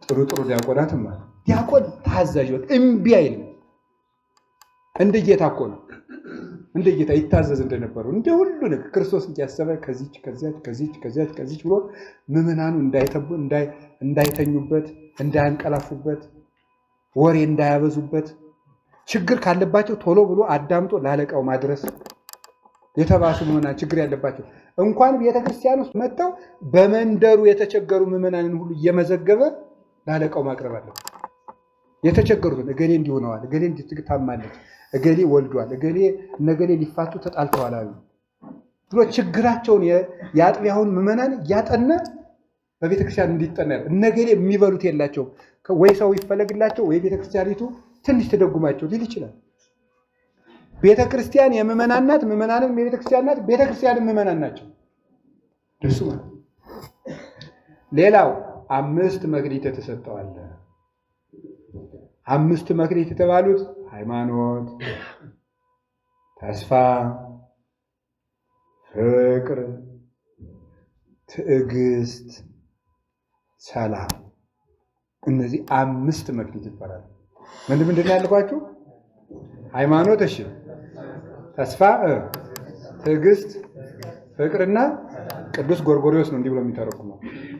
ጥሩ ዲያቆናትም ማለት ዲያቆን ታዛዥ እምቢ አይልም። እንደ ጌታ እኮ ነው። እንደ ጌታ ይታዘዝ እንደነበረው እንደ ሁሉ ነገር ክርስቶስ እያሰበ ከዚች ብሎ ምዕመናኑ እንዳይተኙበት፣ እንዳያንቀላፉበት፣ ወሬ እንዳያበዙበት፣ ችግር ካለባቸው ቶሎ ብሎ አዳምጦ ላለቃው ማድረስ። የተባሱ ምዕመናን ችግር ያለባቸው እንኳን ቤተክርስቲያን ውስጥ መጥተው በመንደሩ የተቸገሩ ምዕመናንን ሁሉ እየመዘገበ ላለቃው ማቅረብ አለ። የተቸገሩትን እገሌ እንዲሆነዋል፣ እገሌ እንድትታማለች፣ እገሌ ወልዷል፣ እገሌ ሊፋቱ ተጣልተዋል አሉ ብሎ ችግራቸውን የአጥቢያውን ምዕመናን እያጠና በቤተክርስቲያን እንዲጠና እነገሌ የሚበሉት የላቸው ወይ ሰው ይፈለግላቸው ወይ ቤተክርስቲያኒቱ ትንሽ ተደጉማቸው ሊል ይችላል። ቤተክርስቲያን የምዕመናን ናት፣ ምዕመናንም የቤተክርስቲያን ናት፣ ቤተክርስቲያንም ምዕመናን ናቸው። ደሱ ማለት ሌላው 5 መክሊት የተሰጠዋል። 5 መክሊት የተባሉት ሃይማኖት፣ ተስፋ፣ ፍቅር፣ ትዕግስት፣ ሰላም። እነዚህ 5 መክሊት ይባላሉ። ምንድን ነው ያልኳችሁ? ሃይማኖት፣ እሺ፣ ተስፋ፣ ትዕግስት፣ ፍቅርና ቅዱስ ጎርጎርዮስ ነው እንዲህ ብሎ የሚተረጉመው።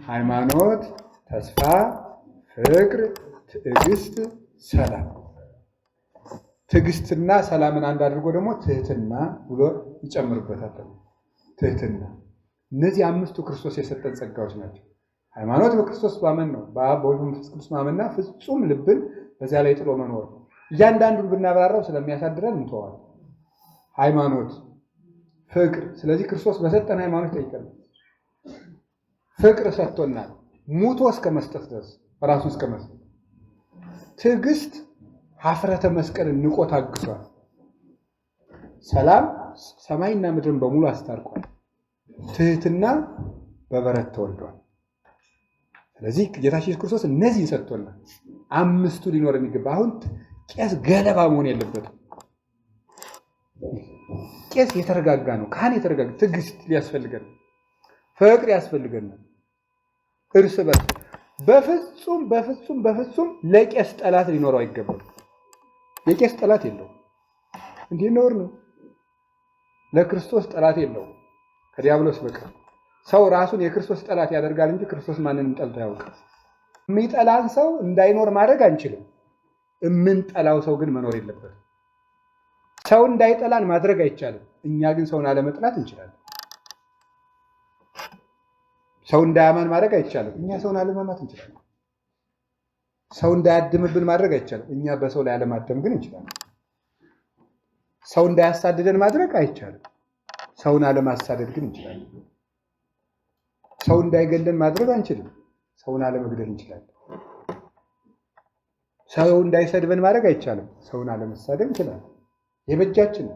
ሃይማኖት፣ ተስፋ፣ ፍቅር፣ ትዕግስት፣ ሰላም። ትዕግስትና ሰላምን አንድ አድርጎ ደግሞ ትህትና ብሎ ይጨምርበታል። ትህትና። እነዚህ 5ቱ ክርስቶስ የሰጠን ጸጋዎች ናቸው። ሃይማኖት በክርስቶስ ማመን ነው። በአብ በወልድ በመንፈስ ቅዱስ ማመንና ፍጹም ልብን በዚያ ላይ ጥሎ መኖር ነው። እያንዳንዱን ብናብራራው ስለሚያሳድረን እንተዋለን። ሃይማኖት፣ ፍቅር። ስለዚህ ክርስቶስ በሰጠን ሃይማኖት ጠይቀን ፍቅር ሰጥቶናል፣ ሙቶ እስከ መስጠት ድረስ ራሱን እስከ መስጠት። ትዕግስት ሀፍረተ መስቀልን ንቆ ታግሷል። ሰላም ሰማይና ምድርን በሙሉ አስታርቋል። ትህትና በበረት ተወልዷል። ስለዚህ ጌታችን ኢየሱስ ክርስቶስ እነዚህን ሰጥቶናል። አምስቱ ሊኖር የሚገባ አሁን ቄስ ገለባ መሆን የለበትም። ቄስ የተረጋጋ ነው። ካህን የተረጋጋ፣ ትዕግስት ሊያስፈልገን፣ ፍቅር ያስፈልገን። እርስ በርስ በፍጹም ለቄስ ጠላት ሊኖረው አይገባም። የቄስ ጠላት የለውም። እንዲህ ነውር ነው። ለክርስቶስ ጠላት የለውም ከዲያብሎስ በቀር። ሰው ራሱን የክርስቶስ ጠላት ያደርጋል እንጂ ክርስቶስ ማንንም ጠልቶ ያውቃል። የሚጠላን ሰው እንዳይኖር ማድረግ አንችልም። የምንጠላው ሰው ግን መኖር የለበትም። ሰው እንዳይጠላን ማድረግ አይቻልም። እኛ ግን ሰውን አለመጥላት እንችላለን። ሰው እንዳያማን ማድረግ አይቻልም። እኛ ሰውን አለማማት እንችላለን። ሰው እንዳያድምብን ማድረግ አይቻልም። እኛ በሰው ላይ አለማደም ግን እንችላለን። ሰው እንዳያሳድደን ማድረግ አይቻልም። ሰውን አለማሳደድ ግን እንችላለን። ሰው እንዳይገለን ማድረግ አንችልም። ሰውን አለመግደል እንችላለን። ሰው እንዳይሰድበን ማድረግ አይቻልም። ሰውን አለመሳደብ እንችላለን። የበጃችን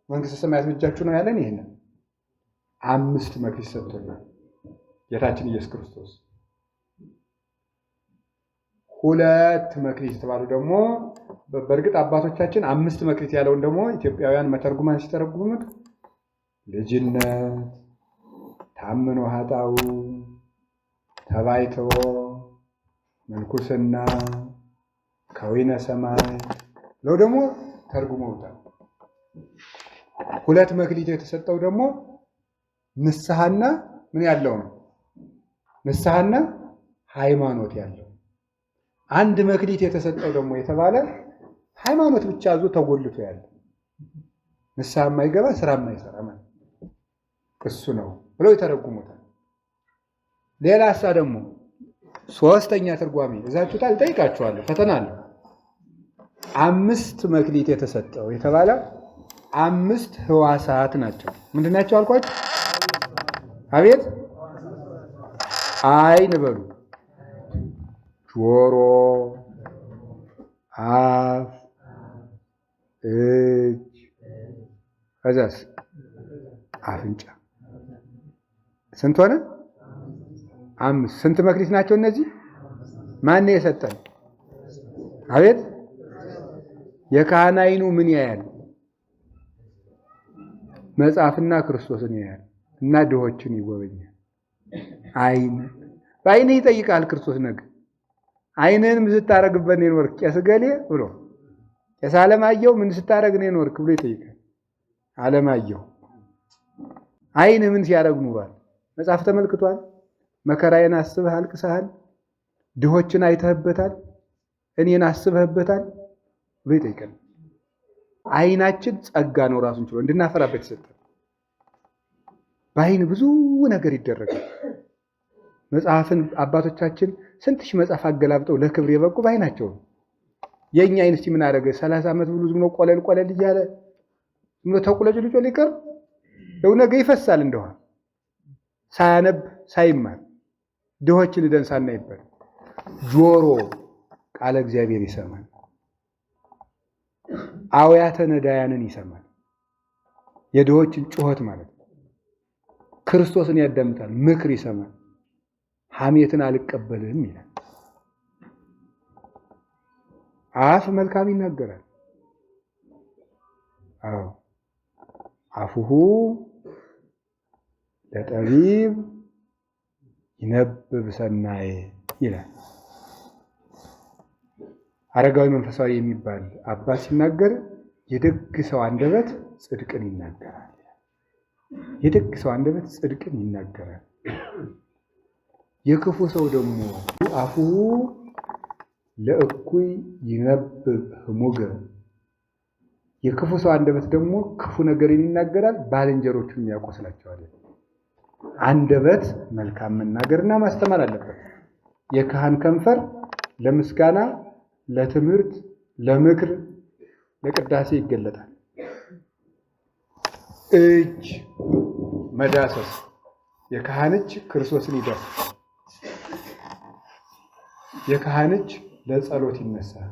መንግስተ ሰማያት በእጃችሁ ነው ያለን። ይሄንን 5 መክሊት ሰጥቶናል ጌታችን ኢየሱስ ክርስቶስ። 2 መክሊት የተባሉ ደግሞ በእርግጥ አባቶቻችን 5 መክሊት ያለውን ደግሞ ኢትዮጵያውያን መተርጉማን ሲተረጉሙት ልጅነት፣ ታምኖ ኃጣው፣ ተባይተዎ፣ ምንኩስና፣ ከዊነ ሰማይ ለው ደግሞ ተርጉመውታል። 2 መክሊት የተሰጠው ደግሞ ንስሐና ምን ያለው ነው? ንስሐና ሃይማኖት ያለው። 1 መክሊት የተሰጠው ደግሞ የተባለ ሃይማኖት ብቻ ይዞ ተጎልቶ ያለ ንስሐ የማይገባ ስራ የማይሰራ ማለት እሱ ነው ብለው ይተረጉሙታል። ሌላ እሳ ደግሞ 3ኛ ትርጓሜ እዛችሁታል፣ ጠይቃችኋለሁ፣ ፈተና አለ። 5 መክሊት የተሰጠው የተባለ 5 ህዋሳት ናቸው። ምንድን ናቸው አልኳችሁ? አቤት አይን በሉ፣ ጆሮ፣ አፍ፣ እጅ፣ ከዛስ አፍንጫ። ስንት ሆነ? 5። ስንት መክሊት ናቸው እነዚህ? ማን የሰጠን? አቤት የካህን አይኑ ምን ያያል? መጽሐፍና ክርስቶስን ያያል እና ድሆችን ይጎበኛል። አይን በአይንህ ይጠይቃል ክርስቶስ። ነገ አይንህን ምን ስታረግበት ነው የኖርክ ቄስ ገሌ ብሎ ቄስ አለማየሁ ምን ስታረግ ነው የኖርክ ብሎ ይጠይቃል። አለማየሁ አይንህ ምን ሲያረግ ኑሯል? መጽሐፍ ተመልክቷል? መከራዬን አስበህ አልቅሰሃል? ድሆችን አይተህበታል? እኔን አስበህበታል ብሎ ይጠይቃል። አይናችን ጸጋ ነው፣ ራሱን ችሎ እንድናፈራበት ይሰጣል። በአይን ብዙ ነገር ይደረጋል። መጽሐፍን አባቶቻችን ስንት ሺህ መጽሐፍ አገላብጠው ለክብር የበቁ በአይናቸው ነው። የኛ አይን እስቲ ምን አደረገ? 30 ዓመት ብሎ ዝም ብሎ ቆለል እያለ ዝም ብሎ ተቁለጭልጮ ሊቀር ያው ነገ ይፈሳል እንደውሃ ሳያነብ ሳይማር ድሆችን ደን ሳናይበት። ጆሮ ቃለ እግዚአብሔር ይሰማል። አውያተ ነዳያንን ይሰማል። የድሆችን ጩኸት ማለት ነው። ክርስቶስን ያዳምጣል፣ ምክር ይሰማል። ሐሜትን አልቀበልም ይላል። አፍ መልካም ይናገራል። አዎ አፉሁ ለጠቢብ ይነብብ ሰናየ ይላል። አረጋዊ መንፈሳዊ የሚባል አባት ሲናገር የደግ ሰው አንደበት ጽድቅን ይናገራል። የደግ ሰው አንደበት ጽድቅን ይናገራል። የክፉ ሰው ደግሞ አፉ ለእኩይ ይነብብ ህሙገ። የክፉ ሰው አንደበት ደግሞ ክፉ ነገርን ይናገራል፣ ባልንጀሮቹን ያቆስላቸዋል። አንደበት መልካም መናገርና ማስተማር አለበት። የካህን ከንፈር ለምስጋና፣ ለትምህርት፣ ለምክር፣ ለቅዳሴ ይገለጣል። እጅ መዳሰስ፣ የካህን እጅ ክርስቶስን ይዳስሳል። የካህን እጅ ለጸሎት ይነሳል።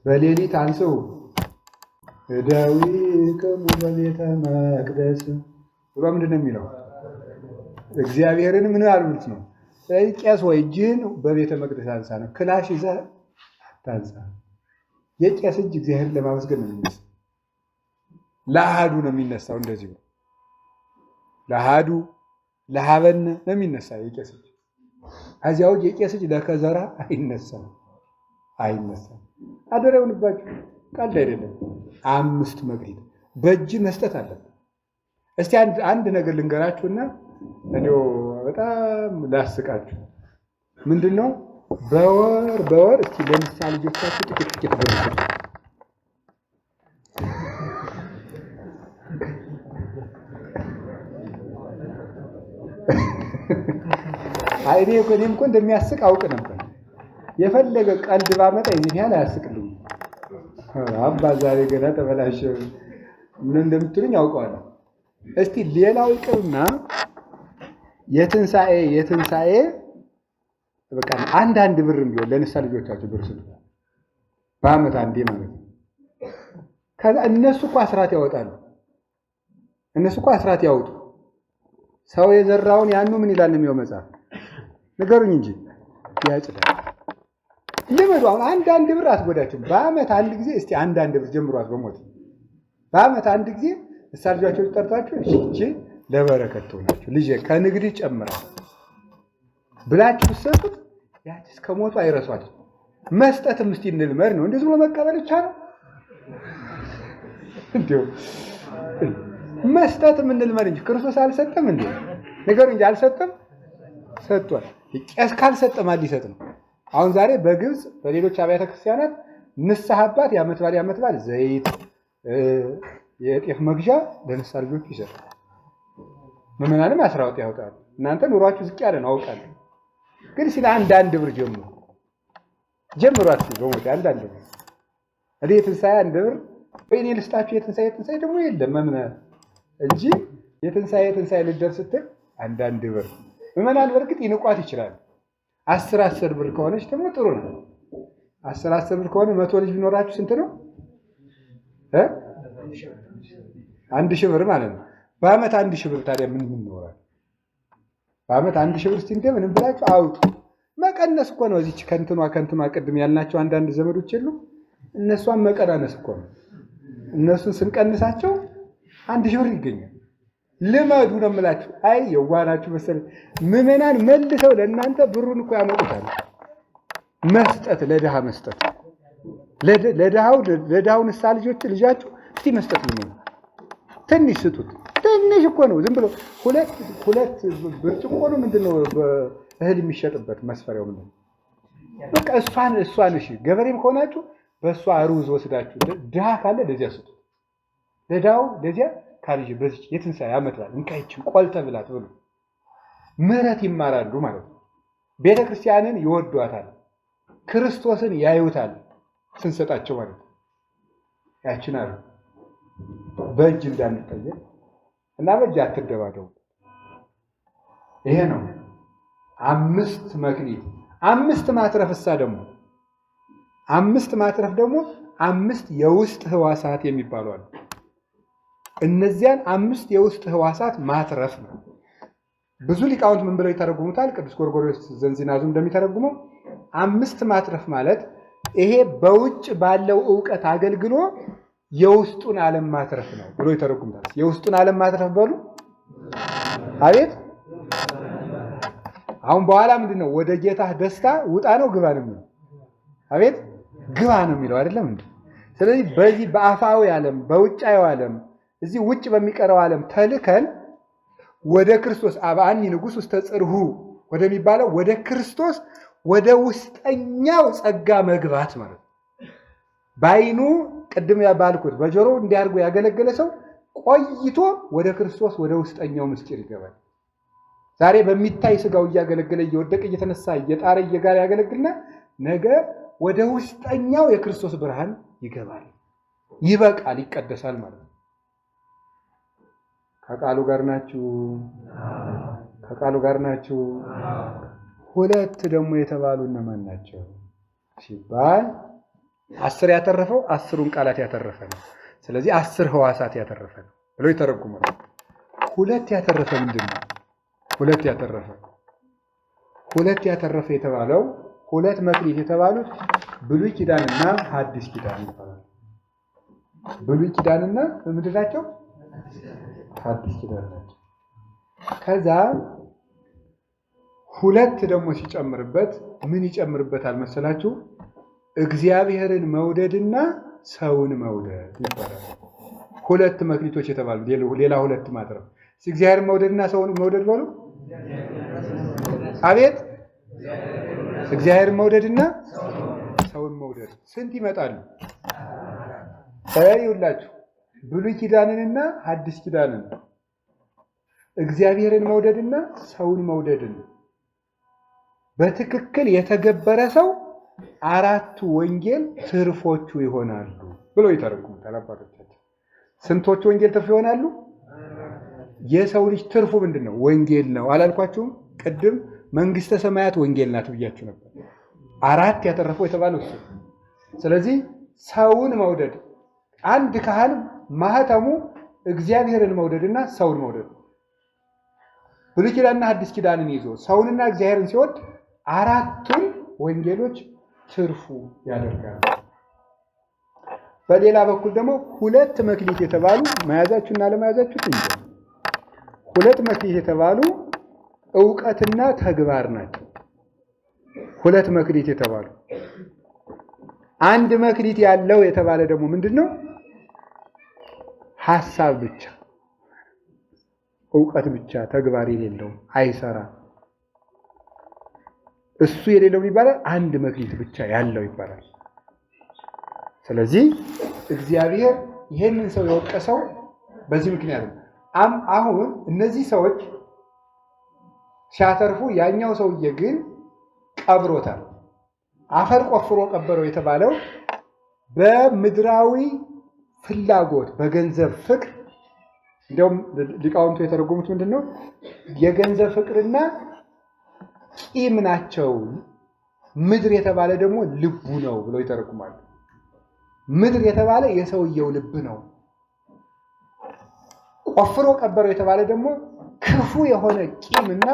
በሌሊት አንስው እደዊክሙ በቤተ መቅደስ ብሎ ምንድን ነው የሚለው? እግዚአብሔርን ምን አሉት ነው። ስለዚህ ቄስ ወይ እጅህን በቤተ መቅደስ አንሳ ነው። ክላሽ ይዘህ አታንሳ። የቄስ እጅ እግዚአብሔርን ለማመስገን ነው የሚነሳ። ለአሃዱ ነው የሚነሳው። እንደዚህ ነው ለአሃዱ ለሀበነ ነው የሚነሳ የቄስ እጅ። ከዚያ ውጭ የቄስ እጅ ለከዘራ አይነሳም። አደራ ይሁንባችሁ። ቀልድ አይደለም። 5 መክሊት በእጅ መስጠት አለበት። እስቲ አንድ ነገር ልንገራችሁና እንዲያው በጣም ላስቃችሁ። ምንድን ነው በወር እስቲ ለምሳሌ ልጆቻችሁ ጥቂት ብር ስጡ። እኔም እኮ እንደሚያስቅ አውቅ ነበር። የፈለገ ቀልድ ባመጣ የዚህ ያህል አያስቅልኝ። አባ ዛሬ ገና ተበላሸ ምን እንደምትሉኝ አውቀዋለሁ። እስቲ ሌላው ይቅርና የትንሣኤ በቃ አንድ ብር ቢሆን ለንስሐ ልጆቻችሁ ብር ስጡ። በዓመት አንዴ ማለት ነው። ከዛ እነሱ እኮ አስራት ያወጣሉ። ያወጡ። ሰው የዘራውን ያኑ ምን ይላል የሚለው መጽሐፍ ንገሩኝ እንጂ ያጭዳል። ልመዱ። አሁን አንድ ብር አትጎዳችሁም። በዓመት አንድ ጊዜ እስቲ አንድ ብር ጀምሯት በሞት በዓመት አንድ ጊዜ ንስሐ ልጆቻችሁ ጠርታችሁ እሺ ለበረከት ትሆናችሁ ልጄ ከንግድ ጨምራል ብላችሁ ሰጡት። ያቺ እስከ ሞቱ አይረሷት። መስጠትም እስቲ እንልመድ ነው። እንደዚህ ብሎ መቀበል ብቻ ነው እንዴው? መስጠትም እንልመድ እንጂ ክርስቶስ አልሰጠም እንዴ? ነገሩ እንጂ አልሰጠም፣ ሰጥቷል። ቄስ ካልሰጠም ሊሰጥ ነው። አሁን ዛሬ በግብፅ በሌሎች አብያተ ክርስቲያናት ንስሐ አባት የዓመት በዓል ዘይት የጤፍ መግዣ ለንስሐ ልጆቹ ይሰጣል። ምዕመናንም አስራወጥ ያወጣሉ። እናንተ ኑሯችሁ ዝቅ ያለ ነው አውቃለሁ። ግን ሲል አንድ ብር ጀምሯት በሞት አንድ ብር እኔ የትንሣኤ 1 ብር ወይኔ ልስጣችሁ። የትንሣኤ ደግሞ የለም መምነ እንጂ የትንሣኤ ልደርስ ስትል አንድ ብር ምዕመናን በርግጥ ይንቋት ይችላል። 10 ብር ከሆነች ደግሞ ጥሩ ነው። 10 ብር ከሆነ 100 ልጅ ቢኖራችሁ ስንት ነው? 1000 ብር ማለት ነው። በዓመት 1000 ብር ታዲያ ምን ይኖራል? በዓመት 1000 ብር እስቲ እንደምንም ብላችሁ አውጡ። መቀነስ እኮ ነው። እዚች ከንትኗ ቅድም ያልናቸው አንዳንድ ዘመዶች የሉም? እነሷን መቀናነስ እኮ ነው። እነሱን ስንቀንሳቸው 1000 ብር ይገኛል። ልመዱ ነው የምላችሁ። አይ የዋናችሁ መሰለኝ። ምዕመናን መልሰው ለእናንተ ብሩን እኮ ያመጡታል። መስጠት፣ ለድሃ መስጠት፣ ለድሃው ንስሐ ልጃችሁ እስቲ መስጠት ነው። ትንሽ ስጡት። ትንሽ እኮ ነው። ዝም ብሎ ሁለት ብርጭቆ ነው ምንድነው እህል የሚሸጥበት መስፈሪያው ምንድነው? በቃ እሷን እሺ፣ ገበሬም ከሆናችሁ በእሷ ሩዝ ወስዳችሁ ድሃ ካለ ለዚያ ስጡት። ለድሃው ለዚያ ካልጅ በዚህ የትንሣኤ ዓመት በዓል እንካይችን ቆልተ ብላት ብሎ ምሕረት ይማራሉ ማለት ነው። ቤተ ክርስቲያንን ይወዷታል፣ ክርስቶስን ያዩታል ስንሰጣቸው ማለት ነው። ያችን አሉ በእጅ እንዳንጠየቅ እና በእጅ አትደባደቡ። ይሄ ነው 5 መክሊት። 5 ማትረፍሳ ደግሞ 5 የውስጥ ህዋሳት የሚባሉ አሉ። እነዚያን 5 የውስጥ ህዋሳት ማትረፍ ነው። ብዙ ሊቃውንት ምን ብለው ይተረጉሙታል? ቅዱስ ጎርጎርዮስ ዘንዚናዙ እንደሚተረጉመው 5 ማትረፍ ማለት ይሄ በውጭ ባለው ዕውቀት አገልግሎ የውስጡን ዓለም ማትረፍ ነው ብሎ ይተረጉሙታል። የውስጡን ዓለም ማትረፍ በሉ አቤት። አሁን በኋላ ምንድነው? ወደ ጌታህ ደስታ ውጣ ነው ግባ ነው የሚለው። አቤት ግባ ነው የሚለው አይደለም እንዴ? ስለዚህ በዚህ በአፋዊ ዓለም በውጫዊ ዓለም እዚህ ውጭ በሚቀረው ዓለም ተልከን ወደ ክርስቶስ አብአኒ ንጉሥ ውስተ ጽርሁ ወደሚባለው ወደ ክርስቶስ ወደ ውስጠኛው ጸጋ መግባት ማለት ነው። በዓይኑ ቅድም ባልኩት በጆሮ እንዲያርጉ ያገለገለ ሰው ቆይቶ ወደ ክርስቶስ ወደ ውስጠኛው ምስጢር ይገባል። ዛሬ በሚታይ ስጋው እያገለገለ እየወደቀ እየተነሳ እየጣረ እየጋረ ያገለግልና ነገ ወደ ውስጠኛው የክርስቶስ ብርሃን ይገባል። ይበቃል፣ ይቀደሳል ማለት ነው። ከቃሉ ጋር ናችሁ። ሁለት ደግሞ የተባሉ እነማን ናቸው ሲባል 10 ያተረፈው 10ሩን ቃላት ያተረፈ ነው። ስለዚህ 10 ሕዋሳት ያተረፈ ነው ብሎ ይተረጉማል። 2 ያተረፈ ምንድን ነው? 2 ያተረፈ የተባለው 2 መክሊት የተባሉት ብሉይ ኪዳንና ሐዲስ ኪዳን ይባላል። ብሉይ ኪዳንና ምንድን ናቸው? ሐዲስ ኪዳን ናቸው። ከዛ 2 ደግሞ ሲጨምርበት ምን ይጨምርበታል መሰላችሁ? እግዚአብሔርን መውደድና ሰውን መውደድ ይባላል። 2 መክሊቶች የተባሉ ሌላ 2 ማድረግ እግዚአብሔርን መውደድና ሰውን መውደድ በሉ። አቤት እግዚአብሔርን መውደድና ሰውን መውደድ ስንት ይመጣሉ? ይኸውላችሁ ብሉይ ኪዳንንና ሐዲስ ኪዳንን እግዚአብሔርን መውደድና ሰውን መውደድን በትክክል የተገበረ ሰው 4ቱ ወንጌል ትርፎቹ ይሆናሉ ብሎ ይተረጉሙታል አባቶቻችን። ስንቶቹ ወንጌል ትርፍ ይሆናሉ? የሰው ልጅ ትርፉ ምንድን ነው? ወንጌል ነው አላልኳችሁም? ቅድም መንግስተ ሰማያት ወንጌል ናት ብያችሁ ነበር። 4 ያተረፈው የተባለው እሱ። ስለዚህ ሰውን መውደድ አንድ ካህን ማህተሙ እግዚአብሔርን መውደድና ሰውን መውደድ ብሉይ ኪዳንና ሐዲስ ኪዳንን ይዞ ሰውንና እግዚአብሔርን ሲወድ 4ቱን ወንጌሎች ትርፉ ያደርጋል። በሌላ በኩል ደግሞ 2 መክሊት የተባሉ መያዛችሁና ለመያዛችሁ እንጂ 2 መክሊት የተባሉ ዕውቀትና ተግባር ናቸው። 2 መክሊት የተባሉ 1 መክሊት ያለው የተባለ ደግሞ ምንድነው? ሐሳብ ብቻ ዕውቀት ብቻ ተግባር የሌለው አይሰራም። እሱ የሌለው ይባላል 1 መክሊት ብቻ ያለው ይባላል። ስለዚህ እግዚአብሔር ይሄንን ሰው የወቀሰው በዚህ ምክንያት ነው። አሁን እነዚህ ሰዎች ሲያተርፉ ያኛው ሰውዬ ግን ቀብሮታል። አፈር ቆፍሮ ቀበረው የተባለው በምድራዊ ፍላጎት በገንዘብ ፍቅር። እንደውም ሊቃውንቱ የተረጎሙት ምንድነው? የገንዘብ ፍቅርና ቂም ናቸው። ምድር የተባለ ደግሞ ልቡ ነው ብለው ይተረጉማሉ። ምድር የተባለ የሰውየው ልብ ነው። ቆፍሮ ቀበረው የተባለ ደግሞ ክፉ የሆነ ቂምና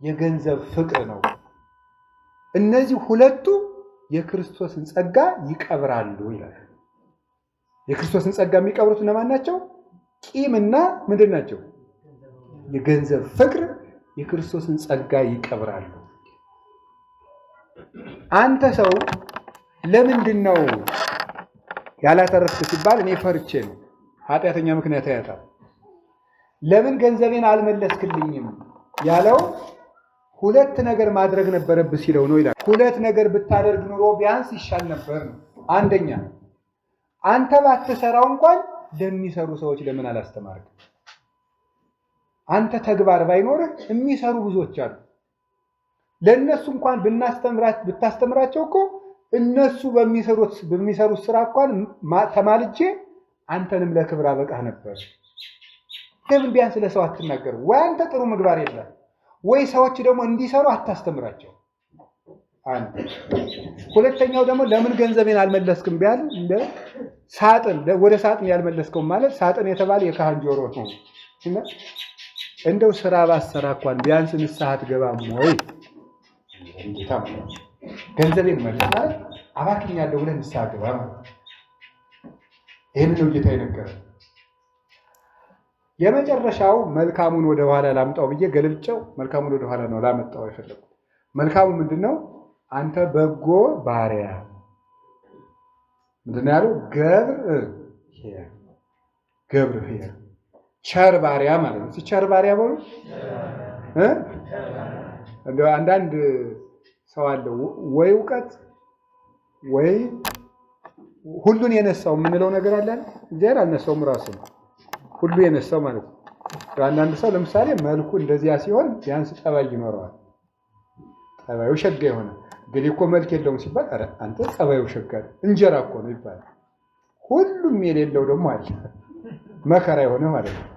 የገንዘብ ፍቅር ነው። እነዚህ 2ቱ የክርስቶስን ጸጋ ይቀብራሉ ይላል። የክርስቶስን ጸጋ የሚቀብሩት እነማን ናቸው? ቂምና ምንድን ናቸው? የገንዘብ ፍቅር የክርስቶስን ጸጋ ይቀብራሉ። አንተ ሰው ለምንድን ነው ያላተረፍክ ሲባል እኔ ፈርቼ ነው። ኃጢአተኛ ምክንያት ያጣል። ለምን ገንዘቤን አልመለስክልኝም ያለው 2 ነገር ማድረግ ነበረብህ ሲለው ነው ይላል። 2 ነገር ብታደርግ ኑሮ ቢያንስ ይሻል ነበር ነው። አንደኛ አንተ ባትሰራው እንኳን ለሚሰሩ ሰዎች ለምን አላስተማርክ? አንተ ተግባር ባይኖርህ የሚሰሩ ብዙዎች አሉ። ለነሱ እንኳን ብታስተምራቸው እኮ እነሱ በሚሰሩት ስራ እንኳን ተማልጄ አንተንም ለክብር አበቃህ ነበር። ለምን ቢያንስ ለሰው አትናገር? ወይ አንተ ጥሩ ምግባር የለም ወይ ሰዎች ደግሞ እንዲሰሩ አታስተምራቸው። አንተ ሁለተኛው ደግሞ ለምን ገንዘቤን አልመለስክም ቢያል እንደ ሳጥን ወደ ሳጥን ያልመለስከው ማለት ሳጥን የተባለ የካህን ጆሮ ነው። እንደው ስራ ባሰራ እንኳን ቢያንስ ንስሐ አትገባም ወይ? እንዴታ ገንዘቤን መልስ ማለት አባክኛለሁ ብለህ ንስሐ ገባ ማለት ይሄን ነው ጌታ የነገረን። የመጨረሻው መልካሙን ወደ ኋላ ላምጣው ብዬ ገልብጨው መልካሙን ወደ ኋላ ነው ላመጣው የፈለኩት። መልካሙ ምንድነው? አንተ በጎ ባሪያ ምንድነው ያለው? ገብር ኄር ቸር ባሪያ ማለት ነው። ቸር ባሪያ በሉ እንደው አንዳንድ ሰው አለ ወይ ዕውቀት ወይ ሁሉን የነሳው የምንለው ነገር አለ። እግዚአብሔር አልነሳውም ራሱ ሁሉ የነሳው ማለት ነው። አንዳንድ ሰው ለምሳሌ መልኩ እንደዚያ ሲሆን ቢያንስ ጠባይ ይኖረዋል። ጠባዩ ሸጋ የሆነ ግን እኮ መልክ የለውም ሲባል አረ አንተ ጠባዩ ሸጋ እንጀራ እኮ ነው ይባላል። ሁሉም የሌለው ደግሞ አለ መከራ የሆነ ማለት ነው።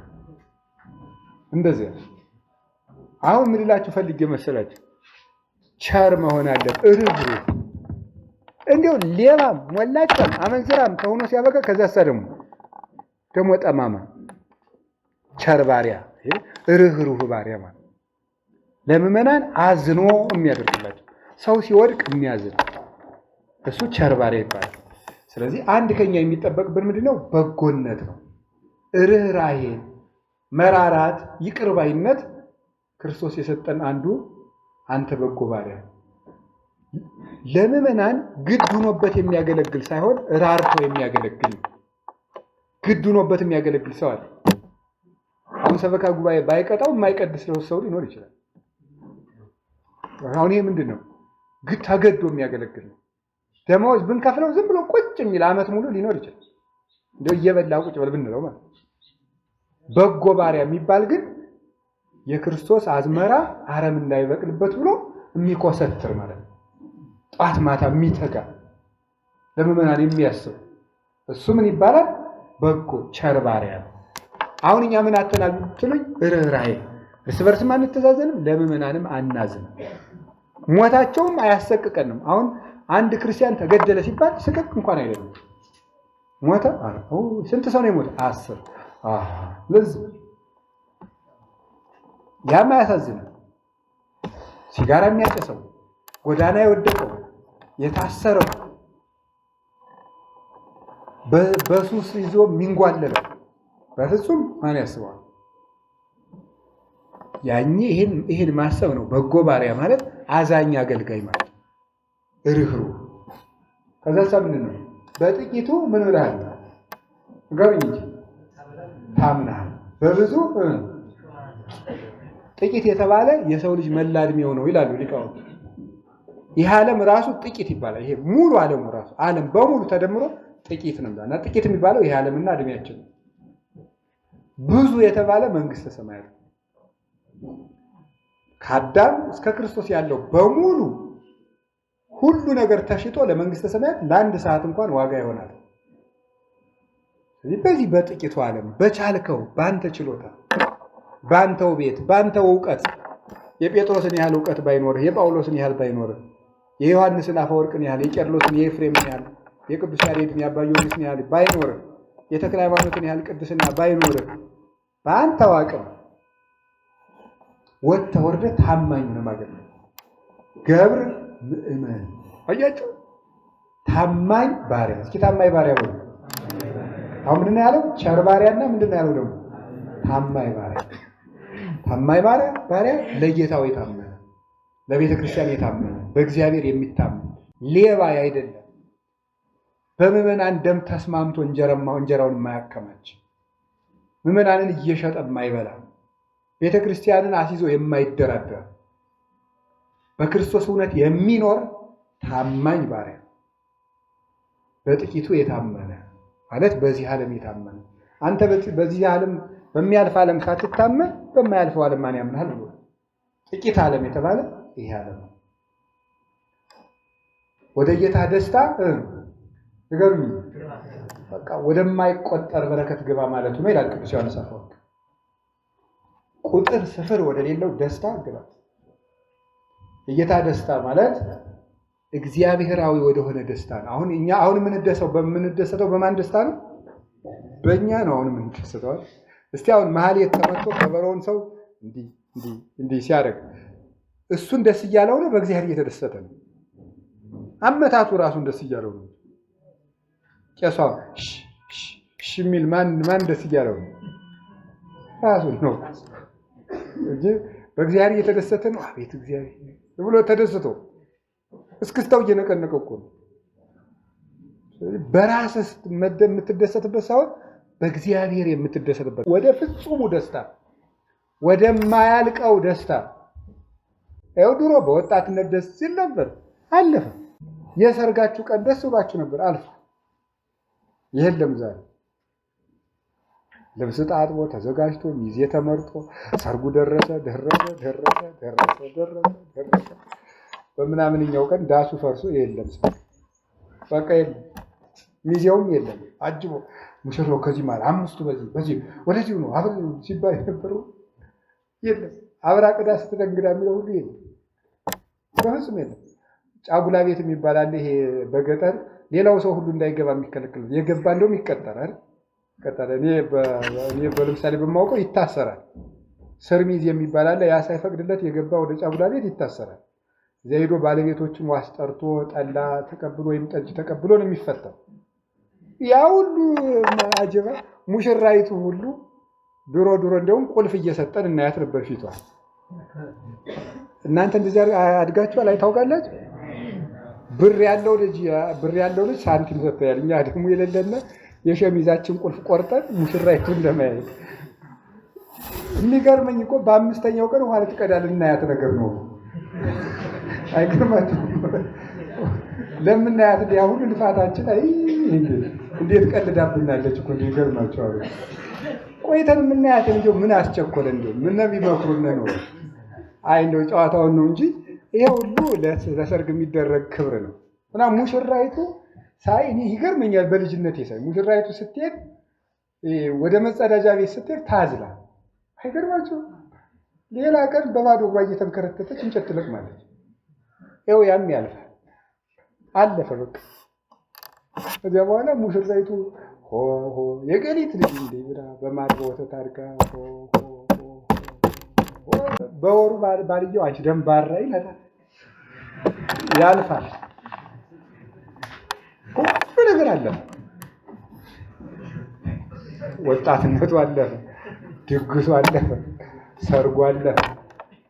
እንደዚያ አሁን ምን ልላችሁ ፈልጌ መሰላችሁ? ቸር መሆን አለበት። ርኅሩህ እንዲሁ ሌባም ሞላጫም አመንዝራም ከሆነ ሲያበቃ ከዛ ደግሞ ደግሞ ጠማማ ቸር ባሪያ፣ ርኅሩህ ባሪያ ማለት ለምዕመናን አዝኖ የሚያደርግላቸው ሰው ሲወድቅ የሚያዝን እሱ ቸር ባሪያ ይባላል። ስለዚህ አንድ ከኛ የሚጠበቅብን ምንድን ነው? በጎነት ነው። ርኅራኄ፣ መራራት፣ ይቅር ባይነት ክርስቶስ የሰጠን አንዱ አንተ በጎ ባሪያ ለምዕመናን ግድ ሆኖበት የሚያገለግል ሳይሆን ራርቶ የሚያገለግል ግድ ሆኖበት የሚያገለግል ሰው አለ። አሁን ሰበካ ጉባኤ ባይቀጣው የማይቀድስ ሰው ሊኖር ይችላል። አሁን ይሄ ምንድን ነው? ግድ ተገዶ የሚያገለግል ነው። ደመወዝ ብንከፍለው ዝም ብሎ ቁጭ የሚል ዓመት ሙሉ ሊኖር ይችላል። እንደው እየበላ ቁጭ በል ብንለው ማለት። በጎ ባሪያ የሚባል ግን የክርስቶስ አዝመራ አረም እንዳይበቅልበት ብሎ የሚኮሰትር ማለት ነው። ጧት ማታ የሚተጋ ለምዕመናን የሚያስብ እሱ ምን ይባላል? በጎ ቸር ባሪያ ነው። አሁን እኛ ምን አተናል ብትሉኝ፣ ርኅራኄ፣ እርስ በርስም አንተዛዘንም፣ ለምዕመናንም አናዝንም። ሞታቸውም አያሰቅቀንም። አሁን አንድ ክርስቲያን ተገደለ ሲባል ስቅቅ እንኳን አይደለም። ሞተ፣ ስንት ሰው ነው የሞተ? 10። ለዚህ ያም አያሳዝንም። ሲጋራ የሚያጨሰው፣ ጎዳና የወደቀው፣ የታሰረው፣ በሱስ ይዞ የሚንጓለለው በፍጹም ማን ያስበዋል? ያኔ ይሄን ማሰብ ነው። በጎ ባሪያ ማለት አዛኝ አገልጋይ ማለት ርኅሩህ። ከዛ ምንድን ነው? በጥቂቱ ምን ብለሃል? ንገሩኝ እንጂ ታምናሃል። በብዙ ጥቂት የተባለ የሰው ልጅ መላ ዕድሜው ነው ይላሉ ሊቃውንት። ይህ ዓለም ራሱ ጥቂት ይባላል። ይሄ ሙሉ ዓለሙ ራሱ ዓለም በሙሉ ተደምሮ ጥቂት ነው እና ጥቂት የሚባለው ይሄ ዓለምና ዕድሜያችን ነው። ብዙ የተባለ መንግስተ ሰማያት ከአዳም እስከ ክርስቶስ ያለው በሙሉ ሁሉ ነገር ተሽጦ ለመንግስተ ሰማያት ለአንድ ሰዓት እንኳን ዋጋ ይሆናል። ስለዚህ በዚህ በጥቂቱ ዓለም በቻልከው በአንተ ችሎታ፣ በአንተው ቤት፣ በአንተው እውቀት የጴጥሮስን ያህል እውቀት ባይኖርህ፣ የጳውሎስን ያህል ባይኖርህ፣ የዮሐንስን አፈወርቅን ያህል፣ የቄርሎስን፣ የኤፍሬምን ያህል፣ የቅዱስ ያሬድን፣ የአባ ጊዮርጊስን ያህል ባይኖርህ፣ የተክለ ሃይማኖትን ያህል ቅድስና ባይኖርህ፣ በአንተው አቅም ወጥተህ ወርደህ ታማኝ ነው ማለት ነው። ገብር ምእመን አያችሁ፣ ታማኝ ባሪያ። እስኪ ታማኝ ባሪያ ነው። አሁን ምንድን ነው ያለው? ቸር ባሪያና ምንድን ነው ያለው ደግሞ? ታማኝ ባሪያ። ታማኝ ባሪያ ለጌታው የታመነ፣ ለቤተ ክርስቲያን የታመነ፣ በእግዚአብሔር የሚታመን ሌባ አይደለም። በምዕመናን ደም ተስማምቶ እንጀራውን የማያከማች፣ ምዕመናንን እየሸጠ የማይበላ፣ ቤተ ክርስቲያንን አስይዞ የማይደራደር፣ በክርስቶስ እውነት የሚኖር ታማኝ ባሪያ። በጥቂቱ የታመነ ማለት በዚህ ዓለም የታመነ። አንተ በዚህ ዓለም በሚያልፍ ዓለም ሳትታመን በማያልፈው ዓለም ማን ያምናል ብሎ ጥቂት ዓለም የተባለ ይሄ ዓለም ነው። ወደ ጌታ ደስታ ንገሩኝ፣ በቃ ወደማይቆጠር በረከት ግባ ማለቱ ነው ይላል ቅዱስ ዮሐንስ አፈወርቅ። ቁጥር ስፍር ወደሌለው ደስታ ግባ። የጌታ ደስታ ማለት እግዚአብሔራዊ ወደሆነ ደስታ ነው። አሁን እኛ የምንደሰተው በማን ደስታ ነው? በእኛ ነው አሁን የምንደሰተው። እስቲ አሁን መሀሌት ተመቶ ከበሮውን ሰው እንዲህ ሲያደርግ እሱን ደስ እያለው ነው? በእግዚአብሔር እየተደሰተ ነው? አመታቱ ራሱን ደስ እያለው ነው? ቄሷ የሚል ማን ደስ እያለው ነው? ራሱን ነው እንጂ በእግዚአብሔር እየተደሰተ ነው። አቤት እግዚአብሔር ብሎ ተደስቶ እስክስታው እየነቀነቀው እኮ ነው። በራስህ የምትደሰትበት ሳይሆን በእግዚአብሔር የምትደሰትበት ወደ ፍጹሙ ደስታ፣ ወደማያልቀው ደስታ። ይኸው ድሮ በወጣትነት ደስ ሲል ነበር፣ አለፈ። የሰርጋችሁ ቀን ደስ ብሏችሁ ነበር፣ አልፎ የለም። ዛሬ ልብስ ጣጥቦ ተዘጋጅቶ ሚዜ ተመርጦ ሰርጉ ደረሰ። በምናምንኛው ቀን ዳሱ ፈርሶ የለም፣ በቃ የለም፣ ሚዜውም የለም። አጅቦ ሙሽራው ከዚህ ማለት አምስቱ በዚህ ወደዚሁ ነው አብረ ሲባል የነበረው የለም። አብራ ቅዳ ስትደንግዳ የሚለው ሁሉ የለም፣ በፍጹም የለም። ጫጉላ ቤት የሚባል አለ። ይሄ በገጠር ሌላው ሰው ሁሉ እንዳይገባ የሚከለክል፣ የገባ እንደውም ይቀጠራል። ቀጠለ። እኔ በለምሳሌ በማውቀው ይታሰራል። ሰርሚዝ የሚባል አለ። ያ ሳይፈቅድለት የገባ ወደ ጫጉላ ቤት ይታሰራል። እዚያ ሄዶ ባለቤቶችን ዋስ ጠርቶ ጠላ ተቀብሎ ወይም ጠጅ ተቀብሎ ነው የሚፈታው። ያ ሁሉ አጀባ ሙሽራይቱ ሁሉ ድሮ እንደውም ቁልፍ እየሰጠን እናያት ነበር ፊቷ። እናንተ እንደዚህ አድጋችኋል? ታውቃላችሁ? ብር ያለው ልጅ ሳንቲም ሰጥቷል። እኛ ደግሞ የሌለና የሸሚዛችን ቁልፍ ቆርጠን ሙሽራይቱን ለማየት የሚገርመኝ እኮ በአምስተኛው ቀን ውሃ ልትቀዳል እናያት ነገር ነው። አይገርማችሁም? ለምናያት ያ ሁሉ ልፋታችን እንዴት ቀልዳብናለች እኮ ይገርማችኋል። ቆይተን የምናያት እንደው ምን አስቸኮለ እንደው ምን ቢመክሩን ነው? አይ እንደው ጨዋታውን ነው እንጂ ይሄ ሁሉ ለሰርግ የሚደረግ ክብር ነው። እና ሙሽራይቱ ሳይ እኔ ይገርመኛል። በልጅነቴ ሳይ ሙሽራይቱ ስትሄድ ወደ መጸዳጃ ቤት ስትሄድ ታዝላ አይገርማችሁም? ሌላ ቀን በባዶ እግሯ እየተንከረተተች እንጨት ትለቅማለች። ይኸው ያም ያልፋል። አለፈ በቃ። ከዚያ በኋላ ሙሽራይቱ የገሊት ልጅ እንደ ብላ በማር ወተት አድርጋ በወሩ ባልየው አንቺ ደንባራ ይላታል። ያልፋል። ሁሉ ነገር አለፈ። ወጣትነቱ አለፈ፣ ድግሱ አለፈ፣ ሰርጉ አለፈ፣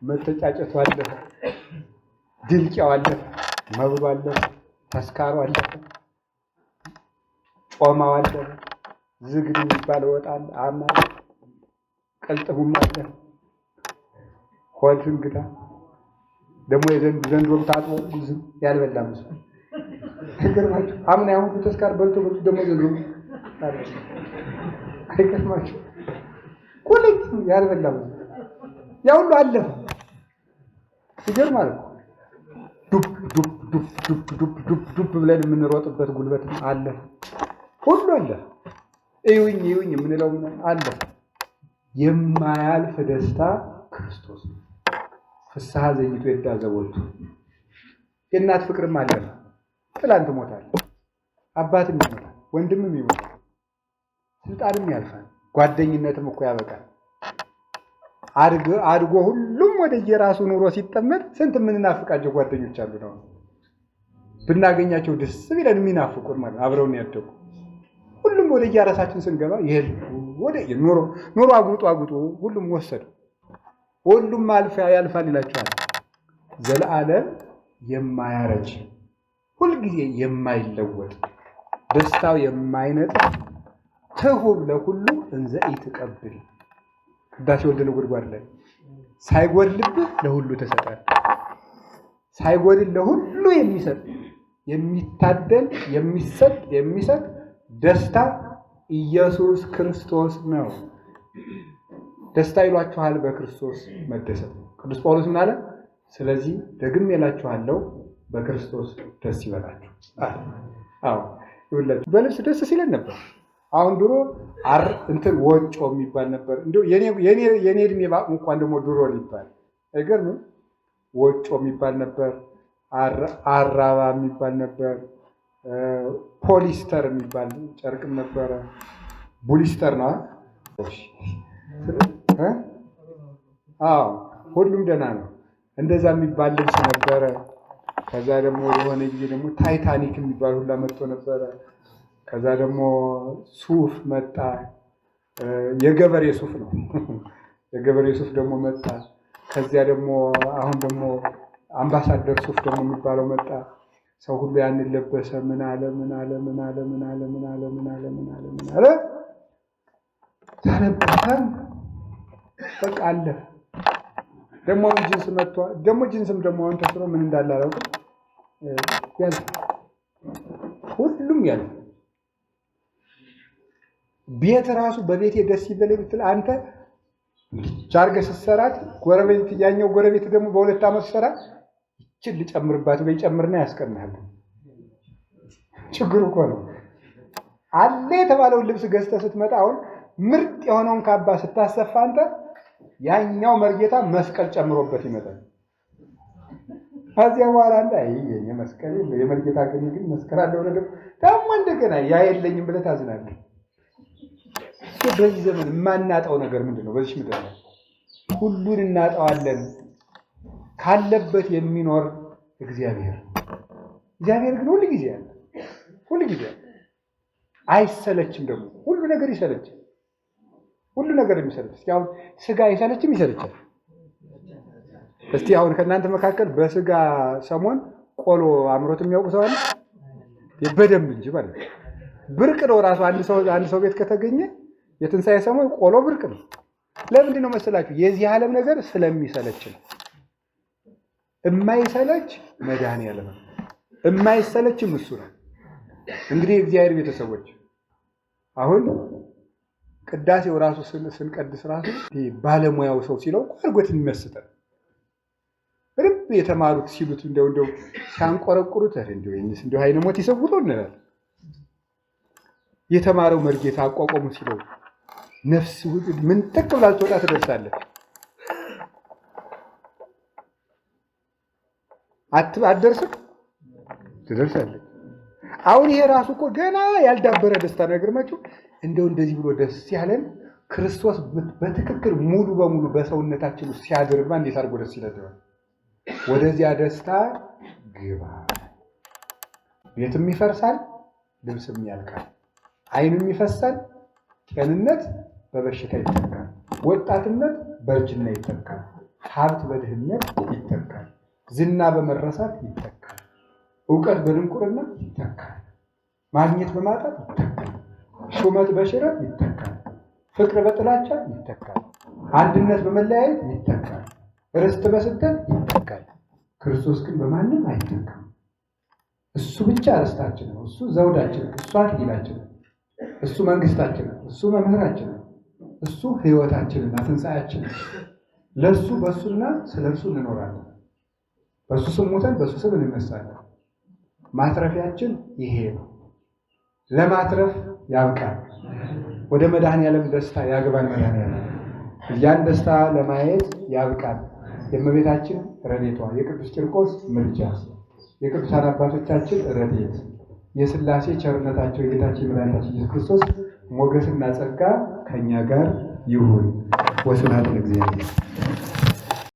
መተጫጨቱ አለፈ፣ ድንቂያው አለፈ፣ መብሉ አለፈ፣ ተስካሩ አለፈ፣ ጮማው አለፈ፣ ዝግድ የሚባለው ወጣል አማ ቀልጥሙም አለ። ሆድ እንግዳ ደግሞ የዘንድሮም ታጥቦ ዝም ያልበላ መስሎ አይገርማችሁ? አምና ያሁን ተስካር በልቶ ደግሞ ዘንድሮ አይገርማችሁ? ሁለት ያልበላ መስሎ ያ ሁሉ አለፈ። ይገርማል እኮ ዱብ ብለን የምንሮጥበት ጉልበት አለ። ሁሉ አለ። እዩኝ የምንለው አለ። የማያልፍ ደስታ ክርስቶስ ፍስሐ ዘይቱ የዳዘቦቱ የእናት ፍቅርም አለ። ትላንት ሞታል፣ አባትም ይሞታል፣ ወንድምም ይሞታል፣ ስልጣንም ያልፋል፣ ጓደኝነትም እኮ ያበቃል። አድጎ ሁሉም ወደ የራሱ ኑሮ ሲጠመድ ስንት የምንናፍቃቸው ጓደኞች አሉ ነው። ብናገኛቸው ደስ ቢለን የሚናፍቁን ማለት አብረውን ያደጉ ሁሉም ወደ የራሳችን ስንገባ ይሄል ወደ ኑሮ አጉጡ ሁሉም ወሰዱ። ሁሉም ያልፋል ይላቸዋል። ዘለዓለም የማያረጅ ሁልጊዜ የማይለወጥ ደስታው የማይነጥፍ ትሁብ ለሁሉ እንዘ ኢትቀብል ቅዳሴ ወልደ ነጎድጓድ ላይ ሳይጎድልብህ ለሁሉ ተሰጣል። ሳይጎድል ለሁሉ የሚሰጥ የሚታደል የሚሰጥ ደስታ ኢየሱስ ክርስቶስ ነው። ደስታ ይሏችኋል በክርስቶስ መደሰት። ቅዱስ ጳውሎስ ምን አለ? ስለዚህ ደግሜ እላችኋለሁ በክርስቶስ ደስ ይበላችሁ። አዎ ይኸውላችሁ በልብስ ደስ ሲለን ነበር። አሁን ድሮ ወጮ የሚባል ነበር። እንደው የኔ እድሜ ባቅሙ እንኳን ደግሞ ድሮ ሊባል አይገርምም? ወጮ የሚባል ነበር፣ አራባ የሚባል ነበር፣ ፖሊስተር የሚባል ጨርቅም ነበረ። ቡሊስተር ነው። አዎ ሁሉም ደህና ነው። እንደዛ የሚባል ልብስ ነበረ። ከዛ ደግሞ የሆነ ጊዜ ደግሞ ታይታኒክ የሚባል ሁላ መጥቶ ነበረ። ከዛ ደግሞ ሱፍ መጣ። የገበሬ ሱፍ ነው። የገበሬ ሱፍ ደግሞ መጣ። ከዚያ ደግሞ አሁን ደግሞ አምባሳደር ሱፍ ደግሞ የሚባለው መጣ። ሰው ሁሉ ያንን ለበሰ። ምን አለ ተለበሰም በቃ አለ። ደግሞ ጂንስ መጥቷል። ደግሞ ጂንስም ደግሞ አሁን ተስሮ ምን እንዳለ አላውቅም። ሁሉም ያለ ቤት ራሱ በቤቴ ደስ ይበለኝ ብትል አንተ ቻርገ ስትሰራት ጎረቤት ያኛው ጎረቤት ደግሞ በሁለት ዓመት ሰራ ይችል ልጨምርባት ወይ ጨምርና ያስቀናል። ችግሩ እኮ ነው። አለ የተባለውን ልብስ ገዝተህ ስትመጣ አሁን ምርጥ የሆነውን ካባ ስታሰፋ አንተ ያኛው መርጌታ መስቀል ጨምሮበት ይመጣል። ከዚያ በኋላ አንተ የኔ መስቀል የመርጌታ ግን መስቀል አለው ነገር ደግሞ እንደገና ያ የለኝም ብለህ ታዝናለህ። በዚህ ዘመን የማናጣው ነገር ምንድን ነው? በዚህ ምድር ላይ ሁሉን እናጣዋለን። ካለበት የሚኖር እግዚአብሔር ግን ሁሉ ጊዜ አለ፣ ሁሉ ጊዜ አለ። አይሰለችም። ደግሞ ሁሉ ነገር ይሰለቻል። ሁሉ ነገር የሚሰለች። እስኪ አሁን ስጋ አይሰለችም? ይሰለቻል። እስቲ አሁን ከእናንተ መካከል በስጋ ሰሞን ቆሎ አምሮት የሚያውቁ ሰው አለ? በደንብ እንጂ ማለት ነው። ብርቅ ነው ራሱ። አንድ ሰው ቤት ከተገኘ የትንሣኤ ሰሞን ቆሎ ብርቅ ነው። ለምንድን ነው መሰላችሁ? የዚህ ዓለም ነገር ስለሚሰለች ነው። የማይሰለች መድኃኒዓለም ነው። የማይሰለችም እሱ ነው። እንግዲህ የእግዚአብሔር ቤተሰቦች አሁን ቅዳሴው ራሱ ስንቀድስ ራሱ ባለሙያው ሰው ሲለው አድርጎት የሚመስጠን በደንብ የተማሩት ሲሉት እንደው ሲያንቆረቁሩት እንደው አይነ ሞት ይሰውሮ እንላለን። የተማረው መርጌታ አቋቋሙ ሲለው ነፍስ ምን ጠቅ ብላ ልትወጣ ትደርሳለች። አትደርስም? ትደርሳለች። አሁን ይሄ ራሱ እኮ ገና ያልዳበረ ደስታ ነው። ይገርማችሁ። እንደው እንደዚህ ብሎ ደስ ያለን ክርስቶስ በትክክል ሙሉ በሙሉ በሰውነታችን ውስጥ ሲያድርማ እንዴት አድርጎ ደስ ይላል። ወደዚያ ደስታ ግባ። ቤትም ይፈርሳል፣ ልብስም ያልቃል፣ ዓይንም ይፈሳል፣ ጤንነት በበሽታ ይተካል፣ ወጣትነት በእርጅና ይተካል፣ ሀብት በድህነት ይተካል፣ ዝና በመረሳት ይተካል፣ እውቀት በድንቁርና ይተካል፣ ማግኘት በማጣት ይተካል፣ ሹመት በሽረት ይተካል፣ ፍቅር በጥላቻ ይተካል፣ አንድነት በመለያየት ይተካል፣ ርስት በስደት ይተካል። ክርስቶስ ግን በማንም አይተካም። እሱ ብቻ ርስታችን ነው። እሱ ዘውዳችን ነው። እሱ አክሊላችን ነው። እሱ መንግስታችን ነው። እሱ መምህራችን ነው። እሱ ሕይወታችንና ትንሣኤያችን ነው። ለእሱ በእሱና ስለ እርሱ እንኖራለን። በእሱ ስም ሞተን በእሱ ስም እንነሳለን። ማትረፊያችን ይሄ ነው። ለማትረፍ ያብቃል። ወደ መድኃኔዓለም ደስታ ያግባን። መድኃኔዓለም ያን ደስታ ለማየት ያብቃል። የእመቤታችን ረድኤቷ፣ የቅዱስ ቂርቆስ ምልጃ፣ የቅዱሳን አባቶቻችን ረድኤት፣ የሥላሴ ቸርነታቸው፣ የጌታችን የመድኃኒታችን ኢየሱስ ክርስቶስ ሞገስና ጸጋ ከእኛ ጋር ይሁን። ወስብሐት ለእግዚአብሔር።